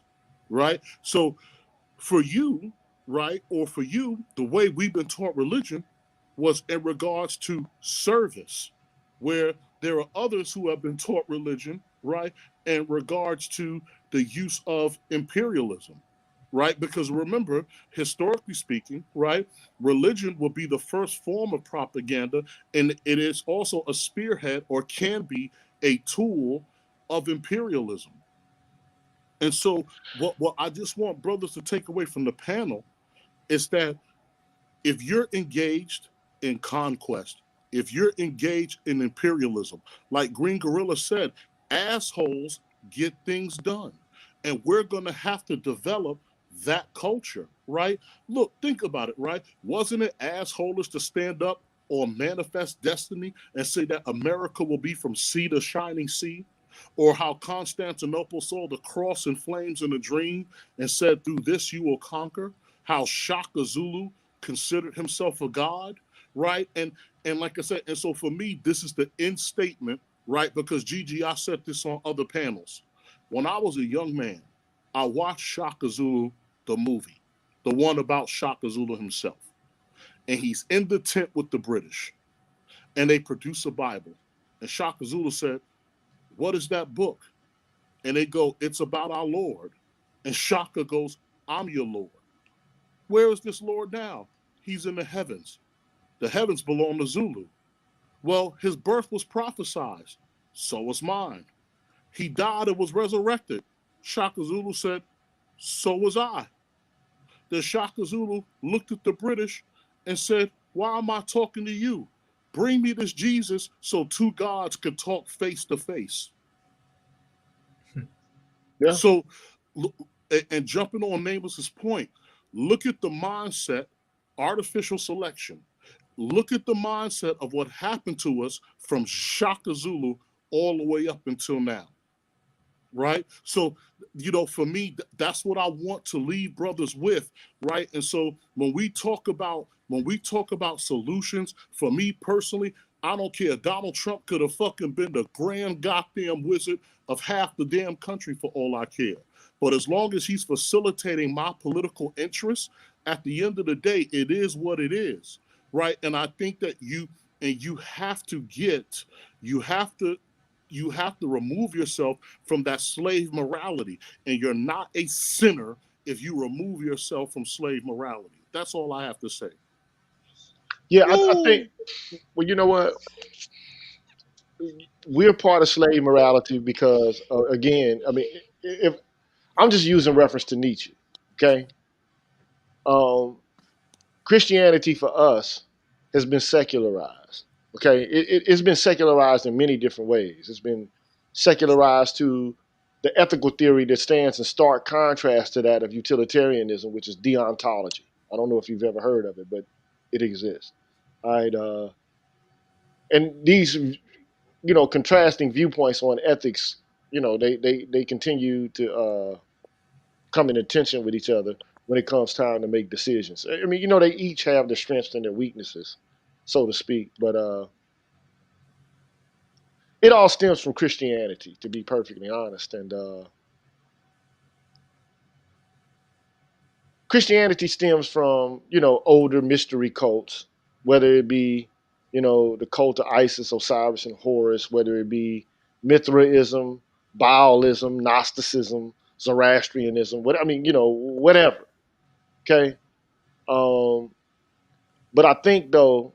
right? So for you, right, or for you, the way we've been taught religion, was in regards to service, where there are others who have been taught religion, right, in regards to the use of imperialism, right? Because remember, historically speaking, right, religion will be the first form of propaganda, and it is also a spearhead or can be a tool of imperialism. And so, what I just want brothers to take away from the panel is that if you're engaged in conquest, if you're engaged in imperialism, like Green Gorilla said, assholes get things done. And we're going to have to develop that culture, right? Look, think about it, right? Wasn't it assholes to stand up or manifest destiny and say that America will be from sea to shining sea? Or how Constantinople saw the cross in flames in a dream and said, through this you will conquer? How Shaka Zulu considered himself a god, right? And like I said, and so for me, this is the end statement, right? Because Gigi, I said this on other panels. When I was a young man, I watched Shaka Zulu, the movie, the one about Shaka Zulu himself. And he's in the tent with the British, and they produce a Bible. And Shaka Zulu said, "What is that book?" And they go, "It's about our Lord." And Shaka goes, "I'm your Lord." Where is this Lord now? He's in the heavens. The heavens belong to Zulu. Well, his birth was prophesied. So was mine. He died and was resurrected. Shaka Zulu said, so was I. Then Shaka Zulu looked at the British and said, why am I talking to you? Bring me this Jesus so two gods could talk face to face. Yeah. So, and jumping on Nameless's point, look at the mindset, artificial selection. Look at the mindset of what happened to us from Shaka Zulu all the way up until now. Right? So, for me, that's what I want to leave brothers with, right? And so when we talk about solutions, for me personally, I don't care. Donald Trump could have fucking been the grand goddamn wizard of half the damn country for all I care. But as long as he's facilitating my political interests, at the end of the day, it is what it is, right? And I think that you have to remove yourself from that slave morality. And you're not a sinner if you remove yourself from slave morality. That's all I have to say. Yeah, I think, well, you know what? We're part of slave morality because, again, I mean, if I'm just using reference to Nietzsche, okay? Christianity for us has been secularized, okay? It's been secularized in many different ways. It's been secularized to the ethical theory that stands in stark contrast to that of utilitarianism, which is deontology. I don't know if you've ever heard of it, but it exists. All right, and these, contrasting viewpoints on ethics, they continue to come in tension with each other when it comes time to make decisions. I mean, they each have their strengths and their weaknesses, so to speak. But it all stems from Christianity, to be perfectly honest. And Christianity stems from, older mystery cults, whether it be, the cult of Isis, Osiris, and Horus, whether it be Mithraism, Baalism, Gnosticism, Zoroastrianism, whatever. Okay. But I think, though,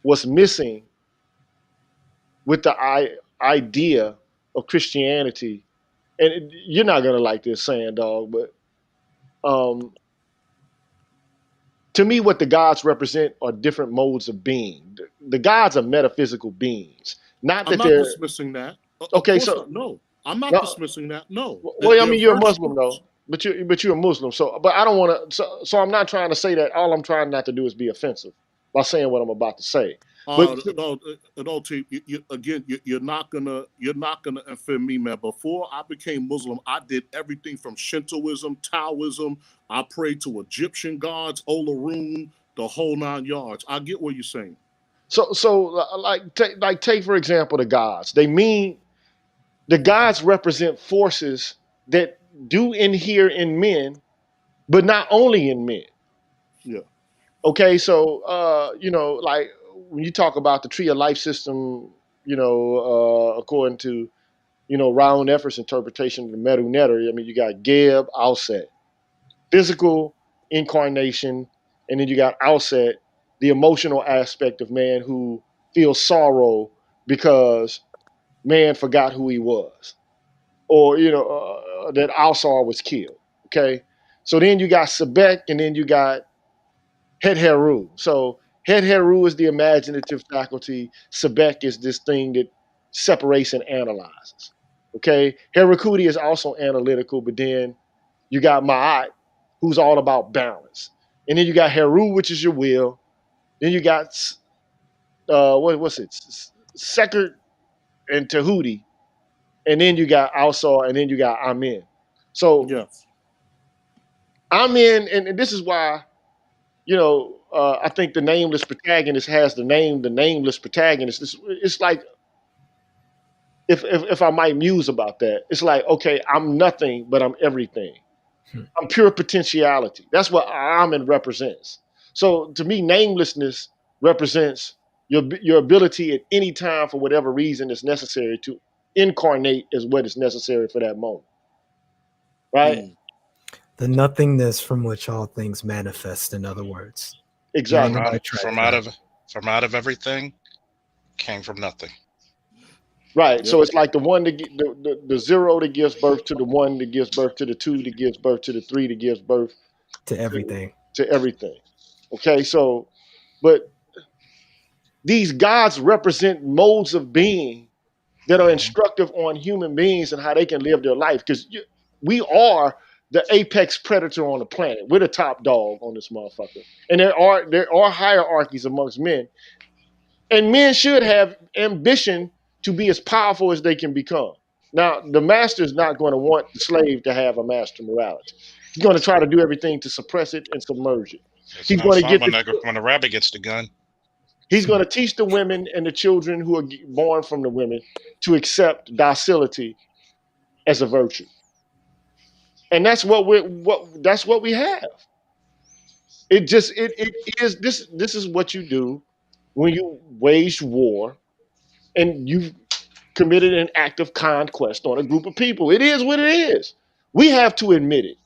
what's missing with the idea of Christianity, and you're not going to like this saying, dog, but to me, what the gods represent are different modes of being. The gods are metaphysical beings. Not I'm that not they're dismissing that. Of okay. course So, not. No, I'm not dismissing that. No, well, I they're mean, you're a virtues. Muslim though, but you're a Muslim. So, but I don't want to. So I'm not trying to say that. All I'm trying not to do is be offensive by saying what I'm about to say. But No, T, again, you're not gonna offend me, man. Before I became Muslim, I did everything from Shintoism, Taoism. I prayed to Egyptian gods, Olorun, the whole 9 yards. I get what you're saying. so take for example the gods. The gods represent forces that do inhere in men, but not only in men. Yeah. Okay, so like when you talk about the tree of life system, according to Raoul Effort's interpretation of the Medu Neter, I mean, you got Geb, Outset, physical incarnation, and then you got Outset, the emotional aspect of man who feels sorrow because man forgot who he was, or that Alsar was killed. Okay, so then you got Sebek, and then you got Het Heru. So Het Heru is the imaginative faculty. Sebek is this thing that separates and analyzes. Okay, Herakudi is also analytical, but then you got Ma'at, who's all about balance, and then you got Heru, which is your will. Then you got what's it, Sekert and Tahuti, and then you got Alsar, and then you got Amen. So Yes. Amen, and this is why I think the nameless protagonist has the nameless protagonist. It's like if I might muse about that, it's like, okay, I'm nothing, but I'm everything. I'm pure potentiality. That's what Amen represents. So to me, namelessness represents your ability at any time for whatever reason is necessary to incarnate as what is necessary for that moment. Right? Mm. The nothingness from which all things manifest, in other words. Exactly. From out of everything came from nothing. Right. Yep. So it's like the one that the zero that gives birth to the one that gives birth to the two that gives birth to the three that gives birth To everything. to everything. Okay. So, but these gods represent modes of being that are instructive on human beings and how they can live their life. Because we are the apex predator on the planet. We're the top dog on this motherfucker. And there are hierarchies amongst men. And men should have ambition to be as powerful as they can become. Now, the master is not going to want the slave to have a master morality. He's going to try to do everything to suppress it and submerge it. It's He's not going to fun get when the rabbit gets the gun. He's going to teach the women and the children who are born from the women to accept docility as a virtue. And that's what we have. It is this is what you do when you wage war and you committed an act of conquest on a group of people. It is what it is. We have to admit it.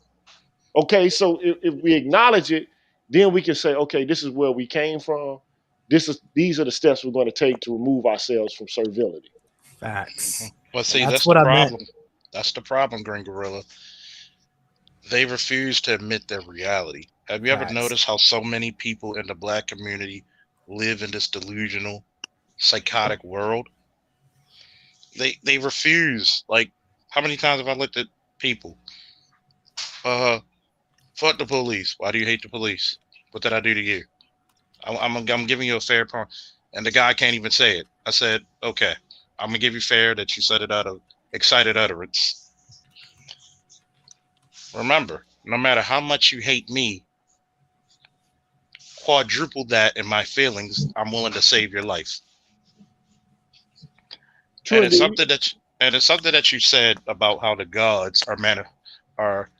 Okay, so if we acknowledge it, then we can say, okay, this is where we came from. These are the steps we're going to take to remove ourselves from servility. Facts. Well, see, That's that's what the I meant. problem. That's the problem, Green Gorilla. They refuse to admit their reality. Have you ever Facts. noticed how so many people in the black community live in this delusional, psychotic world? They refuse. Like, how many times have I looked at people? Fuck the police. Why do you hate the police? What did I do to you? I'm giving you a fair point. And the guy can't even say it. I said, okay, I'm gonna give you fair that you said it out of excited utterance. Remember, no matter how much you hate me, quadruple that in my feelings, I'm willing to save your life. True And it's indeed. something that you said about how the gods are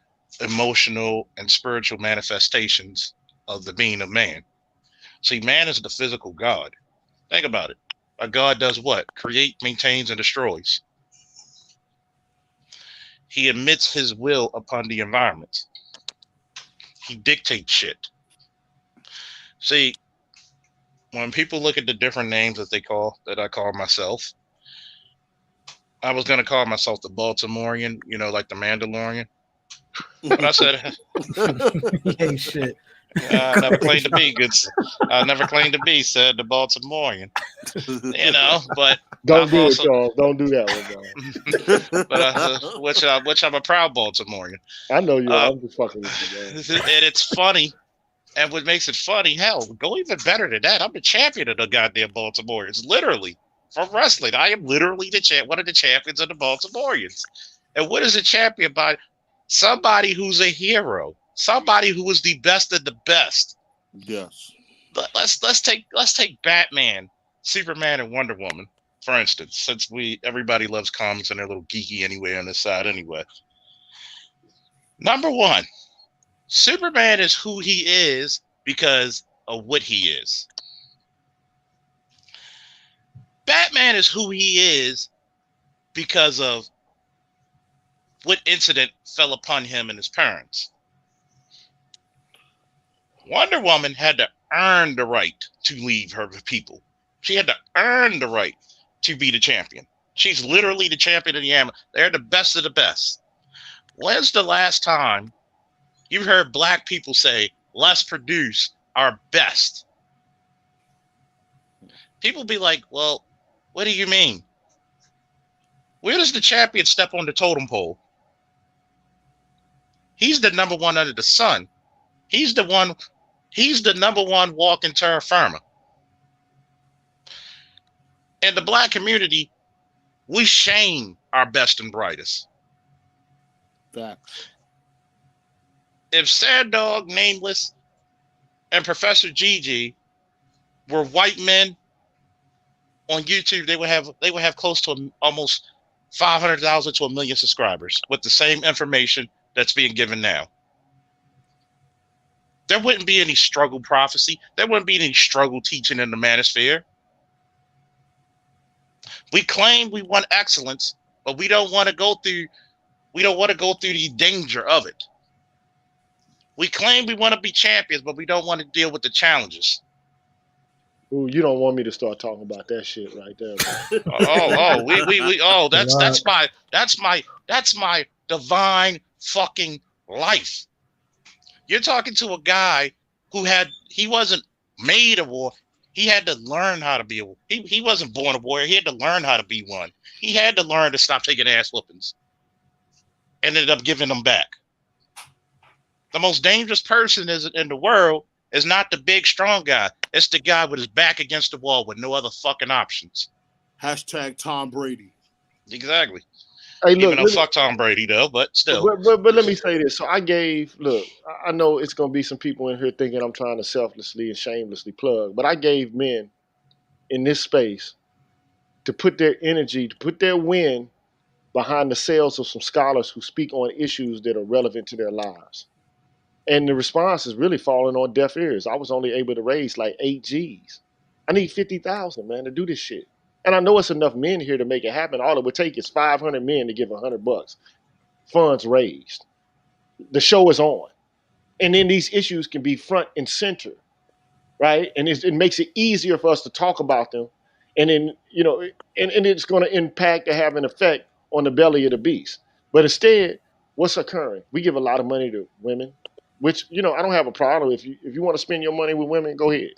emotional and spiritual manifestations of the being of man. See, man is the physical god. Think about it. A god does what? Create, maintains, and destroys. He emits his will upon the environment. He dictates shit. See, when people look at the different names that I call myself, I was gonna call myself the Baltimorean, like the Mandalorian. But I said, Hey, shit. I never claimed to be good. I never claimed to be said the Baltimorean. But Don't I've do it, also, Charles. Don't do that one, man. which I'm a proud Baltimorean. I know you are. Uh, I'm just fucking with you, man. and it's funny. And what makes it funny, hell, go even better than that. I'm the champion of the goddamn Baltimoreans, literally, from wrestling. I am literally one of the champions of the Baltimoreans. And what is a champion by? Somebody who's a hero, somebody who is the best of the best. Yes. Let's take Batman, Superman, and Wonder Woman, for instance, since everybody loves comics and they're a little geeky anyway on this side anyway. Number one, Superman is who he is because of what he is. Batman is who he is because of what incident fell upon him and his parents. Wonder Woman had to earn the right to leave her people. She had to earn the right to be the champion. She's literally the champion of the Amazon. They're the best of the best. When's the last time you heard black people say, let's produce our best? People be like, well, what do you mean? Where does the champion step on the totem pole? He's the number one under the sun. He's the number one walking terra firma. In the black community, we shame our best and brightest. Facts. If Sad Dog, Nameless, and Professor Gigi were white men on YouTube, they would have close to almost 500,000 to 1 million subscribers with the same information that's being given now. There wouldn't be any struggle prophecy. There wouldn't be any struggle teaching in the manosphere. We claim we want excellence, but we don't want to go through the danger of it. We claim we want to be champions, but we don't want to deal with the challenges. Ooh, you don't want me to start talking about that shit right there, That's my divine fucking life. You're talking to a guy he wasn't made a war. He had to learn how to be a warrior. He wasn't born a warrior. He had to learn how to be one. He had to learn to stop taking ass whoopings. And ended up giving them back. The most dangerous person in the world is not the big, strong guy. It's the guy with his back against the wall with no other fucking options. Hashtag Tom Brady. Exactly. Hey, look, even though fuck Tom Brady though, but still. But let me say this. So I know it's gonna be some people in here thinking I'm trying to selflessly and shamelessly plug, but I gave men in this space to put their energy, to put their win behind the sales of some scholars who speak on issues that are relevant to their lives. And the response is really falling on deaf ears. I was only able to raise like 8 G's. I need 50,000, man, to do this shit. And I know it's enough men here to make it happen. All it would take is 500 men to give $100. Funds raised. The show is on. And then these issues can be front and center, right? And it makes it easier for us to talk about them. And then, and it's going to impact or have an effect on the belly of the beast. But instead, what's occurring? We give a lot of money to women, which, I don't have a problem. If you want to spend your money with women, go ahead.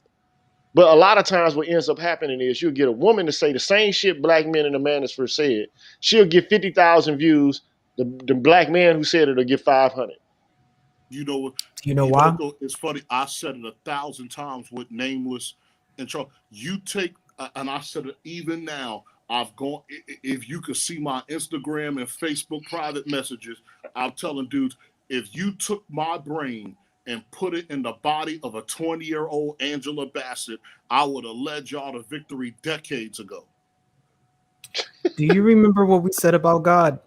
But a lot of times what ends up happening is you'll get a woman to say the same shit black men in the manosphere said. She'll get 50,000 views. The black man who said it will get 500. You know what? You know why? It's funny. I said it 1,000 times with Nameless and Charles. You take, and I said it even now. I've gone. If you could see my Instagram and Facebook private messages, I'm telling dudes, if you took my brain and put it in the body of a 20-year-old Angela Bassett, I would have led y'all to victory decades ago. Do you remember what we said about God?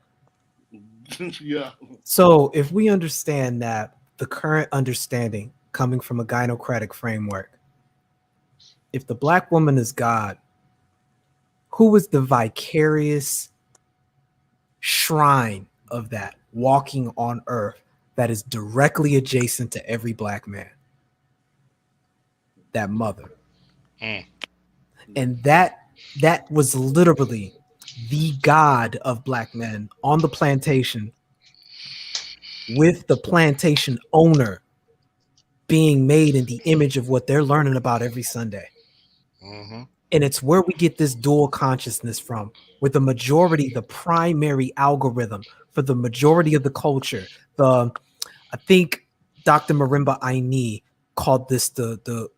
Yeah. So if we understand that the current understanding coming from a gynocratic framework, if the black woman is God, who is the vicarious shrine of that walking on earth that is directly adjacent to every black man? That mother. And that was literally the god of black men on the plantation, with the plantation owner being made in the image of what they're learning about every Sunday. Mm-hmm. And it's where we get this dual consciousness from, where the majority, the primary algorithm for the majority of the culture, I think Dr. Marimba Aini called this the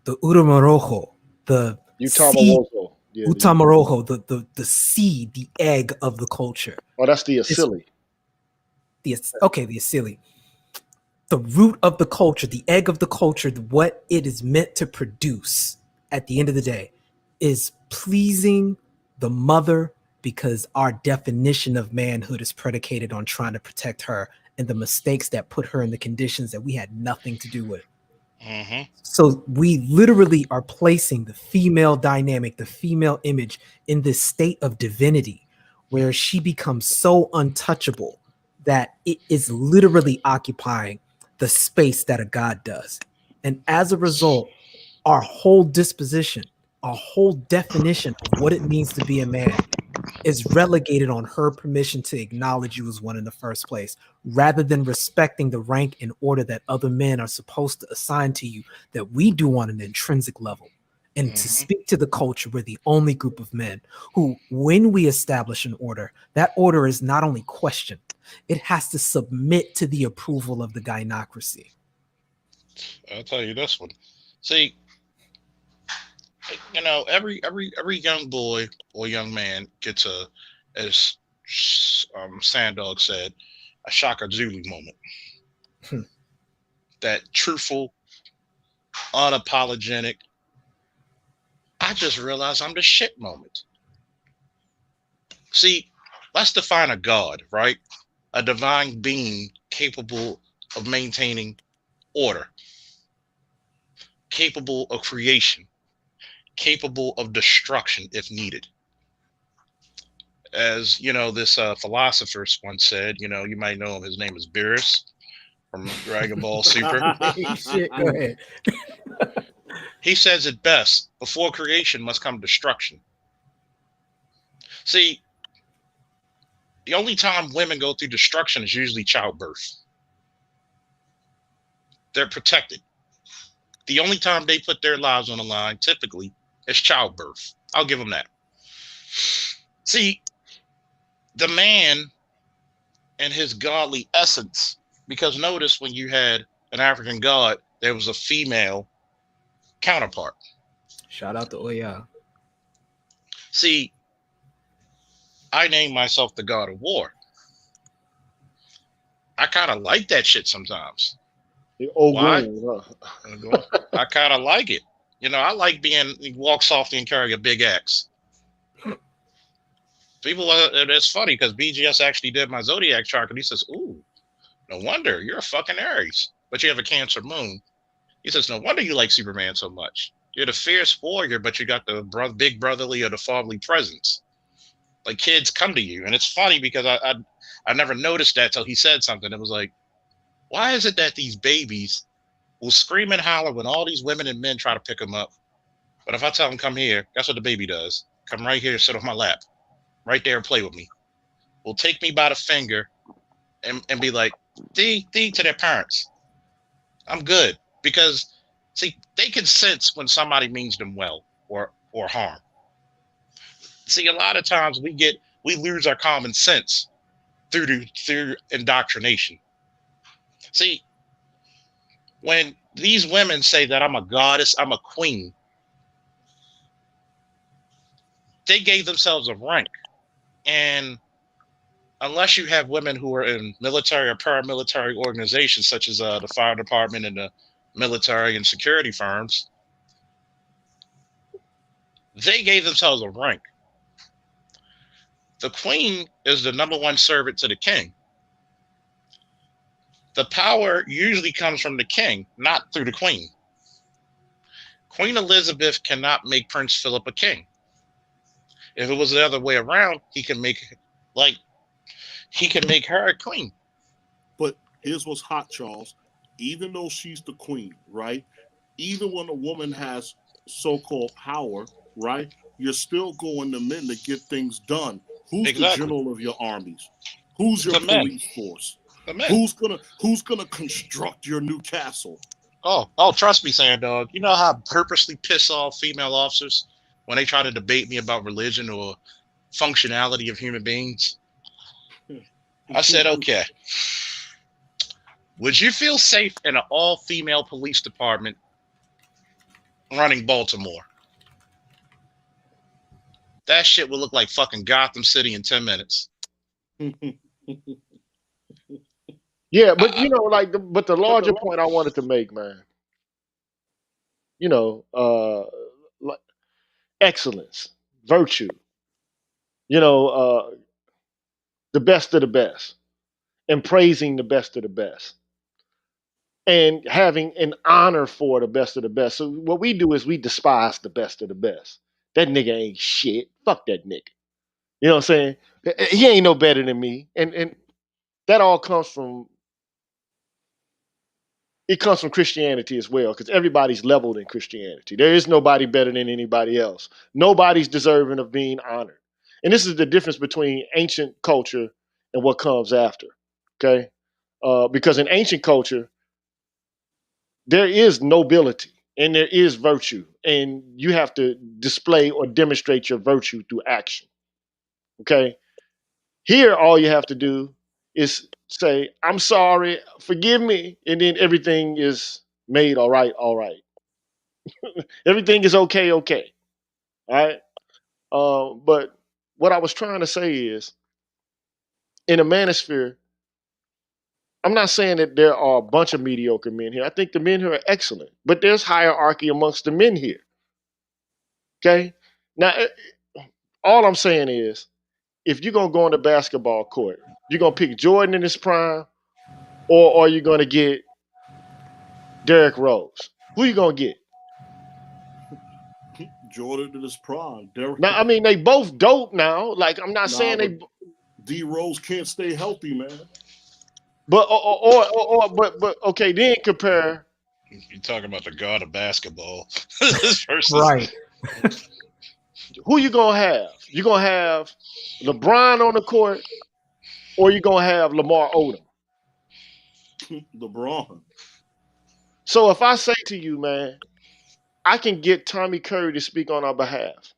Utamarojo, the Utamarojo. Yeah, Utamarojo, the seed, the egg of the culture. Oh, that's the Asili. The Asili. The root of the culture, the egg of the culture, what it is meant to produce at the end of the day is pleasing the mother, because our definition of manhood is predicated on trying to protect her and the mistakes that put her in the conditions that we had nothing to do with. Mm-hmm. So we literally are placing the female dynamic, the female image in this state of divinity where she becomes so untouchable that it is literally occupying the space that a god does. And as a result, our whole disposition, our whole definition of what it means to be a man is relegated on her permission to acknowledge you as one in the first place, rather than respecting the rank and order that other men are supposed to assign to you that we do on an intrinsic level. And to Mm-hmm. speak to the culture, we're the only group of men who, when we establish an order, that order is not only questioned, it has to submit to the approval of the gynocracy. I'll tell you this one. See, you know, every young boy or young man gets a, as Sandog said, a Shaka Zulu moment. Hmm. That truthful, unapologetic, I just realized I'm the shit moment. See, let's define a god, right? A divine being capable of maintaining order, capable of creation, capable of destruction if needed. As you know, this philosopher once said, you know, you might know him. His name is Beerus from Dragon Ball Super. Shit, go ahead. He says it best: before creation must come destruction. See, the only time women go through destruction is usually childbirth. They're protected. The only time they put their lives on the line, typically, is childbirth. I'll give them that. See, the man and his godly essence, because notice when you had an African god, there was a female counterpart. Shout out to Oya. See, I named myself the god of war. I kind of like that shit sometimes. Why? I kind of like it. You know, I like he walks softly and carry a big axe. People, it's funny because BGS actually did my zodiac chart and he says, ooh, no wonder you're a fucking Aries, but you have a Cancer moon. He says, no wonder you like Superman so much. You're the fierce warrior, but you got the big brotherly or the fatherly presence. Like kids come to you. And it's funny because I never noticed that till he said something. It was like, why is it that these babies will scream and holler when all these women and men try to pick them up? But if I tell them, come here, guess what the baby does? Come right here, sit on my lap, right there and play with me. Will take me by the finger and be like, D to their parents. I'm good. Because, see, they can sense when somebody means them well or harm. See, a lot of times we lose our common sense through indoctrination. See, when these women say that I'm a goddess, I'm a queen, they gave themselves a rank. And unless you have women who are in military or paramilitary organizations, such as the fire department and the military and security firms, they gave themselves a rank. The queen is the number one servant to the king. The power usually comes from the king, not through the queen. Queen Elizabeth cannot make Prince Philip a king. If it was the other way around, he can make her a queen. But here's what's hot, Charles. Even though she's the queen, right? Even when a woman has so-called power, right? You're still going to men to get things done. Who's the general of your armies? Who's your police force? Who's gonna construct your new castle? Oh, trust me, Sandog. You know how I purposely piss off female officers when they try to debate me about religion or functionality of human beings? I said, okay. Would you feel safe in an all-female police department running Baltimore? That shit would look like fucking Gotham City in 10 minutes. Yeah, but you know, like, but the larger point I wanted to make, man, you know, like excellence, virtue, you know, the best of the best, and praising the best of the best. and having an honor for the best of the best. So what we do is we despise the best of the best. That nigga ain't shit. Fuck that nigga. You know what I'm saying? He ain't no better than me. And that all comes from Christianity as well, because everybody's leveled in Christianity. There is nobody better than anybody else. Nobody's deserving of being honored. And this is the difference between ancient culture and what comes after. Okay? Because in ancient culture, there is nobility and there is virtue, and you have to display or demonstrate your virtue through action. Okay? Here, all you have to do is say, I'm sorry, forgive me, and then everything is made all right, all right. Everything is okay, okay. All right. But what I was trying to say is, in a manosphere, I'm not saying that there are a bunch of mediocre men here. I think the men here are excellent, but there's hierarchy amongst the men here. Okay. Now, all I'm saying is, if you're gonna go on the basketball court, you're gonna pick Jordan in his prime, or are you gonna get Derrick Rose? Who you gonna get? Jordan in his prime. Derrick. Now, I mean, they both dope now. Like, I'm not saying they. D Rose can't stay healthy, man. But but okay, then compare. You're talking about the god of basketball. Versus, Right. Who you gonna have? You gonna have LeBron on the court, or you gonna have Lamar Odom? LeBron. So if I say to you, man, I can get Tommy Curry to speak on our behalf,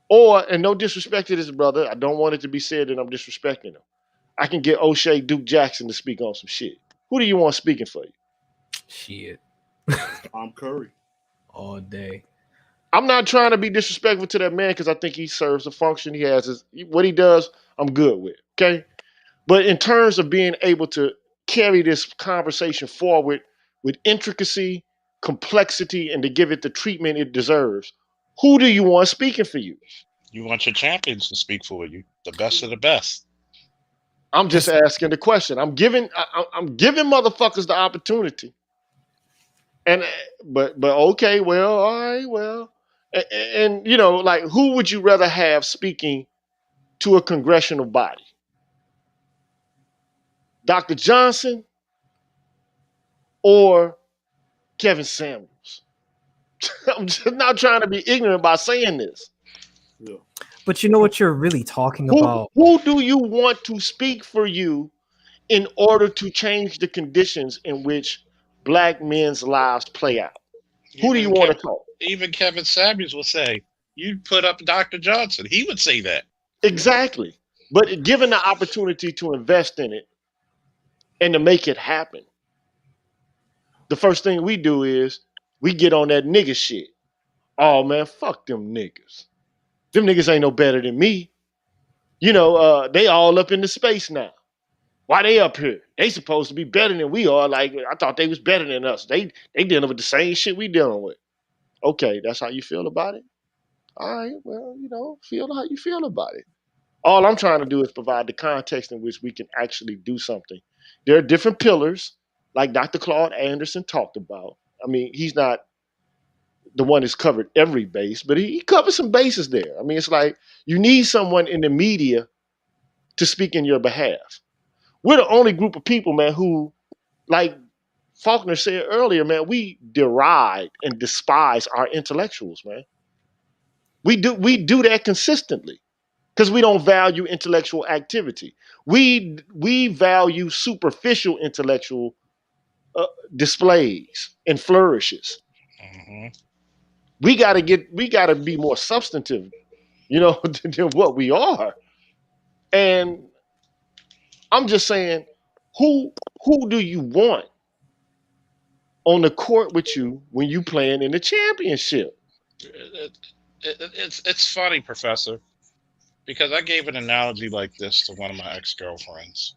or, and no disrespect to this brother, I don't want it to be said that I'm disrespecting him. I can get O'Shea Duke Jackson to speak on some shit. Who do you want speaking for you? Shit. I'm Curry. All day. I'm not trying to be disrespectful to that man because I think he serves a function. He has what he does, I'm good with. Okay. But in terms of being able to carry this conversation forward with intricacy, complexity, and to give it the treatment it deserves, who do you want speaking for you? You want your champions to speak for you, the best of the best. I'm just asking the question. I'm giving motherfuckers the opportunity. And but okay, well, all right, well, and you know, like, who would you rather have speaking to a congressional body? Dr. Johnson or Kevin Samuels? I'm just not trying to be ignorant by saying this. Yeah. But you know what you're really talking about? Who do you want to speak for you in order to change the conditions in which black men's lives play out? Who do you want to talk? Even Kevin Samuels will say, you put up Dr. Johnson. He would say that. Exactly. But given the opportunity to invest in it and to make it happen, the first thing we do is we get on that nigga shit. Oh man, fuck them niggas. Them niggas ain't no better than me. You know, they all up in the space now. Why they up here? They supposed to be better than we are. Like, I thought they was better than us. They dealing with the same shit we dealing with. Okay, that's how you feel about it? All right, well, you know, feel how you feel about it. All I'm trying to do is provide the context in which we can actually do something. There are different pillars, like Dr. Claude Anderson talked about. I mean, he's not the one that's covered every base, but he covers some bases there. I mean, it's like you need someone in the media to speak in your behalf. We're the only group of people, man, who, like Faulkner said earlier, man, we deride and despise our intellectuals, man. We do that consistently because we don't value intellectual activity. We value superficial intellectual displays and flourishes. Mm-hmm. We got to be more substantive, you know, than what we are. And I'm just saying, who do you want on the court with you when you playing in the championship? It's funny, Professor, because I gave an analogy like this to one of my ex-girlfriends.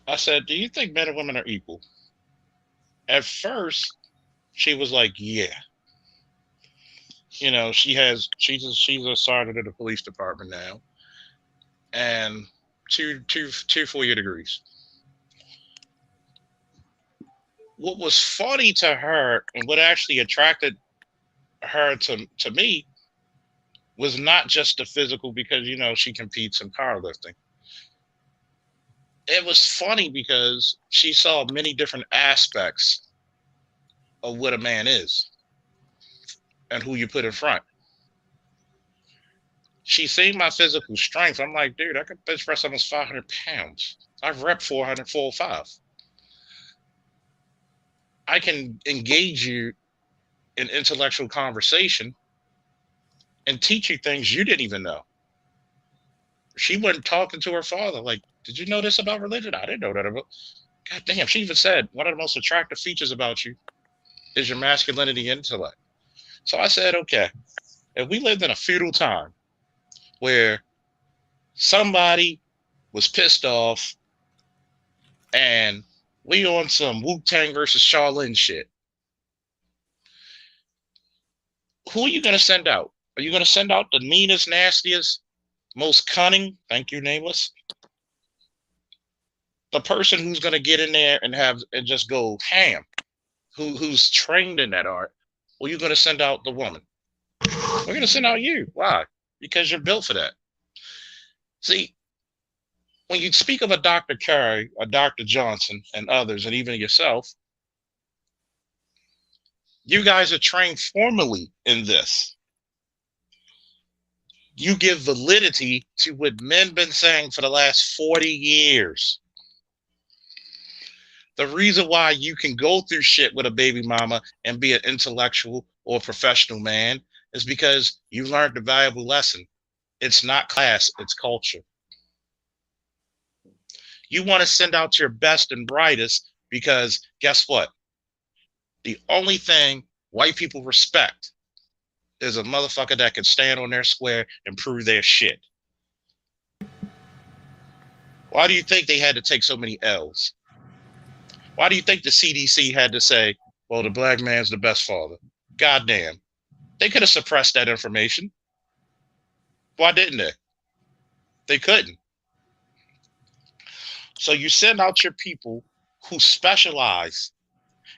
I said, do you think men and women are equal? At first, she was like, yeah. You know, she's a sergeant in the police department now, and two 4-year degrees. what was funny to her and what actually attracted her to me was not just the physical, because she competes in powerlifting. It was funny because she saw many different aspects of what a man is and who you put in front. She seen my physical strength. I'm like, dude, I could bench press almost 500 pounds. I've rep 400, 405. I can engage you in intellectual conversation and teach you things you didn't even know. She went talking to her father, like, did you know this about religion? I didn't know that about. God damn, she even said one of the most attractive features about you is your masculinity and intellect. So I said, okay, if we lived in a feudal time where somebody was pissed off and we on some Wu-Tang versus Shaolin shit, who are you going to send out? Are you going to send out the meanest, nastiest, most cunning? Thank you, Nameless. The person who's going to get in there and just go ham, who's trained in that art, or you're going to send out the woman? We're going to send out you. Why? Because you're built for that. See, when you speak of a Dr. Curry, a Dr. Johnson, and others, and even yourself, you guys are trained formally in this. You give validity to what men been saying for the last 40 years. The reason why you can go through shit with a baby mama and be an intellectual or professional man is because you learned a valuable lesson. It's not class, it's culture. You want to send out your best and brightest because guess what? The only thing white people respect is a motherfucker that can stand on their square and prove their shit. Why do you think they had to take so many L's? Why do you think the CDC had to say, well, the black man's the best father? Goddamn. They could have suppressed that information. Why didn't they? They couldn't. So you send out your people who specialize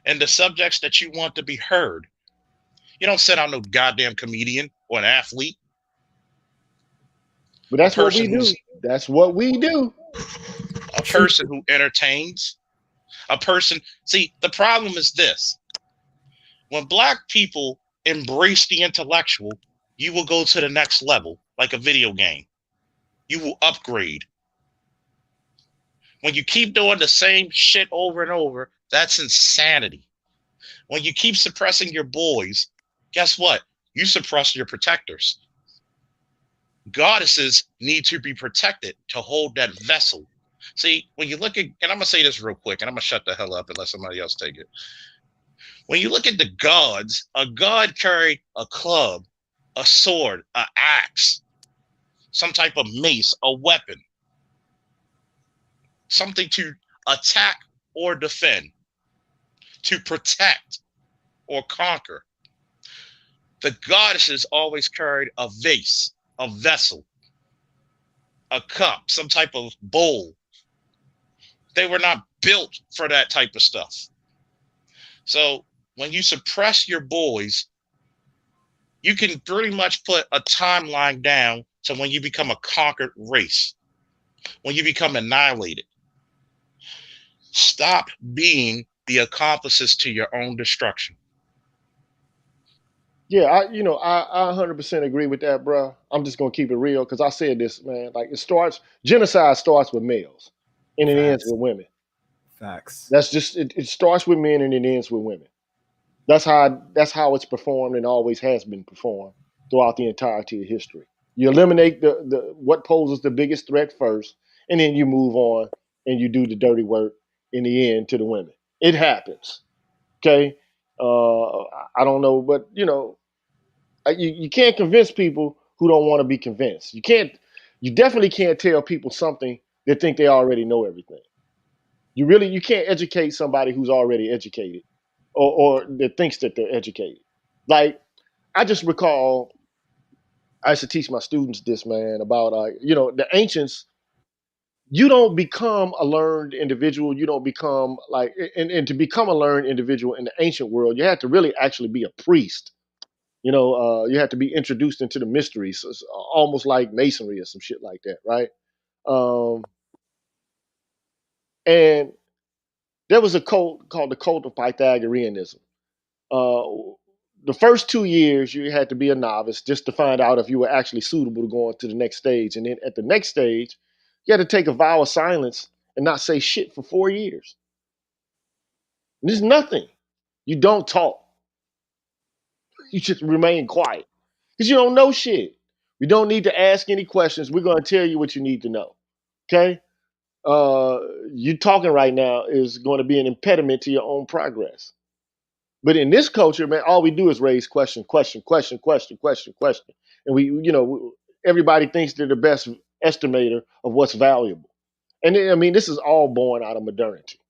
in the subjects that you want to be heard. You don't send out no goddamn comedian or an athlete. But that's what we do. That's what we do. A person who entertains. A person. See, the problem is this. When black people embrace the intellectual, you will go to the next level, like a video game. You will upgrade. When you keep doing the same shit over and over, that's insanity. When you keep suppressing your boys, guess what? You suppress your protectors. Goddesses need to be protected to hold that vessel. See, when you look at, and I'm going to say this real quick, and I'm going to shut the hell up and let somebody else take it. When you look at the gods, a god carried a club, a sword, an axe, some type of mace, a weapon, something to attack or defend, to protect or conquer. The goddesses always carried a vase, a vessel, a cup, some type of bowl. They were not built for that type of stuff. So when you suppress your boys, you can pretty much put a timeline down to when you become a conquered race, when you become annihilated. Stop being the accomplices to your own destruction. Yeah, I 100% agree with that, bro. I'm just gonna keep it real because I said this, man. Like genocide starts with males, and it ends with women. Facts. That's just it starts with men and it ends with women. That's how it's performed and always has been performed throughout the entirety of history. You eliminate the what poses the biggest threat first, and then you move on and you do the dirty work in the end to the women. It happens. Okay. I don't know, but you can't convince people who don't want to be convinced. You definitely can't tell people something that think they already know everything. You can't educate somebody who's already educated or that thinks that they're educated. Like, I just recall I used to teach my students this, man, about the ancients you don't become a learned individual. You don't become like, and to become a learned individual in the ancient world, you had to really actually be a priest. You had to be introduced into the mysteries, so it's almost like masonry or some shit like that, right? Um, and there was a cult called the cult of Pythagoreanism. Uh, the first 2 years, you had to be a novice just to find out if you were actually suitable to go on to the next stage. And then at the next stage, you had to take a vow of silence and not say shit for 4 years. There's nothing. You don't talk. You just remain quiet because you don't know shit. You don't need to ask any questions. We're going to tell you what you need to know. Okay? Uh, you talking right now is going to be an impediment to your own progress. But in this culture, man, all we do is raise question, question, question, question, question, question. And everybody thinks they're the best estimator of what's valuable. And I mean, this is all born out of modernity.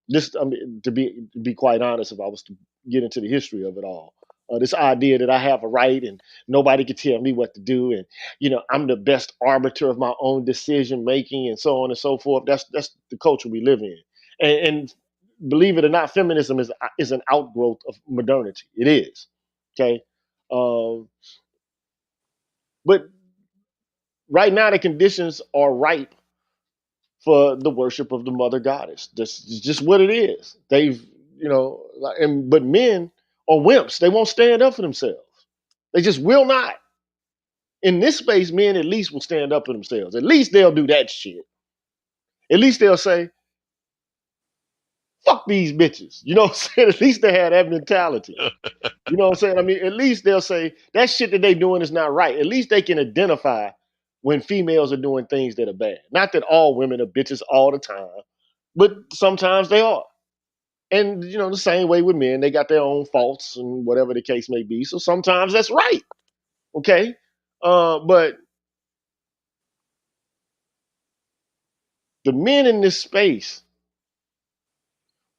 This, I mean, to be quite honest, if I was to get into the history of it all, this idea that I have a right and nobody can tell me what to do, and I'm the best arbiter of my own decision making, and so on and so forth. That's the culture we live in, and believe it or not, feminism is an outgrowth of modernity. It is, okay, but right now the conditions are ripe for the worship of the mother goddess. That's just what it is. But men are wimps. They won't stand up for themselves. They just will not. In this space, men at least will stand up for themselves. At least they'll do that shit. At least they'll say, fuck these bitches. You know what I'm saying? At least they had that mentality. You know what I'm saying? I mean, at least they'll say that shit that they doing is not right. At least they can identify when females are doing things that are bad. Not that all women are bitches all the time, but sometimes they are. And the same way with men, they got their own faults and whatever the case may be. So sometimes that's right. Okay. But the men in this space,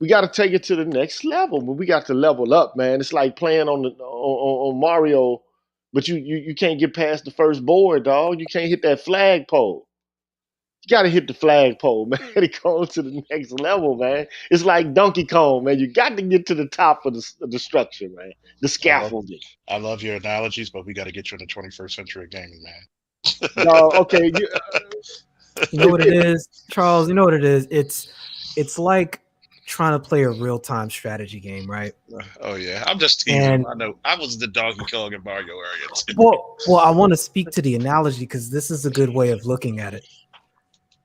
we got to take it to the next level. But we got to level up, man. It's like playing on Mario, but you can't get past the first board, dog. You can't hit that flagpole. You got to hit the flagpole, man, to go to the next level, man. It's like Donkey Kong, man. You got to get to the top of the structure, man. The scaffolding. I love your analogies, but we got to get you in the 21st century gaming, man. No, okay. You know what it is, Charles? You know what it is? It's like trying to play a real-time strategy game, right? Oh yeah, I'm just teasing. And- I know I was the Donkey Kong and Mario area too. Well, I want to speak to the analogy because this is a good way of looking at it.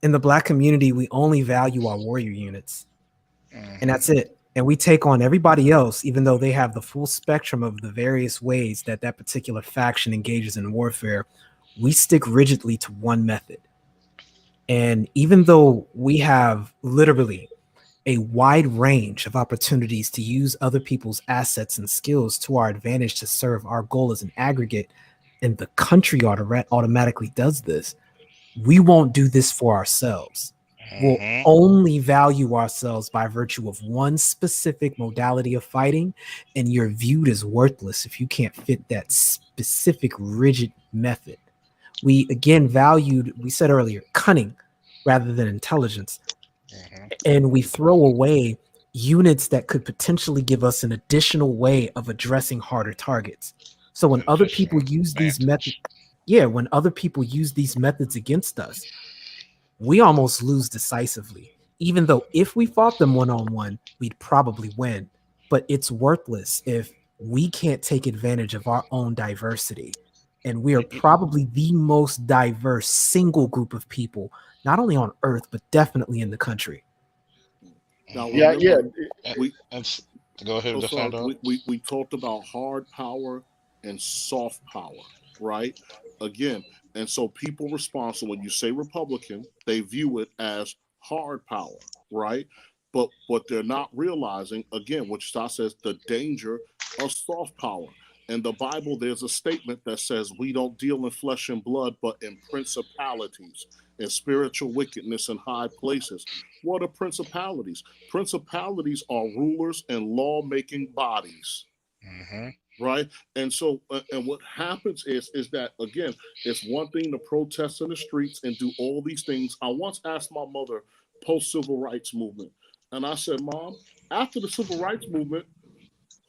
In the Black community, we only value our warrior units, and that's it. And we take on everybody else, even though they have the full spectrum of the various ways that particular faction engages in warfare. We stick rigidly to one method. And even though we have literally a wide range of opportunities to use other people's assets and skills to our advantage to serve our goal as an aggregate, and the country automatically does this, we won't do this for ourselves. We'll only value ourselves by virtue of one specific modality of fighting, and you're viewed as worthless if you can't fit that specific rigid method. We said earlier, cunning rather than intelligence. And we throw away units that could potentially give us an additional way of addressing harder targets. So when other people use these methods, when other people use these methods against us, we almost lose decisively. Even though if we fought them one-on-one, we'd probably win. But it's worthless if we can't take advantage of our own diversity. And we are probably the most diverse single group of people, not only on Earth, but definitely in the country. Now, Yeah. Go ahead. We talked about hard power and soft power, right? Again, and so people respond. So when you say Republican, they view it as hard power, right? But what they're not realizing, again, which says the danger of soft power. In the Bible, there's a statement that says we don't deal in flesh and blood, but in principalities and spiritual wickedness in high places. What are principalities? Principalities are rulers and law-making bodies. right? And so, and what happens is that, again, it's one thing to protest in the streets and do all these things. I once asked my mother, post civil rights movement, and I said, Mom, after the civil rights movement,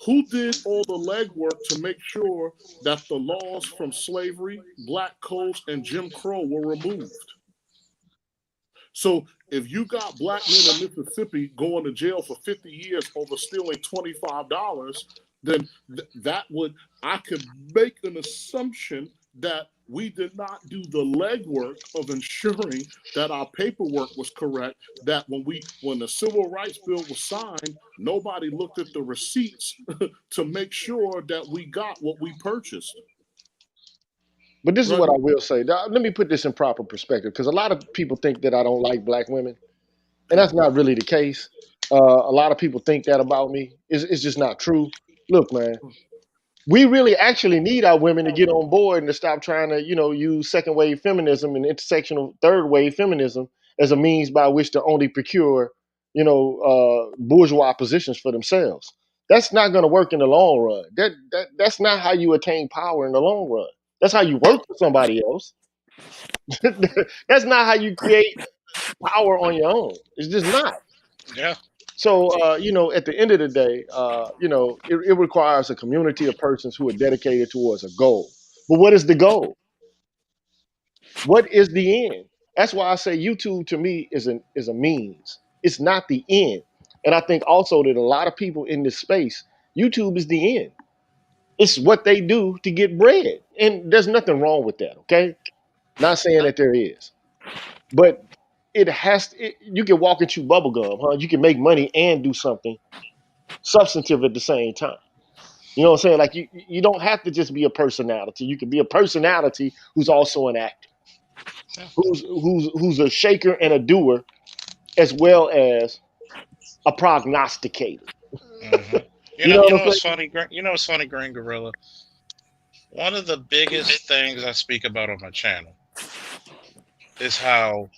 who did all the legwork to make sure that the laws from slavery, black codes, and Jim Crow were removed? So if you got black men in Mississippi going to jail for 50 years over stealing $25, then that would, I could make an assumption that we did not do the legwork of ensuring that our paperwork was correct, that when the civil rights bill was signed, nobody looked at the receipts to make sure that we got what we purchased. But this is Right? what I will say. Now, let me put this in proper perspective, because a lot of people think that I don't like black women, and that's not really the case. A lot of people think that about me. It's just not true. Look, man, we really actually need our women to get on board and to stop trying to, use second wave feminism and intersectional third wave feminism as a means by which to only procure, bourgeois positions for themselves. That's not going to work in the long run. That's not how you attain power in the long run. That's how you work for somebody else. That's not how you create power on your own. It's just not. Yeah. So, at the end of the day, it requires a community of persons who are dedicated towards a goal. But what is the goal? What is the end? That's why I say YouTube to me is a means. It's not the end. And I think also that a lot of people in this space, YouTube is the end. It's what they do to get bread. And there's nothing wrong with that, okay? Not saying that there is. But you can walk and chew bubble gum, huh? You can make money and do something substantive at the same time. You know what I'm saying? Like you don't have to just be a personality. You can be a personality who's also an actor, Yeah. who's a shaker and a doer, as well as a prognosticator. Mm-hmm. You know what I'm What's saying? funny? What's funny, Green Gorilla? One of the biggest things I speak about on my channel is how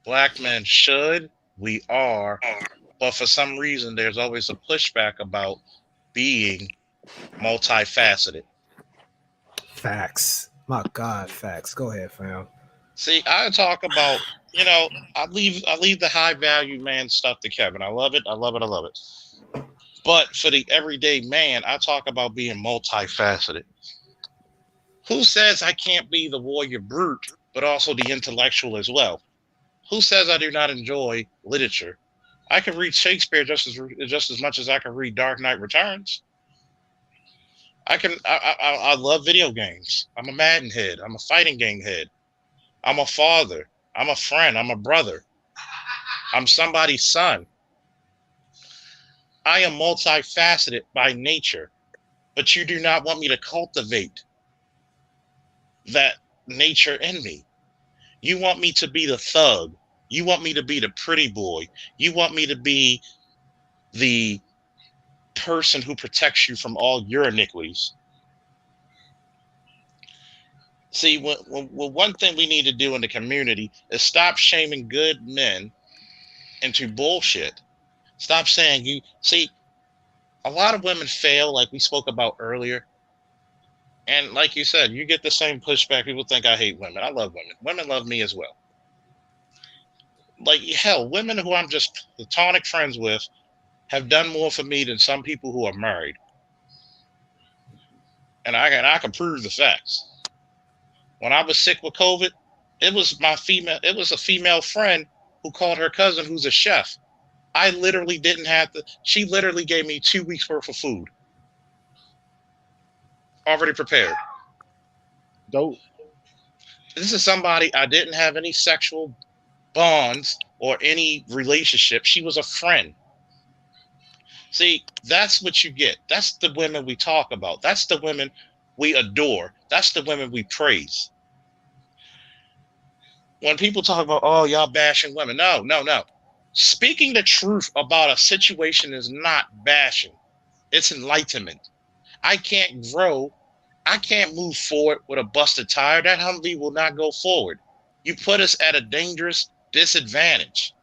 black men we are, but for some reason there's always a pushback about being multifaceted. Facts. My God, facts. Go ahead, fam. See, I talk about, I leave the high value man stuff to Kevin. I love it. I love it. I love it. But for the everyday man, I talk about being multifaceted. Who says I can't be the warrior brute, but also the intellectual as well? Who says I do not enjoy literature? I can read Shakespeare just as much as I can read Dark Knight Returns. I love video games. I'm a Madden head. I'm a fighting game head. I'm a father. I'm a friend. I'm a brother. I'm somebody's son. I am multifaceted by nature, but you do not want me to cultivate that nature in me. You want me to be the thug. You want me to be the pretty boy. You want me to be the person who protects you from all your iniquities. See, one thing we need to do in the community is stop shaming good men into bullshit. Stop saying you see. A lot of women fail, like we spoke about earlier. And like you said, you get the same pushback. People think I hate women. I love women. Women love me as well. Like, hell, women who I'm just platonic friends with have done more for me than some people who are married. And I can prove the facts. When I was sick with COVID, it was a female friend who called her cousin who's a chef. I literally didn't have to, she literally gave me 2 weeks worth of food. Already prepared. Dope. This is somebody I didn't have any sexual bonds or any relationship. She was a friend. See, that's what you get. That's the women we talk about. That's the women we adore. That's the women we praise. When people talk about, oh, y'all bashing women. No, no, no. Speaking the truth about a situation is not bashing. It's enlightenment. I can't grow. I can't move forward with a busted tire. That Humvee will not go forward. You put us at a dangerous disadvantage.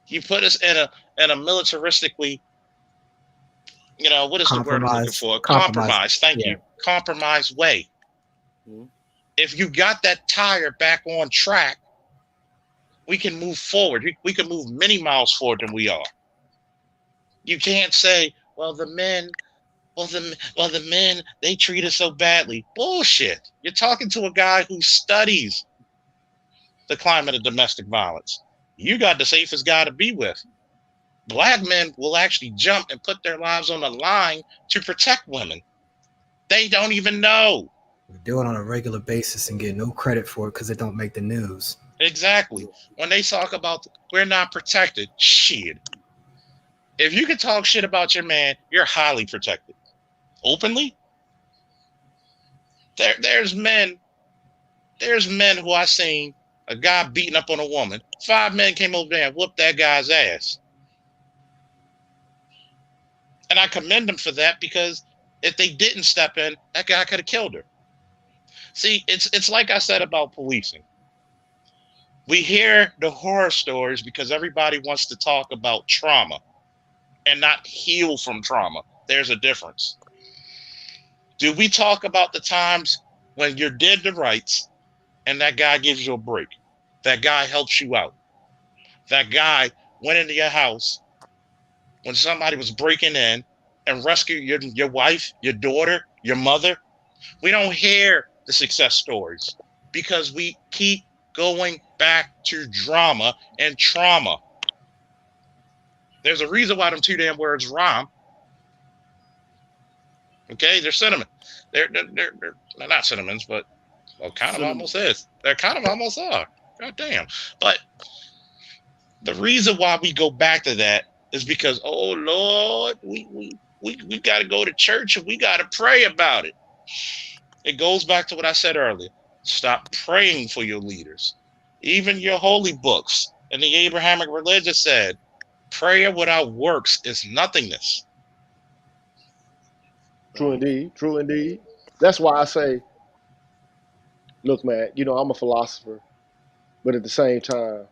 You put us in a militaristically, what is the word I'm looking for? Compromise. Compromise. Thank you. Compromise way. Mhm. If you got that tire back on track, we can move forward. We can move many miles forward than we are. You can't say, well, the men, they treat us so badly. Bullshit. You're talking to a guy who studies the climate of domestic violence. You got the safest guy to be with. Black men will actually jump and put their lives on the line to protect women. They don't even know. We do it on a regular basis and get no credit for it because it don't make the news. Exactly. When they talk about we're not protected, shit. If you can talk shit about your man, you're highly protected. Openly? There's men who I seen a guy beating up on a woman. 5 men came over there and whooped that guy's ass. And I commend them for that, because if they didn't step in, that guy could have killed her. See, it's like I said about policing. We hear the horror stories because everybody wants to talk about trauma and not heal from trauma. There's a difference. Do we talk about the times when you did the rights and that guy gives you a break? That guy helps you out. That guy went into your house when somebody was breaking in and rescued your wife, your daughter, your mother. We don't hear the success stories because we keep going back to drama and trauma. There's a reason why them 2 damn words rhyme. Okay, they're cinnamon. They're not cinnamons, but kind of almost is. They're kind of almost are. God damn. But the reason why we go back to that is because, oh Lord, we got to go to church and we got to pray about it. It goes back to what I said earlier. Stop praying for your leaders. Even your holy books and the Abrahamic religion said, prayer without works is nothingness. True indeed. True indeed. That's why I say, look, man, I'm a philosopher, but at the same time,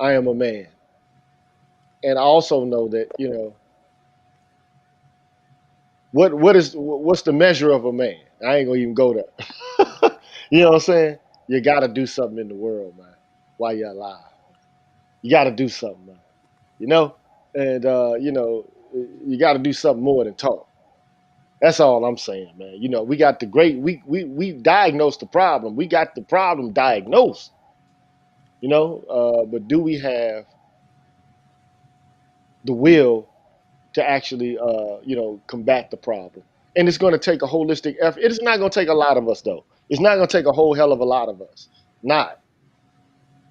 I am a man. And I also know that, what's the measure of a man? I ain't gonna even go there. You know what I'm saying? You gotta do something in the world, man, while you're alive. You gotta do something, man. And you gotta do something more than talk. That's all I'm saying, man. We got the great we diagnosed the problem. We got the problem diagnosed. But do we have the will to actually combat the problem? And it's going to take a holistic effort. It's not going to take a lot of us, though. It's not going to take a whole hell of a lot of us. Not.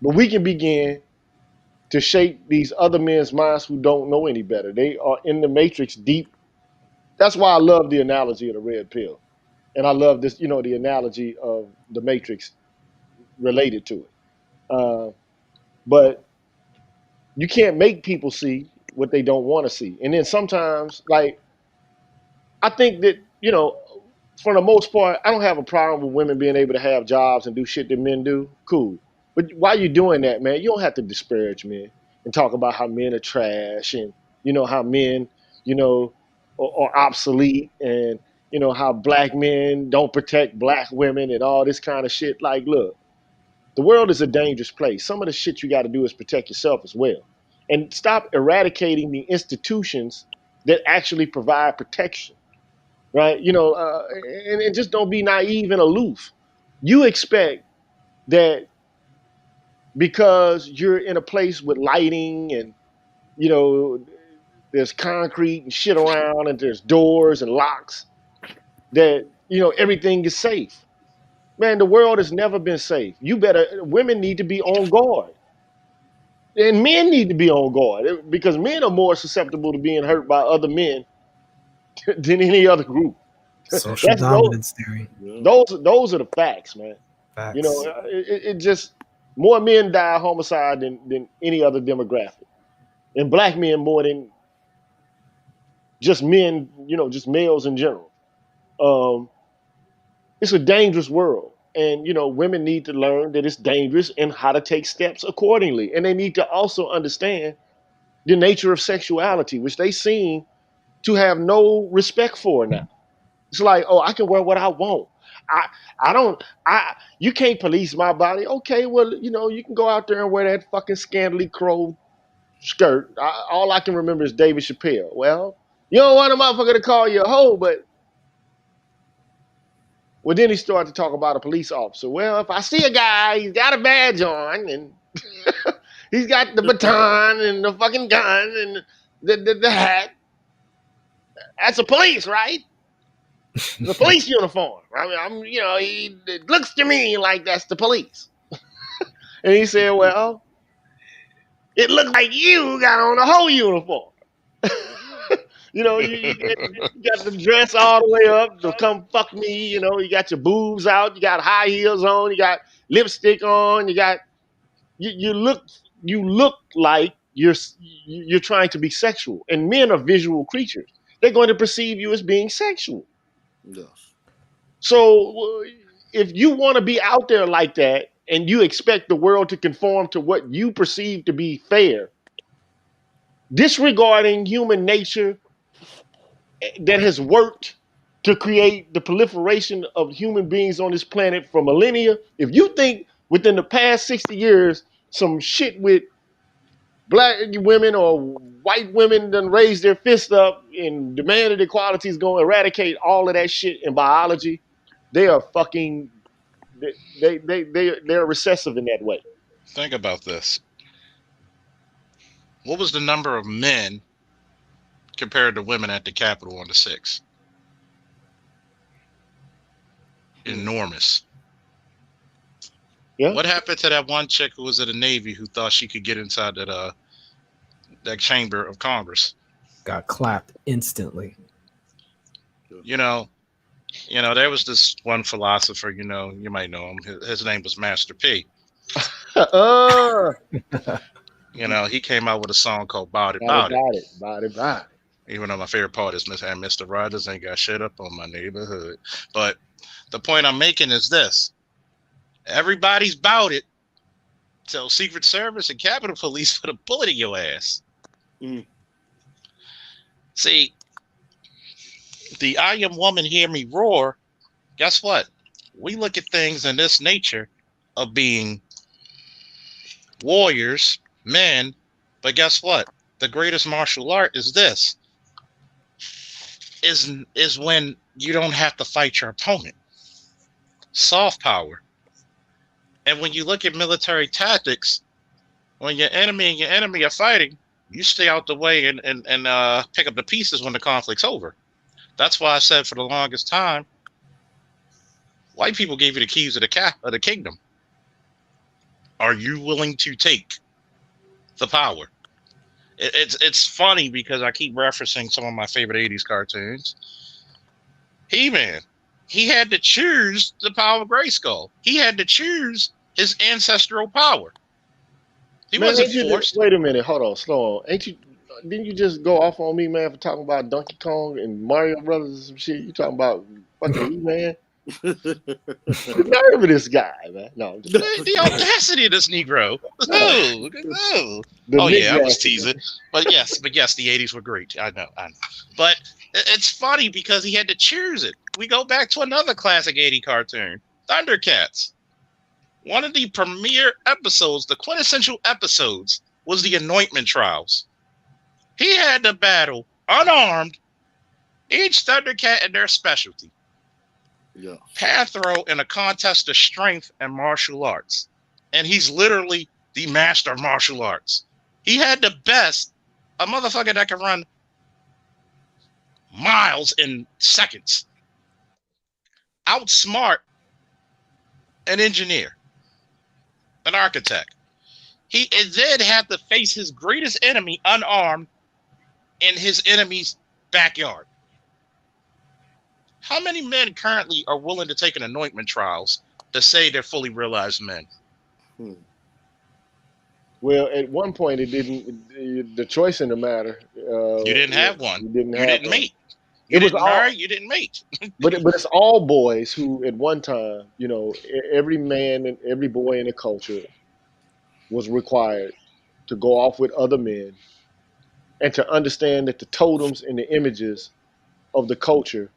But we can begin to shape these other men's minds who don't know any better. They are in the matrix deep. That's why I love the analogy of the red pill. And I love this, the analogy of the matrix related to it. But you can't make people see what they don't want to see. And then sometimes, like, I think that, for the most part, I don't have a problem with women being able to have jobs and do shit that men do. Cool. But while you're doing that, man, you don't have to disparage men and talk about how men are trash and, how men, are obsolete and, how black men don't protect black women and all this kind of shit. Like, look, the world is a dangerous place. Some of the shit you got to do is protect yourself as well. And stop eradicating the institutions that actually provide protection. Right? And just don't be naive and aloof. You expect that because you're in a place with lighting and, there's concrete and shit around and there's doors and locks that, everything is safe. Man, the world has never been safe. Women need to be on guard. And men need to be on guard because men are more susceptible to being hurt by other men than any other group. Social dominance theory. Those are the facts, man. Facts. It just more men die of homicide than any other demographic, and black men more than just men. Just males in general. It's a dangerous world, and women need to learn that it's dangerous and how to take steps accordingly, and they need to also understand the nature of sexuality, which they seen to have no respect for now. It's like, oh, I can wear what I want. I don't I you can't police my body. Okay, well, you can go out there and wear that fucking scantily crow skirt. All I can remember is David Chappelle. Well, you don't want a motherfucker to call you a hoe, but well, then he started to talk about a police officer. Well, if I see a guy, he's got a badge on, and he's got the baton and the fucking gun and the hat. That's a police, right? The police uniform. I mean, it looks to me like that's the police. And he said, well, it looks like you got on a whole uniform. You got the dress all the way up to come fuck me. You got your boobs out. You got high heels on. You got lipstick on. You look like you're trying to be sexual. And men are visual creatures. They're going to perceive you as being sexual. Yes. So if you want to be out there like that and you expect the world to conform to what you perceive to be fair, disregarding human nature that has worked to create the proliferation of human beings on this planet for millennia, if you think within the past 60 years some shit with black women or white women done raised their fist up and demanded equality is going to eradicate all of that shit in biology, they are fucking they're recessive in that way. Think about this. What was the number of men compared to women at the Capitol on the 6th? Enormous. Yeah. What happened to that one chick who was in the Navy who thought she could get inside that chamber of Congress? Got clapped instantly. There was this one philosopher, you might know him. His name was Master P. He came out with a song called Bout It, Bout It. Even though my favorite part is Mr. Rogers ain't got shit up on my neighborhood. But the point I'm making is this. Everybody's bout it till Secret Service and Capitol Police put a bullet in your ass. Mm. See, the I am woman, hear me roar. Guess what? We look at things in this nature of being warriors, men, but guess what? The greatest martial art is this. Is when you don't have to fight your opponent. Soft power. And when you look at military tactics, when your enemy are fighting, you stay out the way and pick up the pieces when the conflict's over. That's why I said for the longest time, white people gave you the keys of the kingdom. Are you willing to take the power? It's funny because I keep referencing some of my favorite 80s cartoons. He-Man, he had to choose the power of Grayskull. He had to choose his ancestral power. He wasn't forced. Wait a minute, hold on, slow on. Didn't you just go off on me, man, for talking about Donkey Kong and Mario Brothers and some shit? You talking about fucking E-Man? The nerve of this guy, man. No, I'm just the audacity of this Negro. No. I was teasing. But yes, the 80s were great. I know. But it's funny because he had to choose it. We go back to another classic 80 cartoon, Thundercats. One of the premier episodes, the quintessential episodes, was the Anointment Trials. He had to battle unarmed each Thundercat in their specialty. Yeah. Panthro in a contest of strength and martial arts. And he's literally the master of martial arts. He had the best, a motherfucker that can run miles in seconds. Outsmart an engineer, an architect. He then had to face his greatest enemy unarmed in his enemy's backyard. How many men currently are willing to take an anointment trials to say they're fully realized men? Well, at one point, it didn't. The choice in the matter. You didn't have one. You didn't mate. You didn't marry. You didn't mate. but it's all boys who, at one time, every man and every boy in the culture was required to go off with other men and to understand that the totems and the images of the culture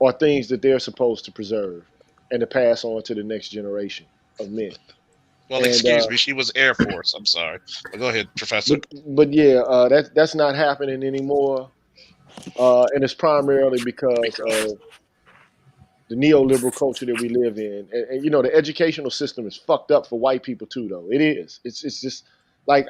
are things that they're supposed to preserve and to pass on to the next generation of men. Well, And excuse me, she was Air Force. I'm sorry. But go ahead, Professor. but yeah, that's not happening anymore, and it's primarily because of the neoliberal culture that we live in. And you know, the educational system is fucked up for white people too, though. It is. It's just like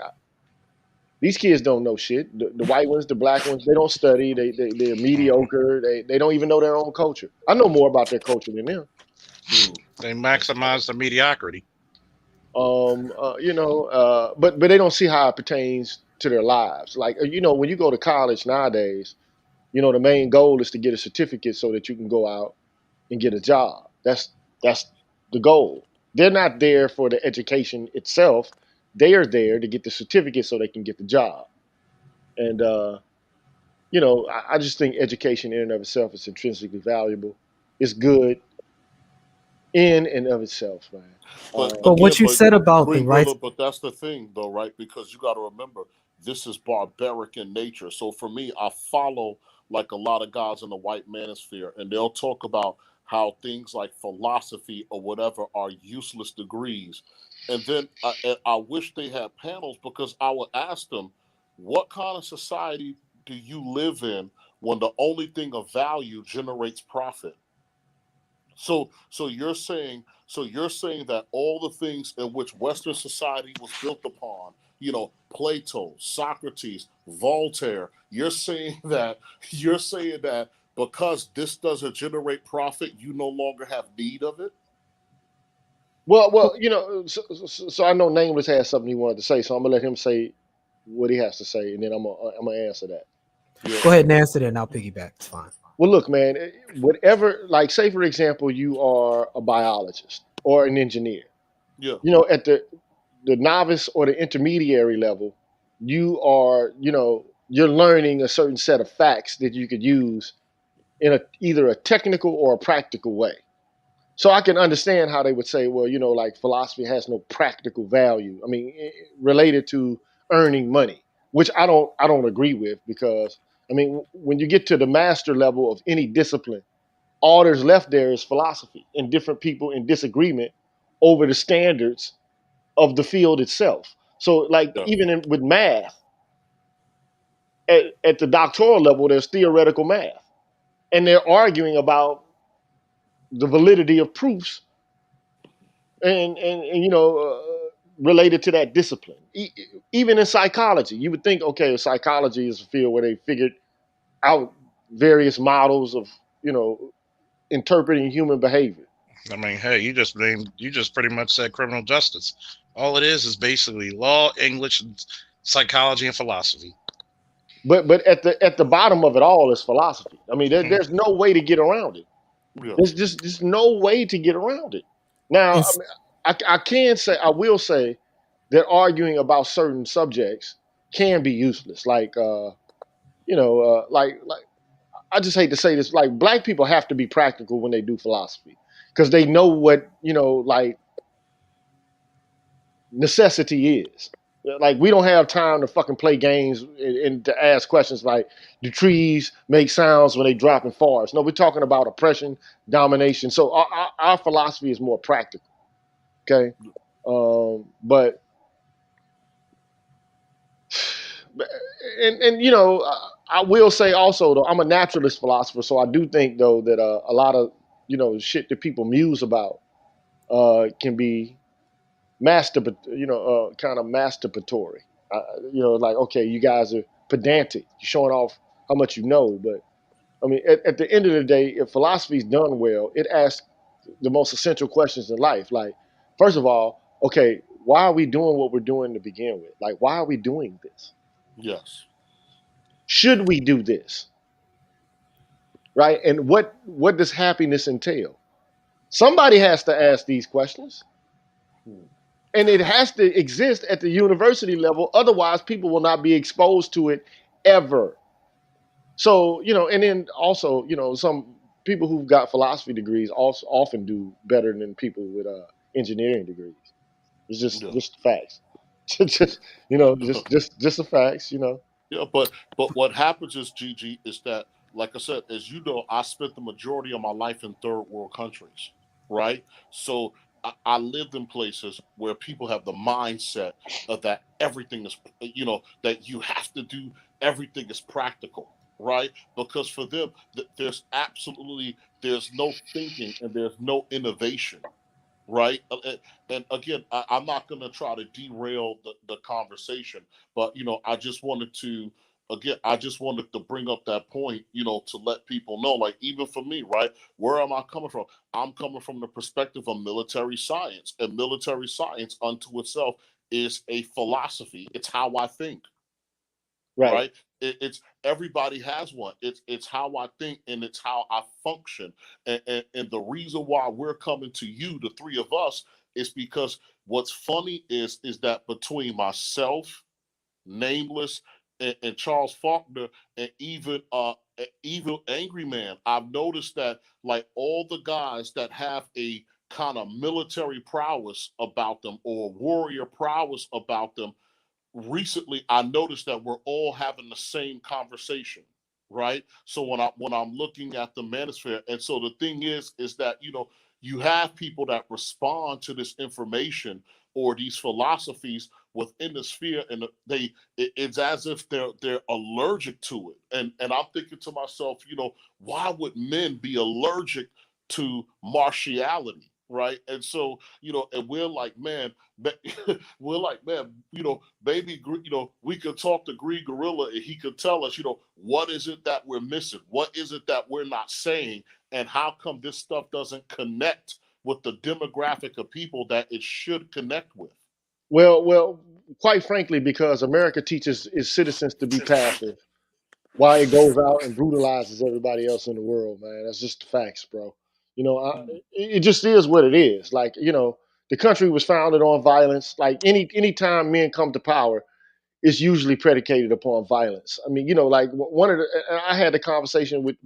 these kids don't know shit. The white ones, the black ones, they don't study. They're mediocre. They don't even know their own culture. I know more about their culture than them. They maximize the mediocrity. You know, but they don't see how it pertains to their lives. Like you know, when you go to college nowadays, you know, the main goal is to get a certificate so that you can go out and get a job. That's the goal. They're not there for the education itself. They are there to get the certificate so they can get the job. And you know, I just think education in and of itself is intrinsically valuable. It's good in and of itself, man. But But again, what you said about the Green rights, Gorilla, but that's the thing, though, right? Because you got to remember, this is barbaric in nature. So for me, I follow like a lot of guys in the white manosphere, and they'll talk about how things like philosophy or whatever are useless degrees. And then I wish they had panels because I would ask them, what kind of society do you live in when the only thing of value generates profit? So you're saying that all the things in which Western society was built upon, you know, Plato, Socrates, Voltaire, you're saying that because this doesn't generate profit, you no longer have need of it? Well, you know, so I know Nameless has something he wanted to say, so I'm gonna let him say what he has to say, and then I'm gonna answer that. Yeah. go ahead and answer that, and I'll piggyback. It's fine. Well, look, man, whatever, like, say for example, you are a biologist or an engineer. Yeah. You know, at the novice or the intermediary level, you are, you know, you're learning a certain set of facts that you could use in either a technical or a practical way. So I can understand how they would say, well, you know, like philosophy has no practical value. I mean, related to earning money, which I don't agree with because I mean, when you get to the master level of any discipline, all there's left there is philosophy and different people in disagreement over the standards of the field itself. So, like, Yeah. even with math, at the doctoral level, there's theoretical math, and they're arguing about the validity of proofs and you know related to that discipline. Even in psychology, you would think, okay, psychology is a field where they figured out various models of you know interpreting human behavior. I mean, hey, you just pretty much said criminal justice. All it is basically law, English, and psychology, and philosophy. But at the bottom of it all is philosophy. I mean, there's no way to get around it. Yeah. There's no way to get around it. Now, I, It's, mean, I can say, I will say that arguing about certain subjects can be useless. Like, you know, like I just hate to say this. Like, black people have to be practical when they do philosophy because they know what you know, like necessity is. Like, we don't have time to fucking play games and to ask questions like, do trees make sounds when they drop in forests? No, we're talking about oppression, domination. So our philosophy is more practical. Okay, but and you know, I will say also though, I'm a naturalist philosopher, so I do think though that a lot of you know shit that people muse about can be you know, kind of masturbatory. You know, like okay, you guys are pedantic, you're showing off how much you know, but I mean, at the end of the day, if philosophy is done well, it asks the most essential questions in life. Like, first of all, okay, why are we doing what we're doing to begin with? Like, why are we doing this? Yes. Should we do this? Right? And what does happiness entail? Somebody has to ask these questions. And it has to exist at the university level. Otherwise, people will not be exposed to it ever. So, you know, and then also, you know, some people who've got philosophy degrees also often do better than people with engineering degrees. It's Yeah. just facts. Just you know, just the facts, you know. Yeah, but what happens is, Gigi, is that, like I said, as you know, I spent the majority of my life in third world countries, right? So I lived in places where people have the mindset of that everything is, that you have to do everything is practical, right? Because for them, there's no thinking and there's no innovation, right? And again, I'm not going to try to derail the conversation, but I just wanted to, again, I just wanted to bring up that point, to let people know, like, even for me, right? Where am I coming from? I'm coming from the perspective of military science, and military science unto itself is a philosophy. It's how I think, Right. right? It's everybody has one. It's how I think and it's how I function. And the reason why we're coming to you, the three of us, is because what's funny is that between myself, Nameless, and Charles Faulkner, and even Angry Man, I've noticed that, like, all the guys that have a kind of military prowess about them or warrior prowess about them, recently I noticed that we're all having the same conversation, right? So when I'm looking at the manosphere, and so the thing is that you have people that respond to this information or these philosophies within the sphere, and it's as if they're allergic to it. And I'm thinking to myself, why would men be allergic to martiality, right? And so and we're like, man, we're like, man, maybe we could talk to Green Gorilla and he could tell us, what is it that we're missing? What is it that we're not saying? And how come this stuff doesn't connect with the demographic of people that it should connect with? Well, quite frankly, because America teaches its citizens to be passive, while it goes out and brutalizes everybody else in the world, man. That's just the facts, bro. It just is what it is. Like, the country was founded on violence. Like any time men come to power, it's usually predicated upon violence. I mean, like one of the, I had a conversation with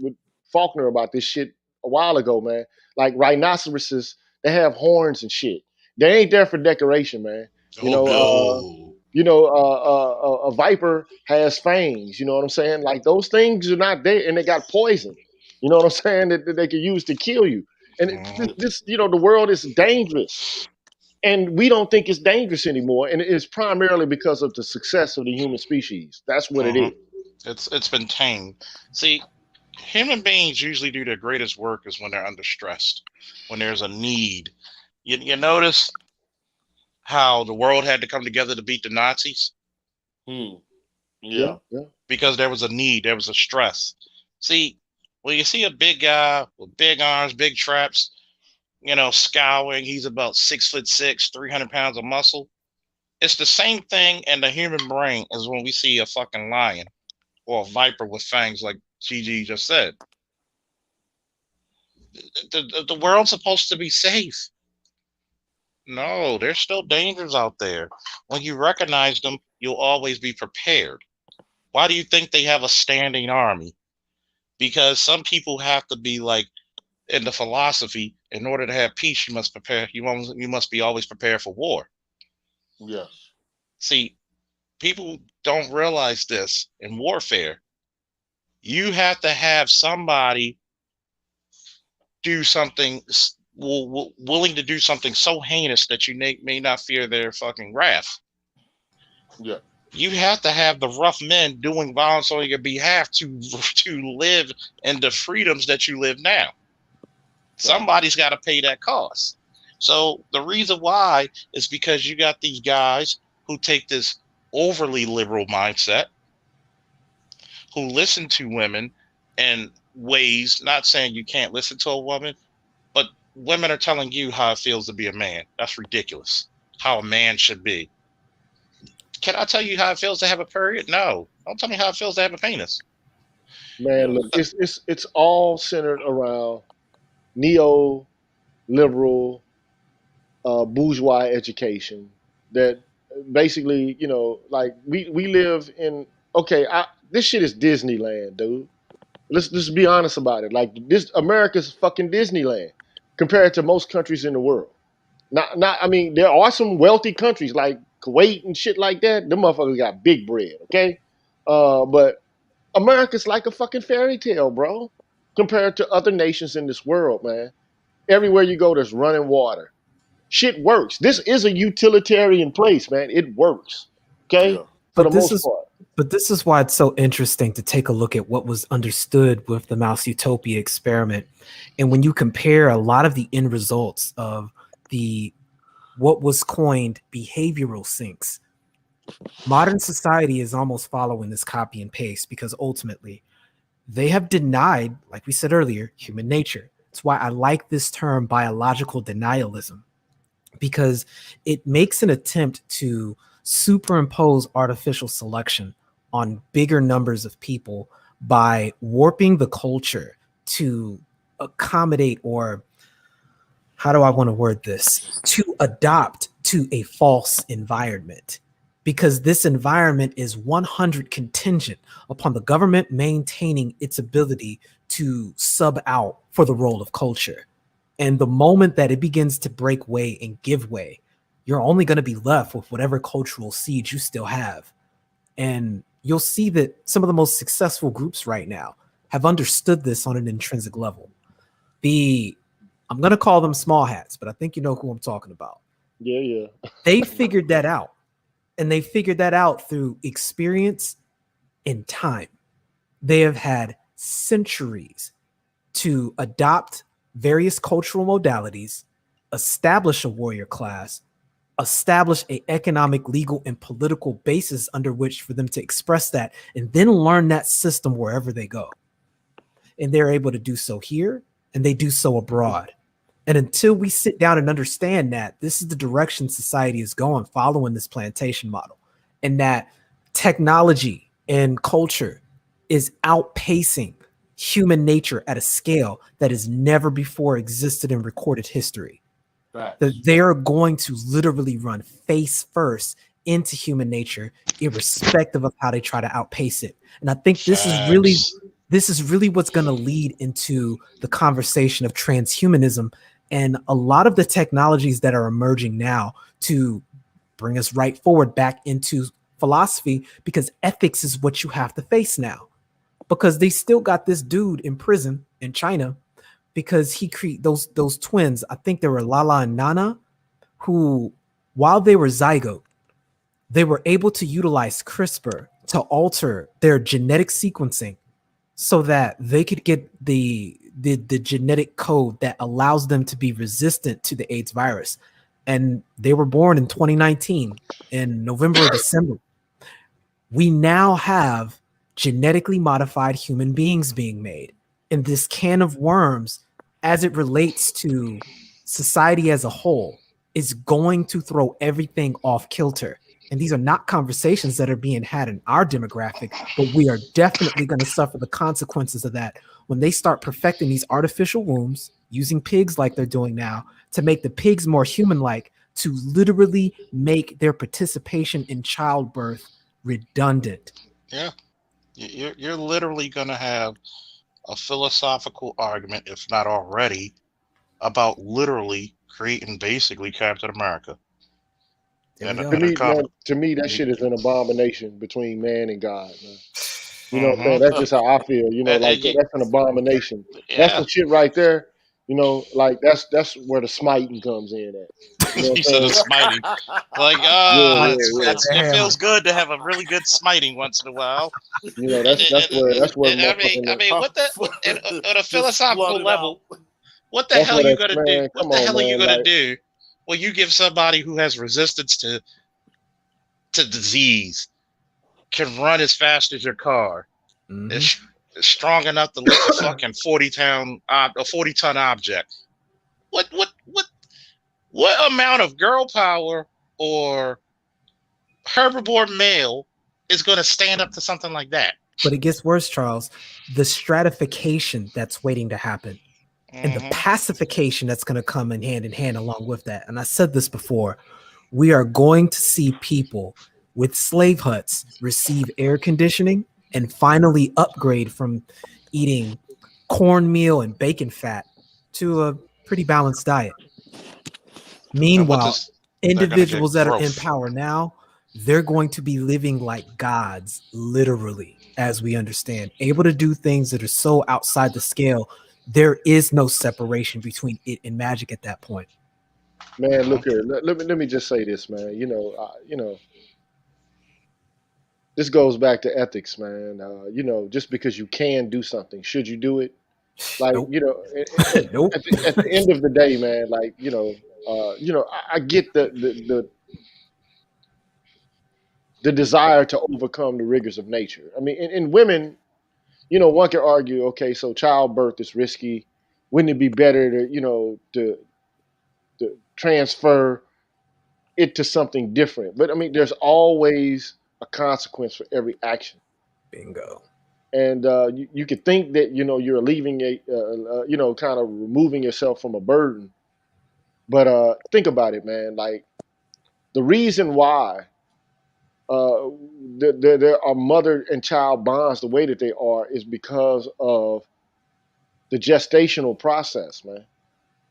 Faulkner about this shit a while ago, man. Like rhinoceroses, they have horns and shit. They ain't there for decoration, man. You Oh know, no. a viper has fangs. You know what I'm saying? Like those things are not there, and they got poison. You know what I'm saying? That they can use to kill you. And Mhm. this, the world is dangerous, and we don't think it's dangerous anymore. And it's primarily because of the success of the human species. That's what it is. Mhm. It's been tamed. See, human beings usually do their greatest work is when they're under stress, when there's a need. You notice how the world had to come together to beat the Nazis Hmm. Yeah, Yeah. yeah. because there was a need, there was a stress. See, when you see a big guy with big arms, big traps, scowling, he's about 6'6", 300 pounds of muscle. It's the same thing in the human brain as when we see a fucking lion or a viper with fangs, like Gigi just said. The world's supposed to be safe. No, there's still dangers out there. When you recognize them, you'll always be prepared. Why do you think they have a standing army? Because some people have to be like in the philosophy, in order to have peace, you must prepare. You must be always prepared for war. Yes. See, people don't realize this in warfare. You have to have somebody do something willing to do something so heinous that you may not fear their fucking wrath. Yeah. You have to have the rough men doing violence on your behalf to live in the freedoms that you live now. Facts. Somebody's got to pay that cost. So the reason why is because you got these guys who take this overly liberal mindset, who listen to women in ways, not saying you can't listen to a woman, but women are telling you how it feels to be a man. That's ridiculous. How a man should be. Can I tell you how it feels to have a period? No. Don't tell me how it feels to have a penis. Man, look, it's all centered around neoliberal bourgeois education that basically, like we live in. Okay, this shit is Disneyland, dude. Let's be honest about it. Like this, America's fucking Disneyland compared to most countries in the world. Not. I mean, there are some wealthy countries like Kuwait and shit like that. Them motherfuckers got big bread. Okay, But America's like a fucking fairy tale, bro, compared to other nations in this world, man. Everywhere you go, there's running water. Shit works. This is a utilitarian place, man. It works. Okay, Yeah. for the But this most is part. but this is why it's so interesting to take a look at what was understood with the Mouse Utopia experiment. And when you compare a lot of the end results of the what was coined behavioral sinks, modern society is almost following this copy and paste because ultimately they have denied, like we said earlier, human nature. That's why I like this term biological denialism, because it makes an attempt to superimpose artificial selection on bigger numbers of people by warping the culture to accommodate, or how do I want to word this, to adopt to a false environment, because this environment is 100 contingent upon the government maintaining its ability to sub out for the role of culture. And the moment that it begins to break way and give way, you're only going to be left with whatever cultural seeds you still have. And you'll see that some of the most successful groups right now have understood this on an intrinsic level. I'm going to call them small hats, but I think you know who I'm talking about. Yeah. They figured that out. And they figured that out through experience and time. They have had centuries to adopt various cultural modalities, establish a warrior class, establish an economic, legal, and political basis under which for them to express that, and then learn that system wherever they go. And they're able to do so here, and they do so abroad. And until we sit down and understand that this is the direction society is going, following this plantation model, and that technology and culture is outpacing human nature at a scale that has never before existed in recorded history, that they're going to literally run face first into human nature, irrespective of how they try to outpace it. And I think this is really what's going to lead into the conversation of transhumanism and a lot of the technologies that are emerging now to bring us right forward back into philosophy, because ethics is what you have to face now. Because they still got this dude in prison in China because he created those twins. I think they were Lala and Nana, who, while they were zygote, they were able to utilize CRISPR to alter their genetic sequencing so that they could get the genetic code that allows them to be resistant to the AIDS virus. And they were born in 2019 in November or December. We now have genetically modified human beings being made. And this can of worms, as it relates to society as a whole, is going to throw everything off kilter. And these are not conversations that are being had in our demographic, but we are definitely going to suffer the consequences of that when they start perfecting these artificial wombs, using pigs like they're doing now, to make the pigs more human-like, to literally make their participation in childbirth redundant. Yeah. You're literally going to have a philosophical argument, if not already, about literally creating basically Captain America. To me, that shit is an abomination between man and God, man. You know what I'm saying? That's just how I feel. You know, like that's an abomination. Yeah. That's the shit right there. You know, like that's where the smiting comes in at. You know You said a smiting. Like, it feels good to have a really good smiting once in a while. You know, that's where I mean, what at a philosophical level, what the hell are you gonna do? What the hell are you gonna do? Well, you give somebody who has resistance to disease, can run as fast as your car, is strong enough to lift a fucking 40-ton object. What amount of girl power or herbivore male is going to stand up to something like that? But it gets worse, Charles. The stratification that's waiting to happen, and the pacification that's going to come in hand along with that. And I said this before, we are going to see people with slave huts receive air conditioning and finally upgrade from eating cornmeal and bacon fat to a pretty balanced diet. Meanwhile, individuals that are in power now, they're going to be living like gods, literally, as we understand, able to do things that are so outside the scale. There is no separation between it and magic at that point. Man, look here. Let me just say this, man. This goes back to ethics, man. Just because you can do something, should you do it? Like, Nope. Nope. at the end of the day, man, like, I get the desire to overcome the rigors of nature. I mean, in women, one can argue, okay, so childbirth is risky. Wouldn't it be better to transfer it to something different? But I mean, there's always a consequence for every action. Bingo. And you could think that you're kind of removing yourself from a burden, but think about it, man. Like, the reason why there are mother and child bonds the way that they are is because of the gestational process, man.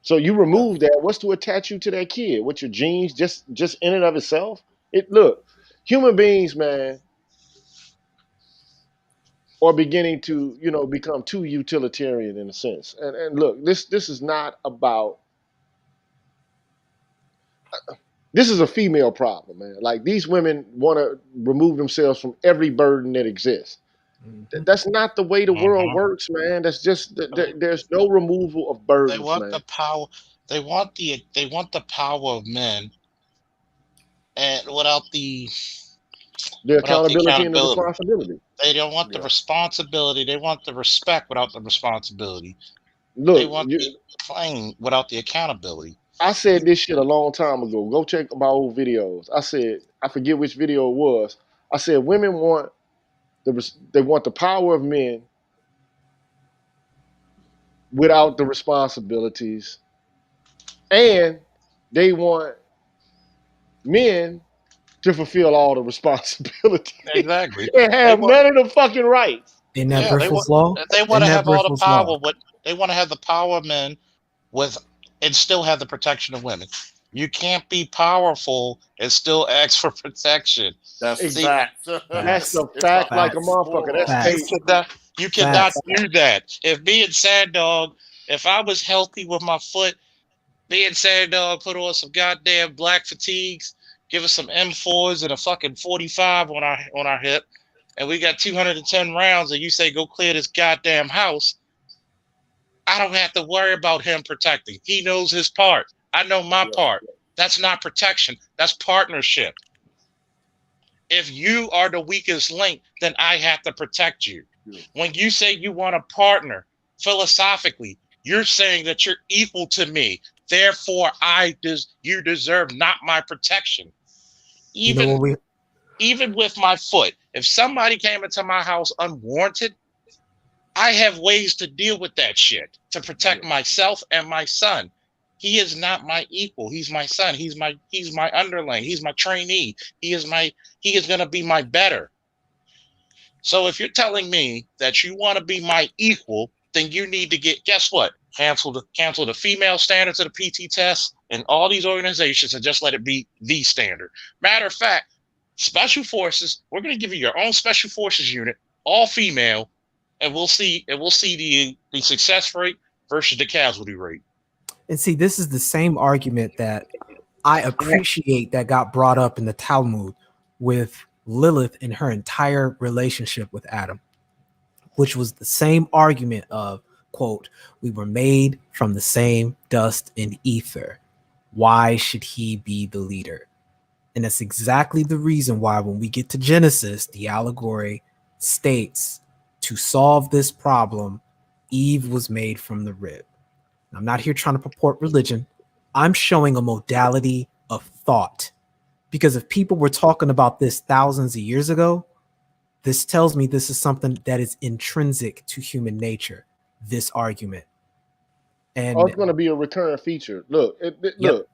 So you remove that, what's to attach you to that kid? What, your genes, just in and of itself? Look, human beings, man, are beginning to become too utilitarian in a sense. And look, this is not about. This is a female problem, man. Like, these women want to remove themselves from every burden that exists. Mhm. That's not the way the world Mhm. works, man. That's just there's no removal of They burdens, want man. the power. They want the power of men, and The without the accountability and the accountability. responsibility. They don't want the Yeah. responsibility. They want the respect without the responsibility. They Look, want the playing without the accountability. I said this shit a long time ago. Go check my old videos. I said, I forget which video it was. I said women want they want the power of men without the responsibilities, and they want men to fulfill all the responsibilities Exactly. and They have want. none of the fucking rights. Isn't that Yeah. They want. Bristol's law? They want Isn't to that have all the Bristol's law? power. They want to have the power of men with and still have the protection of women. You can't be powerful and still ask for protection. That's Ex- See, fact. That's Facts. a It's a fact like a Facts. motherfucker. That's oxymoron. you tape. Facts. cannot you cannot Facts. do that. If me and Sand Dog, if I was healthy with my foot, me and Sand Dog put on some goddamn black fatigues, give us some M4s and a fucking 45 on our hip, and we got 210 rounds, and you say go clear this goddamn house. I don't have to worry about him protecting. He knows his part. I know my Yeah. part. That's not protection. That's partnership. If you are the weakest link, then I have to protect you. Yeah. When you say you want a partner, philosophically, you're saying that you're equal to me. Therefore, you deserve not my protection. You know Even what we even with my foot, if somebody came into my house unwarranted, I have ways to deal with that shit to protect myself and my son. He is not my equal. He's my son. He's my underling. He's my trainee. He is gonna be my better. So if you're telling me that you want to be my equal, then you need to guess what? Cancel the female standards of the PT test and all these organizations and just let it be the standard. Matter of fact, special forces, we're going to give you your own special forces unit, all female, and we'll see the success rate versus the casualty rate. and see, this is the same argument that I appreciate that got brought up in the Talmud with Lilith and her entire relationship with Adam, which was the same argument of, quote, we were made from the same dust and ether. Why should he be the leader? And that's exactly the reason why when we get to Genesis, the allegory states to solve this problem, Eve was made from the rib. I'm not here trying to purport religion. I'm showing a modality of thought. Because if people were talking about this thousands of years ago, this tells me this is something that is intrinsic to human nature, this argument. Oh, it's And going to be a recurring feature. Look, yep, look.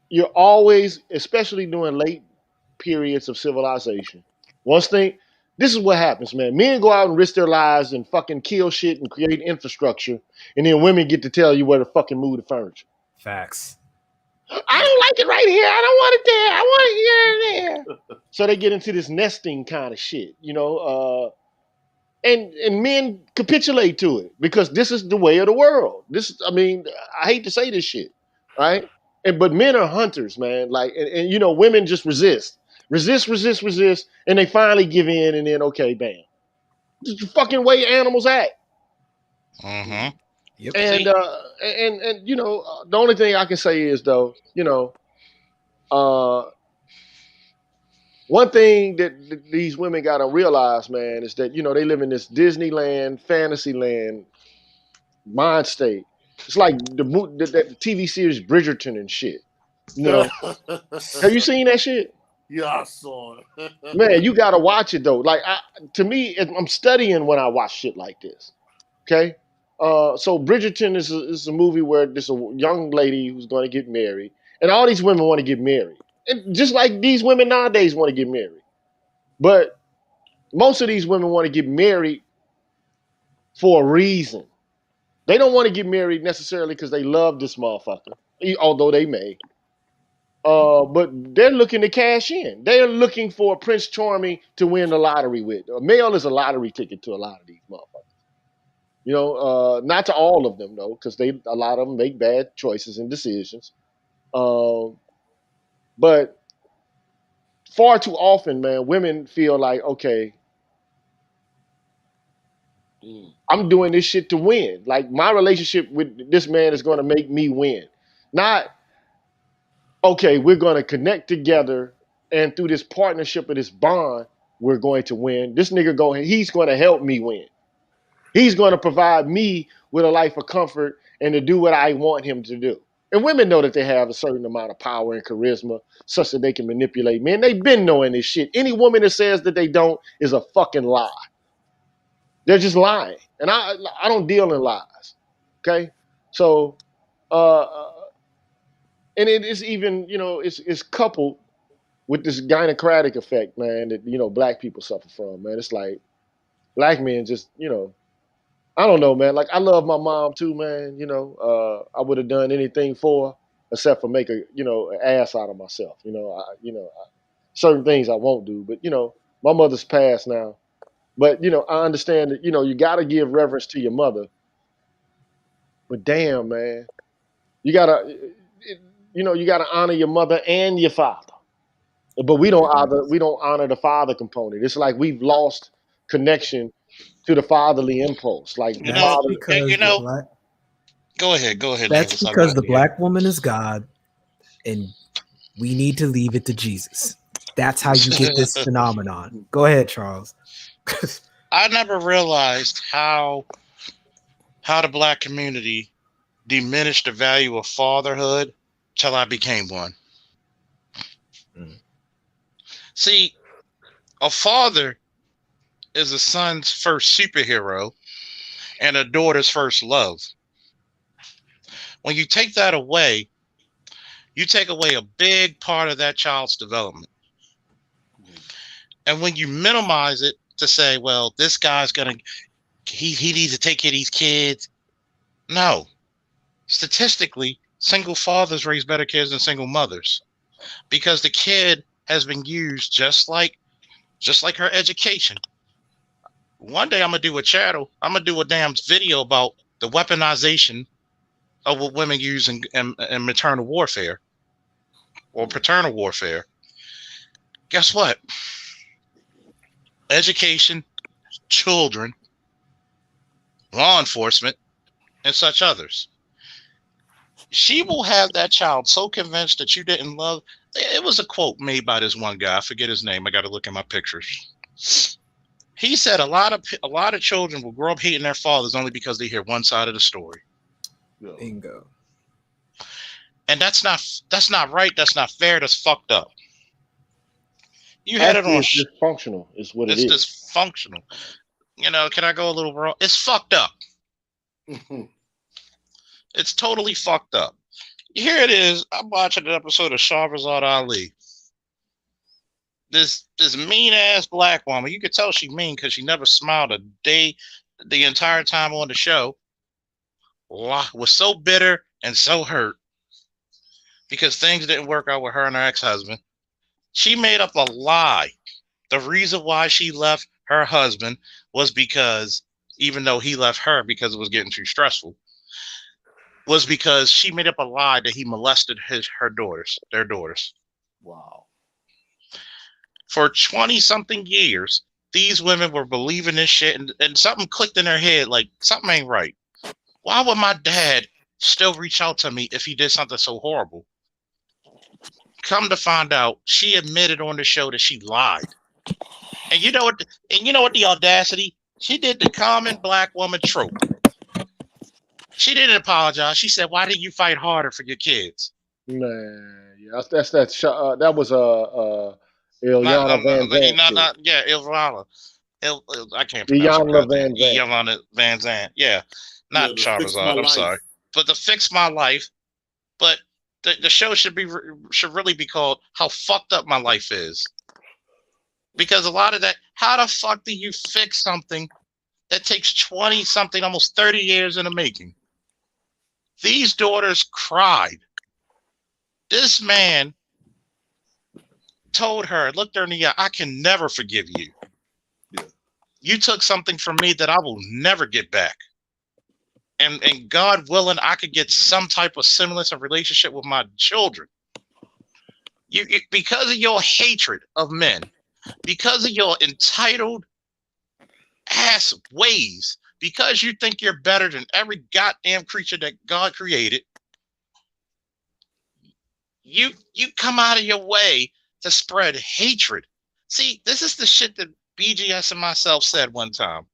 You're always, especially during late periods of civilization. Once thing, this is what happens, man. Men go out and risk their lives and fucking kill shit and create infrastructure, and then women get to tell you where to fucking move the furniture. facts. I don't like it right here. I don't want it there. I want it here and there. So they get into this nesting kind of shit, and men capitulate to it because this is the way of the world. I mean, I hate to say this shit, right? But men are hunters, man. Like, and women just resist, and they finally give in, and then okay, bam. This is the fucking way animals act. Mm-hmm. Yep. And the only thing I can say is though, one thing that these women got to realize, man, is that they live in this Disneyland, Fantasyland mind state. It's like the TV series Bridgerton and shit. Have you seen that shit? Yeah, I saw it. Man, you got to watch it though. Like, to me, I'm studying when I watch shit like this. Okay. So Bridgerton is a movie where there's a young lady who's going to get married, and all these women want to get married, and just like these women nowadays want to get married, but most of these women want to get married for a reason. They don't want to get married necessarily because they love this motherfucker, although they may. But they're looking to cash in. They're looking for Prince Charming to win the lottery with. A male is a lottery ticket to a lot of these motherfuckers. Not to all of them though, because a lot of them make bad choices and decisions. But far too often, man, women feel like, okay, I'm doing this shit to win. Like my relationship with this man is going to make me win. Not, okay, we're going to connect together and through this partnership of this bond, we're going to win. This nigga he's going to help me win. He's going to provide me with a life of comfort and to do what I want him to do. And women know that they have a certain amount of power and charisma such that they can manipulate men. They've been knowing this shit. Any woman that says that they don't is a fucking lie. They're just lying. And I don't deal in lies. Okay? So, and it is even, it's coupled with this gynocratic effect, man, that, black people suffer from, man. It's like black men just, I don't know, man. Like I love my mom too, man. I would have done anything for her except for make an ass out of myself. Certain things I won't do, but my mother's passed now. But I understand that you got to give reverence to your mother. But damn, man, you gotta honor your mother and your father. But we don't honor the father component. It's like we've lost connection to the fatherly impulse. Like the You know, father. Because you know. the black, Go ahead. that's Nameless. because the black woman is God, and we need to leave it to Jesus. That's how you get this phenomenon. Go ahead, Charles. I never realized how the black community diminished the value of fatherhood till I became one. See, a father is a son's first superhero and a daughter's first love. When you take that away, you take away a big part of that child's development. And when you minimize it to say, well, this guy's he needs to take care of these kids. No. Statistically, single fathers raise better kids than single mothers because the kid has been used just like her education. One day I'm gonna do I'm gonna do a damn video about the weaponization of what women use in maternal warfare or paternal warfare. Guess what? Education, children, law enforcement, and such others. She will have that child so convinced that you didn't love. It was a quote made by this one guy. I forget his name. I got to look at my pictures. He said a lot of children will grow up hating their fathers only because they hear one side of the story. Bingo. And that's not right. That's not fair. That's fucked up. You had it on. It's dysfunctional. Is what it is. It's dysfunctional. Can I go a little wrong? It's fucked up. It's totally fucked up. Here it is. I'm watching an episode of Shahrazad Ali. This mean ass black woman. You could tell she mean because she never smiled a day the entire time on the show. Was so bitter and so hurt. because things didn't work out with her and her ex-husband. She made up a lie. The reason why she left her husband was because, even though he left her because it was getting too stressful, was because she made up a lie that he molested their daughters. Wow. For 20 something years, these women were believing this shit, and something clicked in their head, like something ain't right. Why would my dad still reach out to me if he did something so horrible? Come to find out, she admitted on the show that she lied. And you know what? The audacity? She did the common black woman trope. She didn't apologize. She said, "Why didn't you fight harder for your kids?" Man, yeah, that was Ilyana Van Zant shit. Ilvana. I can't pronounce her Iyanla goddamn. Van Zant. Iyanla Van Zant. Yeah, not Yeah, to Fix My Charizard. I'm Life. sorry, but to fix my life. But the show should really be called "How Fucked Up My Life Is," because a lot of that. How the fuck do you fix something that takes 20 something, almost 30 years in the making? These daughters cried. This man told her, looked her in the eye, "I can never forgive you. Yeah. You took something from me that I will never get back. And God willing, I could get some type of semblance of relationship with my children. Because of your hatred of men, because of your entitled ass ways, because you think you're better than every goddamn creature that God created, you come out of your way to spread hatred." See, this is the shit that BGS and myself said one time.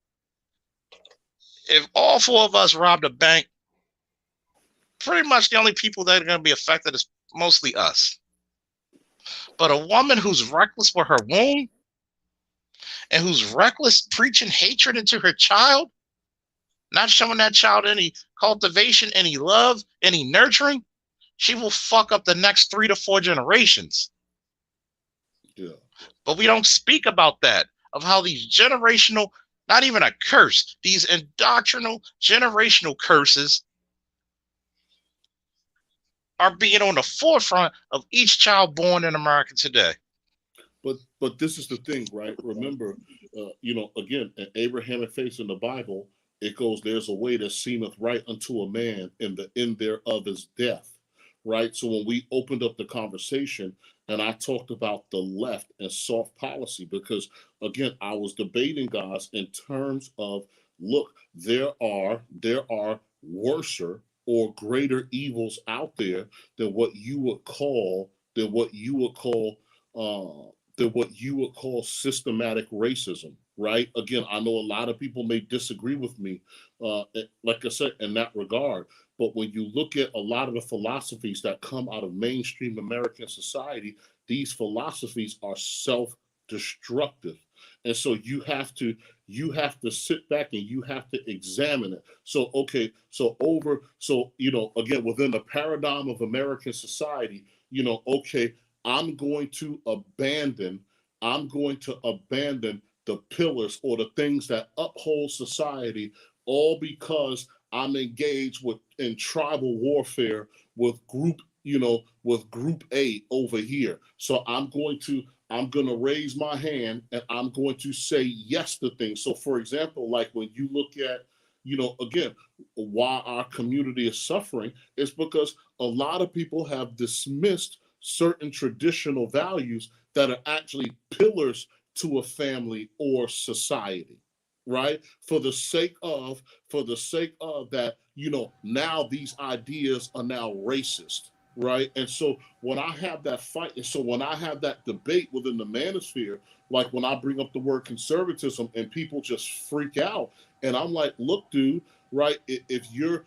If all four of us robbed a bank, pretty much the only people that are going to be affected is mostly us. But a woman who's reckless with her womb and who's reckless preaching hatred into her child, not showing that child any cultivation, any love, any nurturing, she will fuck up the next 3 to 4 generations. Yeah. But we don't speak about that, of how these generational, not even a curse, these indoctrinal generational curses are being on the forefront of each child born in America today. But this is the thing, right? Remember, again, in Abrahamic faith in the Bible, it goes, "There's a way that seemeth right unto a man, and the end thereof is death." Right? So when we opened up the conversation and I talked about the left and soft policy, because again, I was debating guys in terms of, look, there are worser or greater evils out there than what you would call systematic racism, right? Again, I know a lot of people may disagree with me, like I said, in that regard. But when you look at a lot of the philosophies that come out of mainstream American society, these philosophies are self-destructive. And so you have to sit back and you have to examine it. So, okay, again, within the paradigm of American society, okay, I'm going to abandon the pillars or the things that uphold society, all because I'm engaged in tribal warfare with group A over here. So I'm going to raise my hand and I'm going to say yes to things. So for example, like when you look at, again, why our community is suffering, is because a lot of people have dismissed certain traditional values that are actually pillars to a family or society, right? For the sake of that, now these ideas are now racist, right? And so when I have that fight, and so when I have that debate within the manosphere, like when I bring up the word conservatism and people just freak out, and I'm like, look, dude, right? If you're,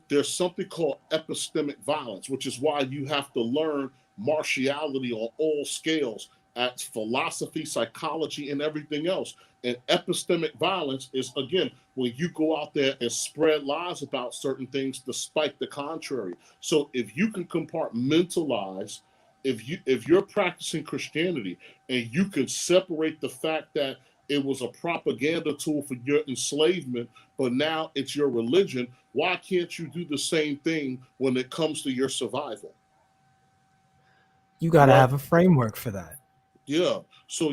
there's something called epistemic violence, which is why you have to learn martiality on all scales, at philosophy, psychology, and everything else. And epistemic violence is, again, when you go out there and spread lies about certain things despite the contrary. So if you can compartmentalize, if you're practicing Christianity and you can separate the fact that it was a propaganda tool for your enslavement, but now it's your religion, why can't you do the same thing when it comes to your survival? You got to Right. have a framework for that. Yeah. So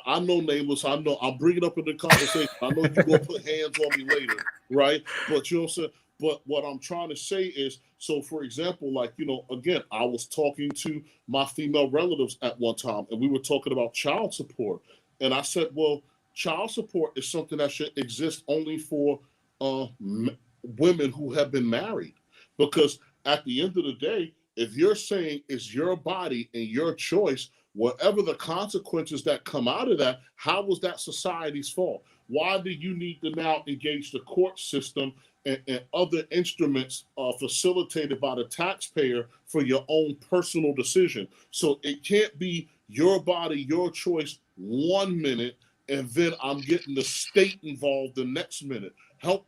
I know Nameless. I know I'll bring it up in the conversation. I know you're gonna put hands on me later, right? But you know what I'm saying? But what I'm trying to say is, so for example, like, again, I was talking to my female relatives at one time, and we were talking about child support. And I said, well, child support is something that should exist only for women who have been married. Because at the end of the day, if you're saying it's your body and your choice, whatever the consequences that come out of that, how was that society's fault? Why do you need to now engage the court system and other instruments facilitated by the taxpayer for your own personal decision? So it can't be your body, your choice 1 minute, and then I'm getting the state involved the next minute. Help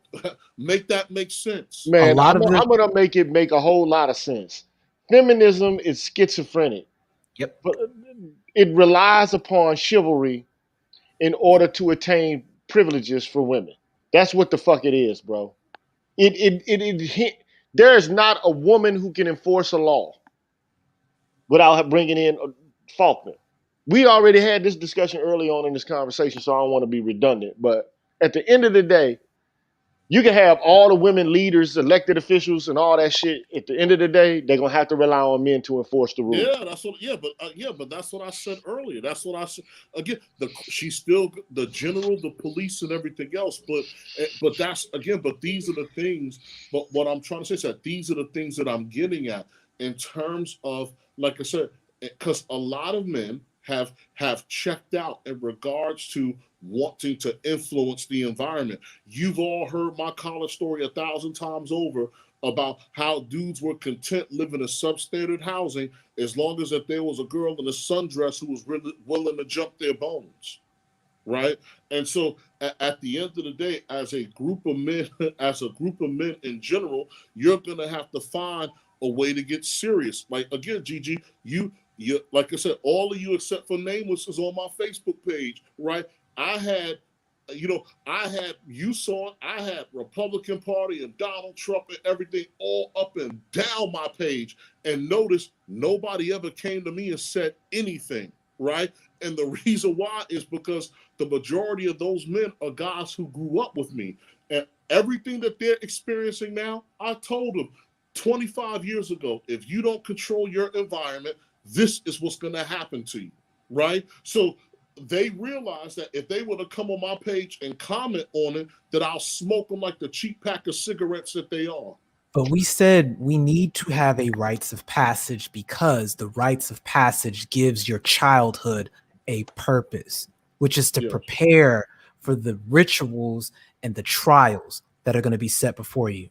make that make sense. A Man, lot I'm, of the I'm gonna make it make a whole lot of sense. Feminism is schizophrenic. Yep. But it relies upon chivalry in order to attain privileges for women. That's what the fuck it is, bro. There is not a woman who can enforce a law without bringing in Faulkner. We already had this discussion early on in this conversation, so I don't want to be redundant. But at the end of the day, you can have all the women leaders, elected officials, and all that shit. At the end of the day, they're gonna have to rely on men to enforce the rules. Yeah, that's what. But that's what I said earlier. That's what I said. Again, she's still the general, the police, and everything else. But that's again. But these are the things. But what I'm trying to say is that these are the things that I'm getting at in terms of, like I said, because a lot of men have checked out in regards to wanting to influence the environment. You've all heard my college story 1,000 times over about how dudes were content living in substandard housing as long as that there was a girl in a sundress who was really willing to jump their bones, right? And so at the end of the day, as a group of men, in general, you're gonna have to find a way to get serious. Like again, Gigi, you like I said, all of you except for Nameless is on my Facebook page, right? I had you saw it. I had Republican Party and Donald Trump and everything all up and down my page. And notice nobody ever came to me and said anything, right? And the reason why is because the majority of those men are guys who grew up with me. And everything that they're experiencing now, I told them 25 years ago, if you don't control your environment, this is what's going to happen to you, right? So they realize that if they were to come on my page and comment on it, that I'll smoke them like the cheap pack of cigarettes that they are. But we said we need to have a rites of passage because the rites of passage gives your childhood a purpose, which is to prepare for the rituals and the trials that are going to be set before you.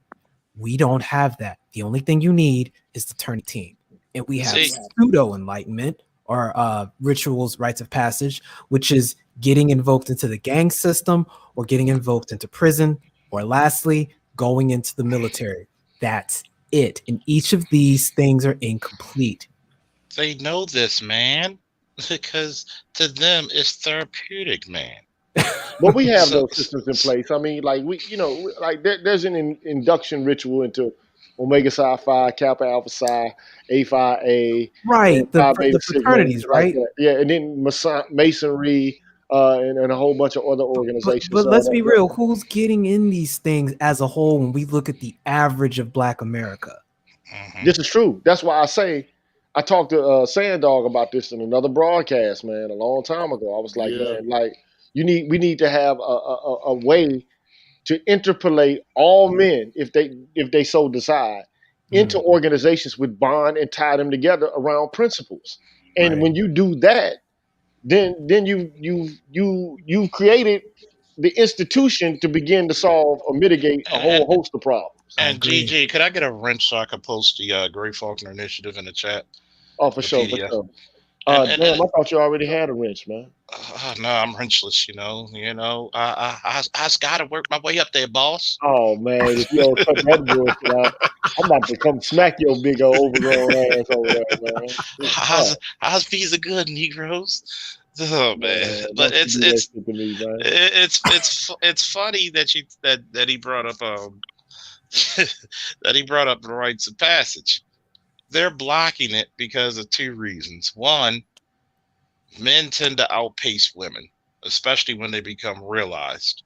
We don't have that. The only thing you need is to turn 18. And we have pseudo enlightenment or rituals, rites of passage, which is getting invoked into the gang system or getting invoked into prison, or lastly, going into the military. That's it. And each of these things are incomplete. They know this, man, because to them it's therapeutic, man. But we have those systems in place. I mean, like there's an induction ritual into Omega Psi Phi, Kappa Alpha Psi, A Phi A, right? The fraternities, right? Like yeah, and then Masonry, and a whole bunch of other organizations. But let's be real. Who's getting in these things as a whole when we look at the average of Black America? Mm-hmm. This is true. That's why I say I talked to Sandog about this in another broadcast, man, a long time ago. I was like, man, like we need to have a way to interpolate all men, if they so decide, into organizations with bond and tie them together around principles. And when you do that, then you've created the institution to begin to solve or mitigate a whole host of problems. And GG, could I get a wrench so I could post the Gray Faulkner Initiative in the chat? Oh, for sure. For sure. Damn, I thought you already had a wrench, man. No, I'm wrenchless. I just got to work my way up there, boss. Oh man, if you don't cut that bullshit out, I'm about to come smack your big old overgrown ass over there, man. How's pizza good, Negroes? Oh man, but it's funny that he brought up that he brought up the rites of passage. They're blocking it because of two reasons. One, men tend to outpace women, especially when they become realized.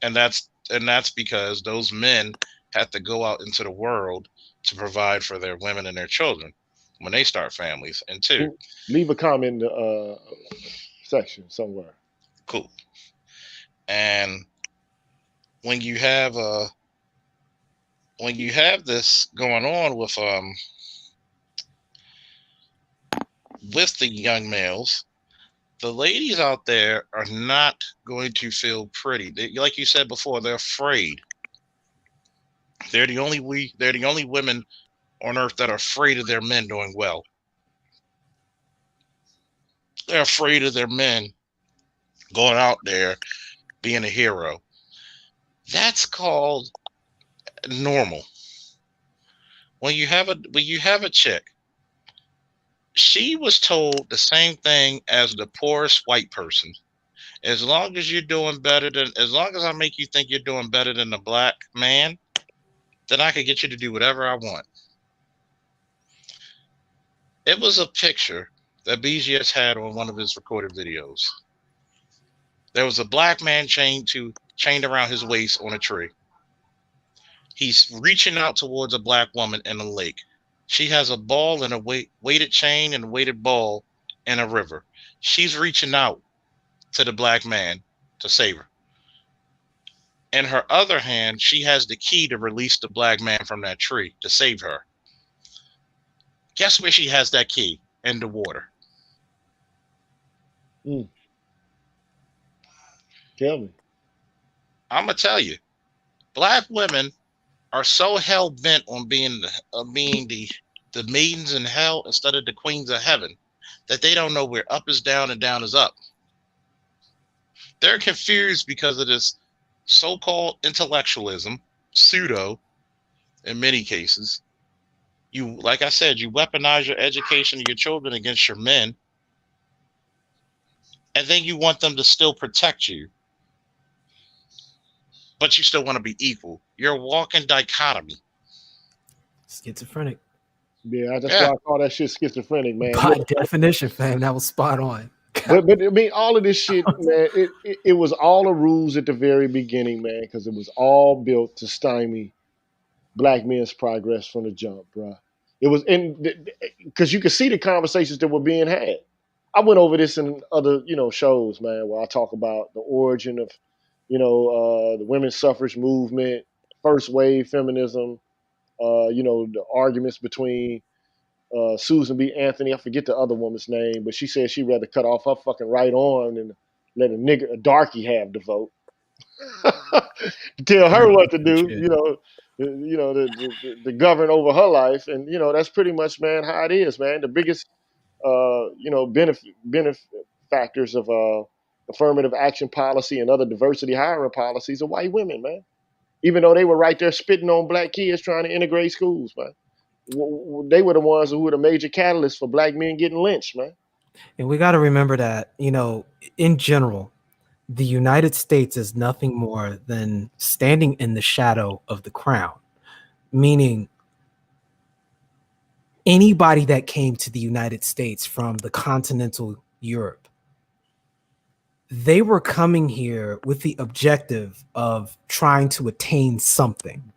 And that's because those men have to go out into the world to provide for their women and their children when they start families. And two, Leave a comment in the section somewhere. cool. And when you have this going on with the young males, the ladies out there are not going to feel pretty. Like you said before, they're afraid. They're the only women on earth that are afraid of their men doing well. They're afraid of their men going out there being a hero. That's called normal. When you have a chick, she was told the same thing as the poorest white person. As long as I make you think you're doing better than the black man, then I could get you to do whatever I want. It was a picture that BGS had on one of his recorded videos. There was a black man chained around his waist on a tree. He's reaching out towards a black woman in a lake. She has a ball and a weighted chain and a weighted ball in a river. She's reaching out to the black man to save her. In her other hand, she has the key to release the black man from that tree to save her. Guess where she has that key? In the water. Tell me. I'm gonna tell you, black women are so hell bent on being the maidens in hell instead of the queens of heaven that they don't know where up is down and down is up. They're confused because of this so-called intellectualism, pseudo, in many cases. Like I said, you weaponize your education of your children against your men, and then you want them to still protect you, but you still want to be equal. You're a walking dichotomy. Schizophrenic. Yeah, that's why I call that shit schizophrenic, man. By definition, fam, that was spot on. But I mean, all of this shit, man, it was all the rules at the very beginning, man, because it was all built to stymie black men's progress from the jump, bro. It was because you could see the conversations that were being had. I went over this in other, shows, man, where I talk about the origin of, the women's suffrage movement, first wave feminism, the arguments between Susan B. Anthony, I forget the other woman's name, but she said she'd rather cut off her fucking right arm than let a darky have the vote. Tell her what to do, to govern over her life. And, that's pretty much, man, how it is, man. The biggest, benefactors of affirmative action policy and other diversity hiring policies are white women, man. Even though they were right there spitting on black kids trying to integrate schools, man. They were the ones who were the major catalysts for black men getting lynched, man. And we got to remember that, in general, the United States is nothing more than standing in the shadow of the crown, meaning anybody that came to the United States from the continental Europe, they were coming here with the objective of trying to attain something.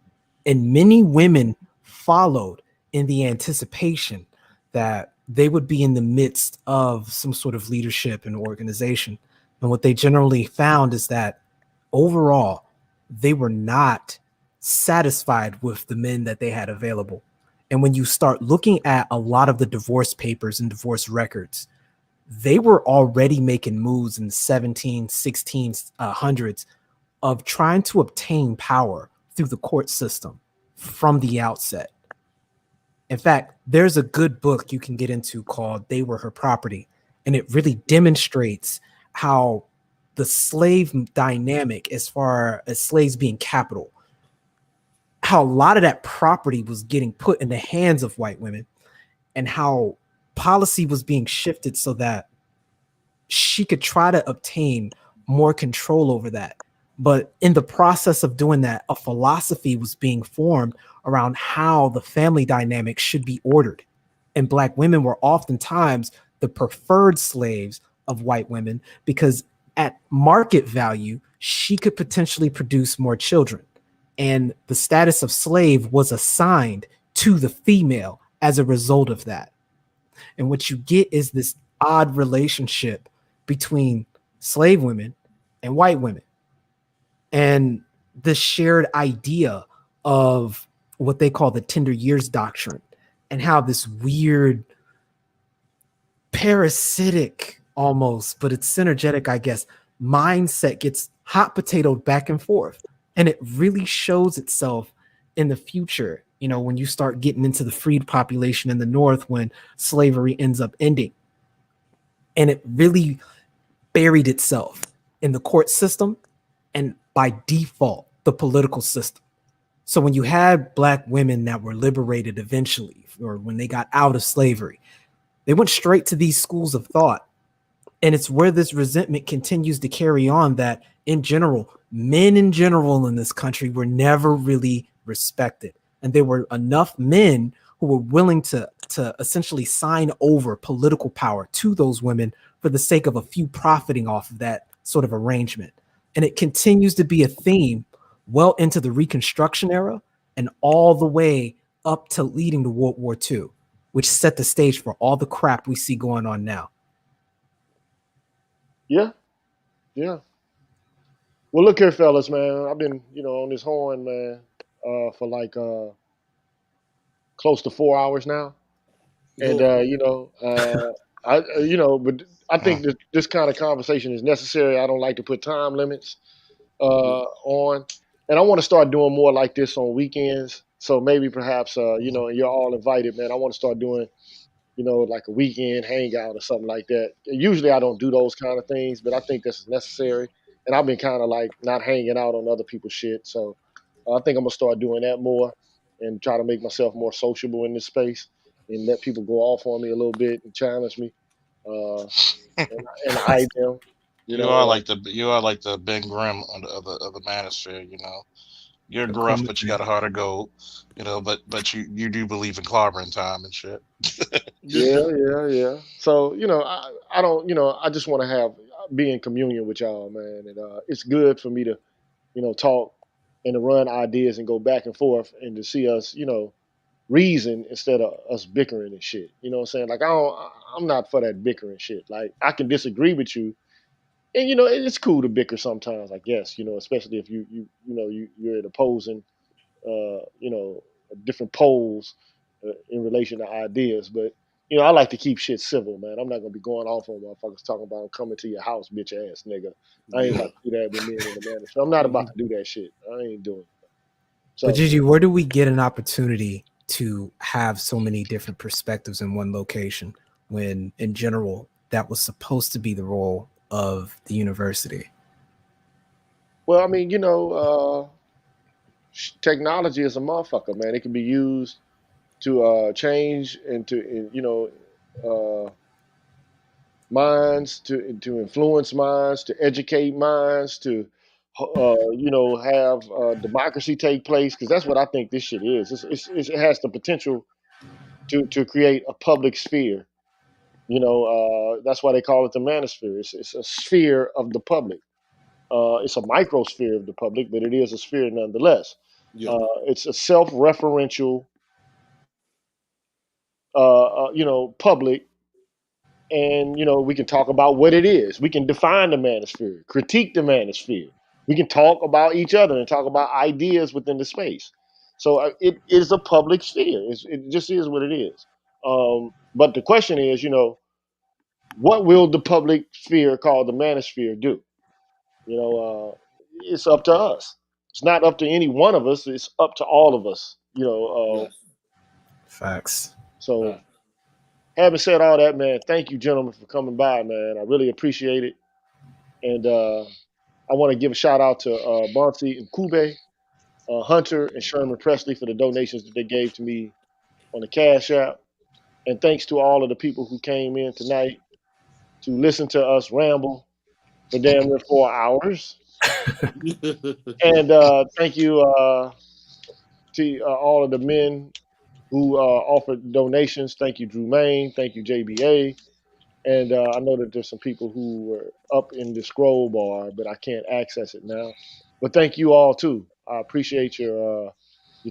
And many women followed in the anticipation that they would be in the midst of some sort of leadership and organization. And what they generally found is that overall, they were not satisfied with the men that they had available. And when you start looking at a lot of the divorce papers and divorce records, they were already making moves in the 1600s of trying to obtain power through the court system from the outset. In fact, there's a good book you can get into called They Were Her Property, and it really demonstrates how the slave dynamic, as far as slaves being capital, how a lot of that property was getting put in the hands of white women, and how policy was being shifted so that she could try to obtain more control over that. But in the process of doing that, a philosophy was being formed around how the family dynamic should be ordered. And Black women were oftentimes the preferred slaves of white women because at market value, she could potentially produce more children. And the status of slave was assigned to the female as a result of that. And what you get is this odd relationship between slave women and white women and the shared idea of what they call the tender years doctrine and how this weird parasitic almost, but it's synergetic, I guess, mindset gets hot potatoed back and forth. And it really shows itself in the future, you know, when you start getting into the freed population in the North when slavery ends up ending. And it really buried itself in the court system and by default, the political system. So when you had Black women that were liberated eventually, or when they got out of slavery, they went straight to these schools of thought. And it's where this resentment continues to carry on that in general, men in general in this country were never really respected. And there were enough men who were willing to essentially sign over political power to those women for the sake of a few profiting off of that sort of arrangement. And it continues to be a theme well into the Reconstruction era and all the way up to leading to World War II, which set the stage for all the crap we see going on now. Yeah, yeah. Well, look here, fellas, man. I've been, on this horn, man, for like close to 4 hours now, and Go. but I think that this kind of conversation is necessary. I don't like to put time limits on, and I want to start doing more like this on weekends. So maybe perhaps, and you're all invited, man. I want to start doing like a weekend hangout or something like that. Usually I don't do those kind of things, but I think this is necessary. And I've been kind of like not hanging out on other people's shit. So I think I'm going to start doing that more and try to make myself more sociable in this space and let people go off on me a little bit and challenge me and hide them, you You are know. like the Ben Grimm of the manosphere, you know. You're The gruff, but you got Crewman. a heart of gold, you know. But you do believe in clobbering time and shit. Yeah, yeah, yeah. So I don't, I just want to be in communion with y'all, man, and it's good for me to talk and to run ideas and go back and forth and to see us, reason instead of us bickering and shit. You know what I'm saying? Like I'm not for that bickering shit. Like I can disagree with you, and it's cool to bicker sometimes, I guess. Especially if you're at opposing, different poles in relation to ideas. But I like to keep shit civil, man. I'm not gonna be going off on motherfuckers talking about I'm coming to your house, bitch ass nigga. I ain't Yeah. about to do that with men in the man. So I'm not about to do that shit. I ain't doing it. But So Gigi, where do we get an opportunity to have so many different perspectives in one location when in general that was supposed to be the role of the university? well, I mean, technology is a motherfucker, man. It can be used to change and to minds, to influence minds, to educate minds, to have democracy take place, because that's what I think this shit is. It has the potential to create a public sphere. That's why they call it the manosphere. It's a sphere of the public. It's a microsphere of the public, but it is a sphere nonetheless. Yeah. It's a self-referential, public, and we can talk about what it is. We can define the manosphere, critique the manosphere. We can talk about each other and talk about ideas within the space. So it is a public sphere. It just is what it is. But the question is, what will the public sphere called the manosphere do? It's up to us. It's not up to any one of us. It's up to all of us. Yes. Facts. So Right. having said all that, man, thank you, gentlemen, for coming by, man. I really appreciate it. And I want to give a shout out to Bonsi and Kube, Hunter, and Sherman Presley for the donations that they gave to me on the Cash App. And thanks to all of the people who came in tonight to listen to us ramble for damn near 4 hours. And thank you to all of the men who offered donations. Thank you, Drew Main. Thank you, JBA. And I know that there's some people who were up in the scroll bar, but I can't access it now. But thank you all too. I appreciate your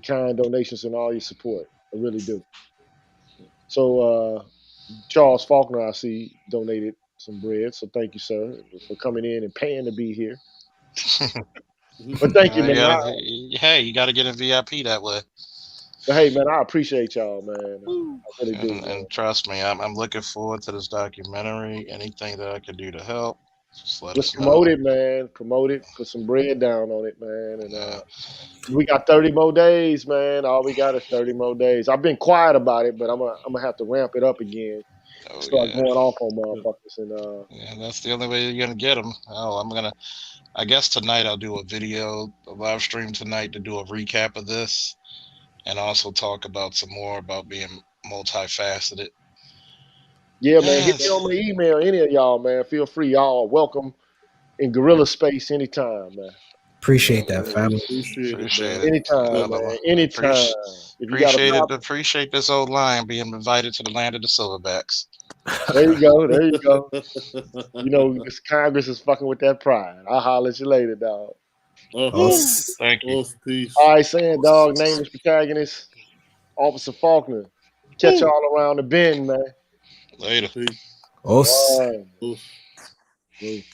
kind donations and all your support. I really do. So Charles Faulkner, I see, donated some bread. So thank you, sir, for coming in and paying to be here. But thank you, man. Hey, you got to get a VIP that way. But hey, man, I appreciate y'all, man. I really do. And trust me, I'm looking forward to this documentary. Anything that I can do to help, just let Let's us promote know. it, man. Promote it. Put some bread down on it, man. And we got 30 more days, man. All we got is 30 more days. I've been quiet about it, but I'm gonna have to ramp it up again. Start going off on motherfuckers. And yeah, that's the only way you're gonna get them. Oh, I guess tonight I'll do a live stream tonight to do a recap of this, and also talk about some more about being multifaceted. yeah, man, hit me on my email. Any of y'all, man, feel free. Y'all are welcome in Gorilla Space anytime, man. Appreciate that, family. Appreciate it. Anytime, man. Anytime. Appreciate this old lion being invited to the land of the silverbacks. There you go. There you go. You know, this Congress is fucking with that pride. I'll holler at you later, dog. Thank you. All right, saying, dog, Nameless, Protagonist, Officer Faulkner. Catch y'all around the bend, man. Later. Os. Peace.